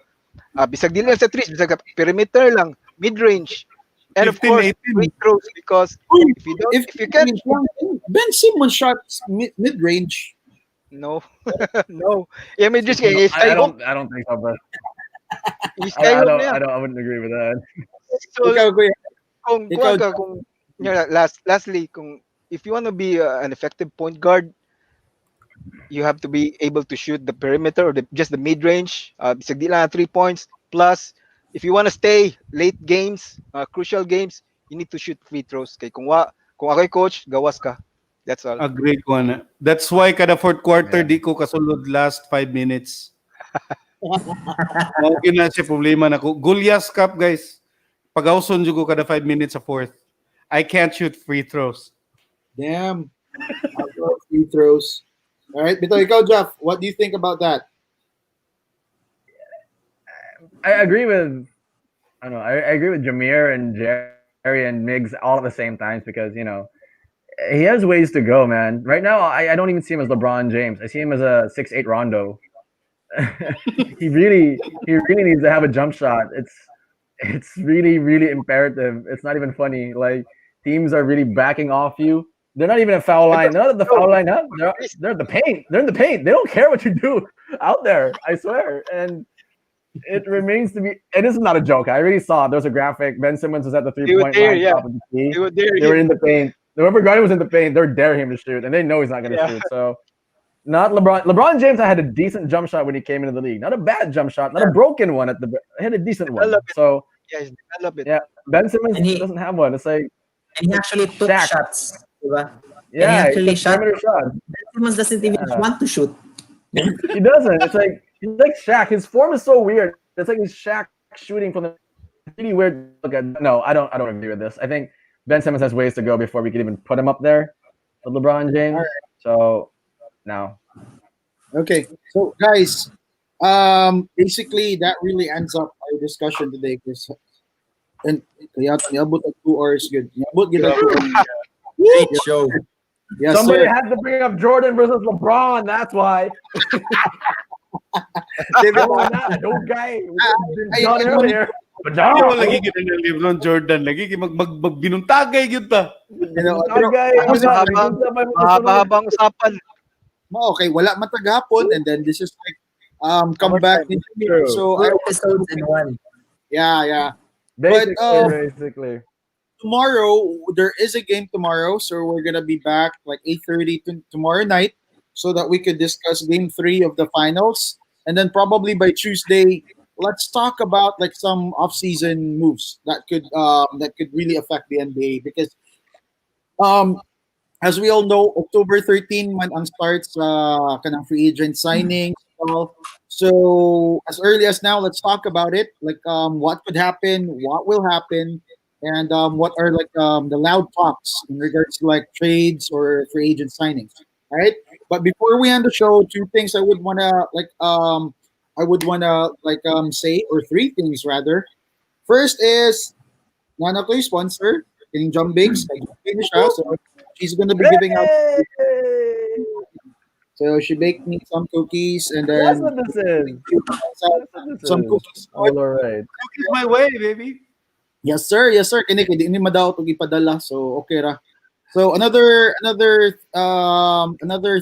Bisag dili lang sa tres, bisag sa perimeter lang, mid-range. And of 15, course, 18. free throws because Uy, if you don't if if you can't Ben Simmons shot mid range. no. No. Yeah, mid-range No, kay I Skyhook, don't. I don't think so, but Skyhook na yan. I wouldn't agree with that. So Ikaw, kuya. kung Ikaw, kuwan ka kung lastly kung if you want to be an effective point guard, you have to be able to shoot the perimeter or just the mid range. Bisag di lang 3 points. Plus, if you want to stay late games, crucial games, you need to shoot free throws. Kay kung ako'y coach, gawas ka. That's all. Agree ko na. That's why kada fourth quarter Yeah. di ko kasulod last 5 minutes. Okay na siya problema na ko. Gulyas Cup guys. Pagawson jud ko kada 5 minutes sa fourth. I can't shoot free throws. damn. I love free throws. All right, Bito, ikaw, Jeff. What do you think about that? I agree with. I don't know. I agree with Jameer and Jerry and Miggs all at the same times because he has ways to go, man. Right now, I don't even see him as LeBron James. I see him as a 6'8" Rondo. He really needs to have a jump shot. It's really imperative. It's not even funny. Like teams are really backing off you. They're not even a foul line. They're not at the foul line up. They're at the paint. They're in the paint. They don't care what you do out there. I swear. And it remains to be. And this is not a joke. I already saw it. There's a graphic. Ben Simmons was at the They were 3-point there, line. yeah. Top of the key. They were there. They were in the paint. Whoever guarded was in the paint. They're daring him to shoot, and they know he's not going to Yeah. shoot. So, not LeBron. LeBron James had a decent jump shot when he came into the league. Not a bad jump shot. Not a broken one at the. He had a decent one. Develop it. So Yeah, he's developed it. yeah, Ben Simmons And he- doesn't have one. It's like And he actually took Shaq. shots. Diba? yeah, actually it's a shot. perimeter shot. Ben Simmons doesn't even Yeah. want to shoot. He doesn't. It's like he's like Shaq. His form is so weird. It's like he's Shaq shooting from the really weird. Look at no, I don't agree with this. I think Ben Simmons has ways to go before we could even put him up there with LeBron James. So no. Okay, so guys, basically that really ends up our discussion today. And kaya niabot ang 2 hours good. Niabot gid ang 2 hours. Great show. Yes, Somebody sir. had to bring up Jordan versus LeBron. That's why. David, No, not no guy. I- Done I- earlier. But Ako no, lagi kita ng LeBron Jordan lagi magbinuntagay gyud ta. you know, That guy. Mahaba-habang usapan. okay, wala man taghapon, and then this is like come back. True. So 2 episodes in one. yeah. Basically, But, basically. Tomorrow there is a game tomorrow, so we're gonna be back like 8:30 tomorrow night, so that we could discuss Game 3 of the finals, and then probably by Tuesday, let's talk about like some off-season moves that could really affect the NBA because as we all know, October 13 man ang starts kanang free agent signings. So as early as now, let's talk about it. Like what could happen, what will happen, and what are like the loud talks in regards to like trades or free agent signings. All right. But before we end the show, 2 things I would wanna say, or 3 things rather. First is Nana ko yung sponsor, yung Jump Bigs. So she's gonna be giving out. So she baked me some cookies and That's then what this is. some cookies. All right. Cookies my way, baby. Yes, sir. Yes, sir. Kini kay di ni madaw to gipadala. So okay ra. So another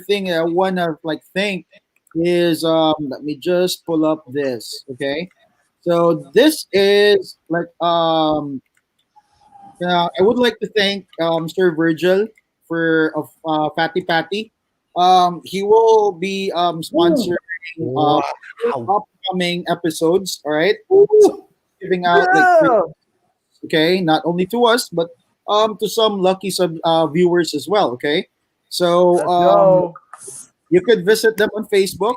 thing I wanna like thank is let me just pull up this. Okay. So this is like I would like to thank Sir Virgil for Fatty Patty. He will be sponsoring upcoming episodes. All right, so giving out like free, okay, not only to us but to some lucky viewers as well. Okay, so Let's go. you could visit them on Facebook,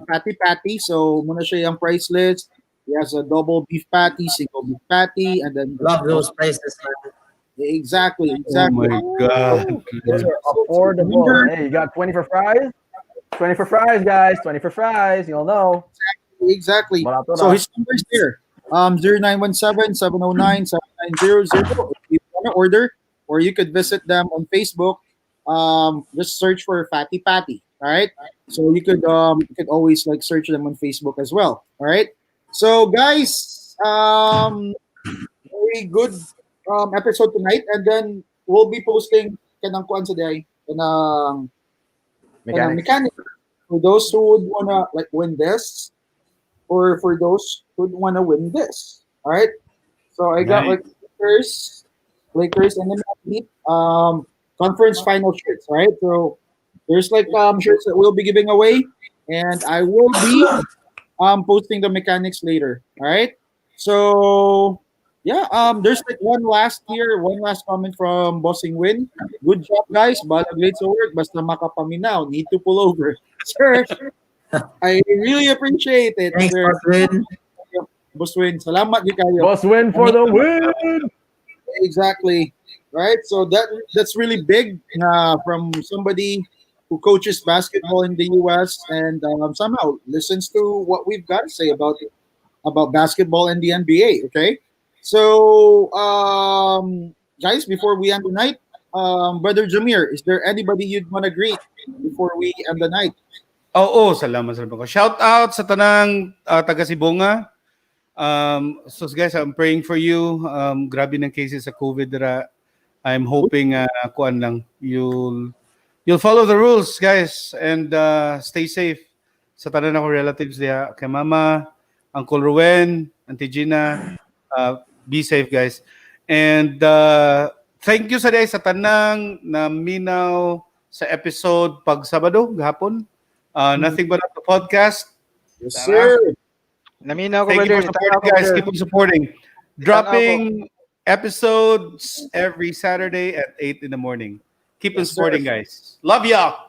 Patty Patty. So muna siya yung price list. He has a double beef patty, single beef patty, and then Love those prices, man. exactly. Oh my god. Those are Affordable. Hey, you got 20 for fries? 20 for fries, guys. 20 for fries. You'll know. Exactly. So Barato his number is there. 0917-709-7900. If you want to order, or you could visit them on Facebook. Just search for Fatty Patty. All right. So you could always like search them on Facebook as well. All right. So guys, very good episode tonight, and then we'll be posting kanang kuan today, kanang mechanics. mechanic for those who would wanna like win this, or for those who want to win this. All right. So I got Nice. like Lakers, and then Heat, conference final shirts. All right. So there's like shirts that we'll be giving away, and I will be posting the mechanics later. All right. So yeah, there's like one last comment from Bossing Win. Good job, guys. Balag late sa work. Basta makapaminaw. Need to pull over. Sir, I really appreciate it, Thanks, sir. Oswin. Boss Win. Salamat di kayo. Boss win for the win. Exactly. Right? So that's really big from somebody who coaches basketball in the US, and somehow listens to what we've got to say about basketball and the NBA, okay? So guys, before we end the night, Brother Jameer, is there anybody you'd want to greet before we end the night? Oo, salamat ko. Shout out sa tanang taga Sibonga. So guys, I'm praying for you. Grabe ng cases sa COVID dira. I'm hoping kuan lang you'll follow the rules, guys, and stay safe. Sa tanan ako relatives diha, kay Mama, Uncle Ruwen, Auntie Gina, be safe, guys. And thank you sa day sa tanang na minaw sa episode pag Sabado gahapon. Nothing but the podcast. Yes, Tara. sir. Naminaw ko, Thank you brother. for supporting, guys. Keep on supporting. Tanaw Dropping episodes every Saturday at 8 in the morning. Keep on Yes, sir. supporting, guys. Love y'all.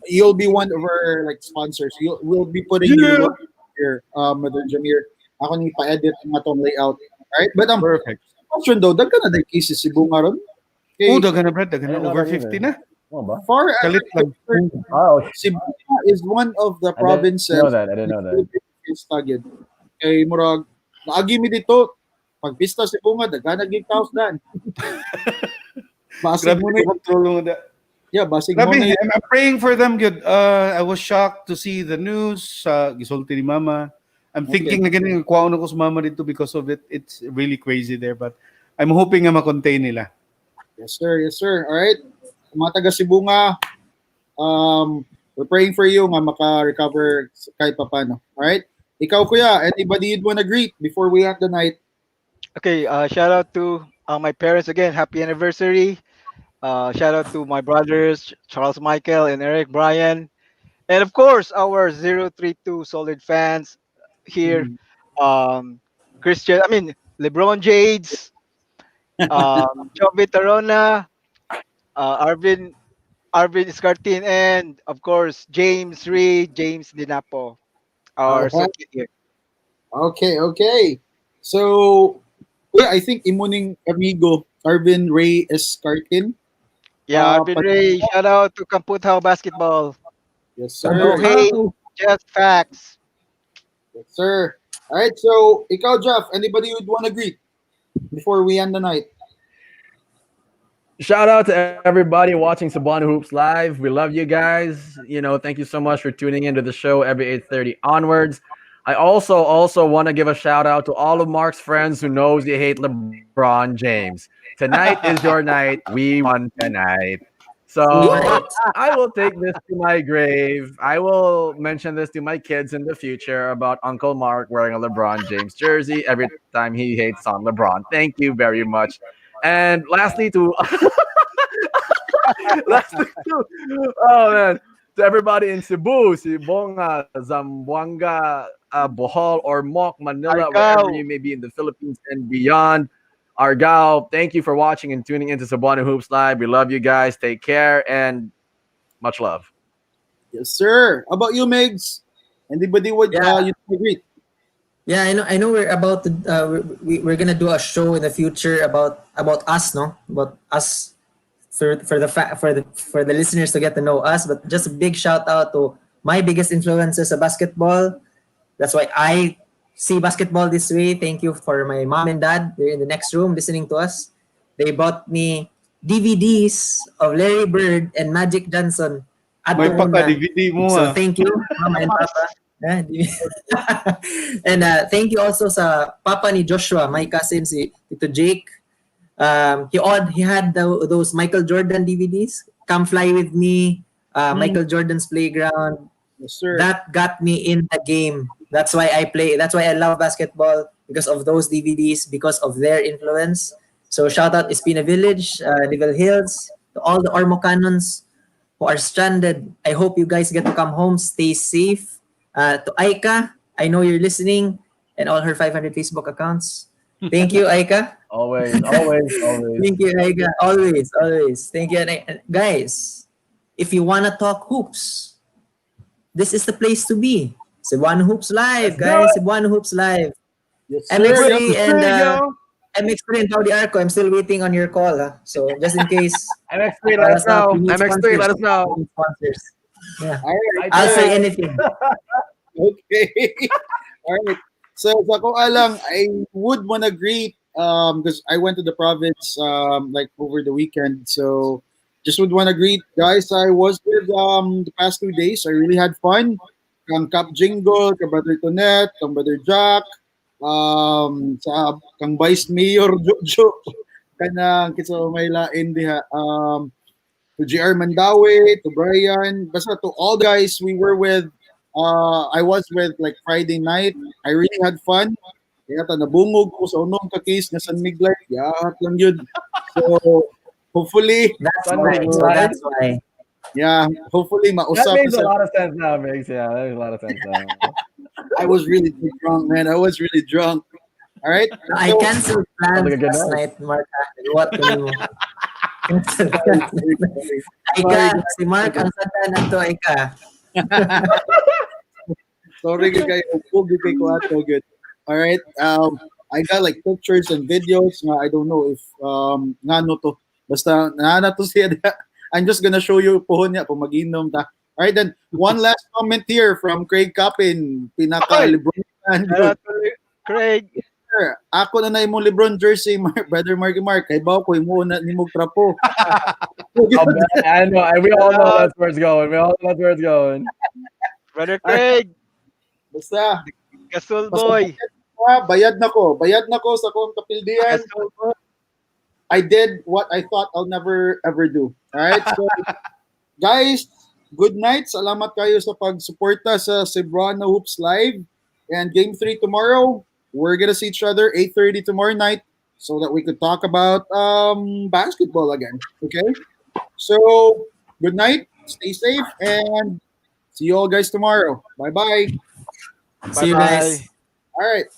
You'll be one of our like sponsors. We'll be putting Yeah. you here, Brother Jameer. Ako ni pa-edit ang atong layout. Alright? But Perfect. question though, dagka na dahil cases si Bunga ron. Okay, Oh, dagan na, Brad. Dagan na. Ayun, Over dagan 50 na. na. Oh, ba? far as Kalit lang. Oh, Cebu is one of the provinces know that. I didn't know that. is tagid. Kay murag naagi mi dito pag pista si Bunga daghan naging kaos dan. Basig Grabe mo na na. control mo na. Yeah, basig mo Grabe, na. I'm praying for them, good. I was shocked to see the news. Gisulti ni Mama. I'm thinking na ganun, kwaon ako sa Mama dito because of it. It's really crazy there. But I'm hoping na ma-contain nila. Yes sir, yes sir. All right. Mga taga Cebu nga, we're praying for you nga maka-recover kahit papano. All right? Ikaw kuya, anybody you'd want to greet before we end the night? Okay, shout out to my parents again. Happy anniversary. Shout out to my brothers, Charles Michael and Eric Brian. And of course, our 032 solid fans here. Christian, I mean, LeBron Jades, Jovi Tarona, Arvin Iscartin, and of course, James Reed, James Dinapo, All our right. associate here. Okay, okay. So, yeah, I think imuning amigo Arvin Ray Escartin. Yeah, Arvin But Ray, shout out to Kamputao Basketball. yes, No sir. hate, just facts. Yes, sir. All right. So, ikaw, Jeff, anybody you'd want to greet before we end the night? Shout out to everybody watching Cebuano Hoops Live. We love you guys. Thank you so much for tuning into the show every 8:30 onwards. I also want to give a shout out to all of Mark's friends who knows you hate LeBron James. Tonight is your night. We won tonight. So I will take this to my grave. I will mention this to my kids in the future about Uncle Mark wearing a LeBron James jersey every time he hates on LeBron. Thank you very much. And lastly, oh man, to everybody in Cebu, Sibonga, Zamboanga, Bohol, or Moc, Manila, wherever Argao. you may be in the Philippines and beyond. Argao, thank you for watching and tuning into Cebuano Hoops Live. We love you guys. Take care and much love. Yes, sir. How about you, Migs? Anybody would Yeah. you'd want to greet? Yeah, I know. We're about to. We're gonna do a show in the future about us, no? About us for the listeners to get to know us. But just a big shout out to my biggest influences of basketball, That's why I see basketball this way. Thank you for my mom and dad. They're in the next room listening to us. They bought me DVDs of Larry Bird and Magic Johnson. May Ato una. paka-DVD mo So ah. thank you, mama and papa. And thank you also sa papa ni Joshua, my cousin si Tito Jake. He had those Michael Jordan DVDs. Come Fly With Me, Michael Jordan's Playground. Yes, sir. That got me in the game. That's why I play. That's why I love basketball, because of those DVDs, because of their influence. So shout out Espina Village, Devil Hills, to all the Ormo Cannons who are stranded. I hope you guys get to come home. Stay safe. To Aika, I know you're listening, and all her 500 Facebook accounts. Thank you, Aika. Always, always, always. Thank you, Aika. Always, always. Thank you. And guys, if you want to talk hoops, this is the place to be. Cebuano Hoops Live, guys. Cebuano Hoops Live. Yes, sir. MX3 and yo. MX3 and Pauli Arco. I'm still waiting on your call. So just in case. MX3, let us know. We need MX3, let us sponsors. know. We need sponsors. Yeah. All right. I'll say anything. Okay. All right. So sa ko alang, I would wanna greet because I went to the province like over the weekend. So just would wanna greet guys. I was with the past 2 days. I really had fun. Kang Cap Jingle, kang Brother Tonet, kang Brother Jack, sa kang Vice Mayor Jojo, kanang kitsa may lain diha. To JR Mandawi, to Brian, basta to all the guys we were with. I was with like Friday night. I really had fun. Kaya ta nabungog ko sa unong ka case nga San Miguel. Yahat lang yun. So hopefully, That's Sun why. Miguel So Live. that's why. yeah, hopefully That mausap makes a sa. lot of sense now, Migs. Yeah, that makes a lot of sense now. I was really too drunk, man. I was really drunk. All right. I So, canceled plans Sounds like a good last night. night, Mark. What can you? Cancel sorry, plans. sorry, Aika, si Mark ang sata na to, Aika. sorry kay upog kay ko ato good. All right. I got like pictures and videos. I don't know if nga no to. Basta na to siya. I'm just gonna show you pohon niya kung mag-inom ta. All right, then one last comment here from Craig Capin, pinaka Okay. LeBron fan. Shout out to Craig. Sir, ako na imong LeBron jersey, brother Marky Mark. Kay bawo ko imo na nimog trapo. I know. We all know that's where it's going. We all know that's where it's going. Brother Craig. Basta, Gasol basta boy. bayad na ko. Bayad na ko sa kong kapildian. Gasol boy. I did what I thought I'll never ever do. All right? So, guys, good night. Salamat kayo sa pag-suporta sa Cebuano Hoops Live. And Game 3 tomorrow, we're gonna see each other 8:30 tomorrow night so that we could talk about basketball again. Okay? So, good night. Stay safe and see you all guys tomorrow. Bye-bye. See you guys. Bye-bye. All right.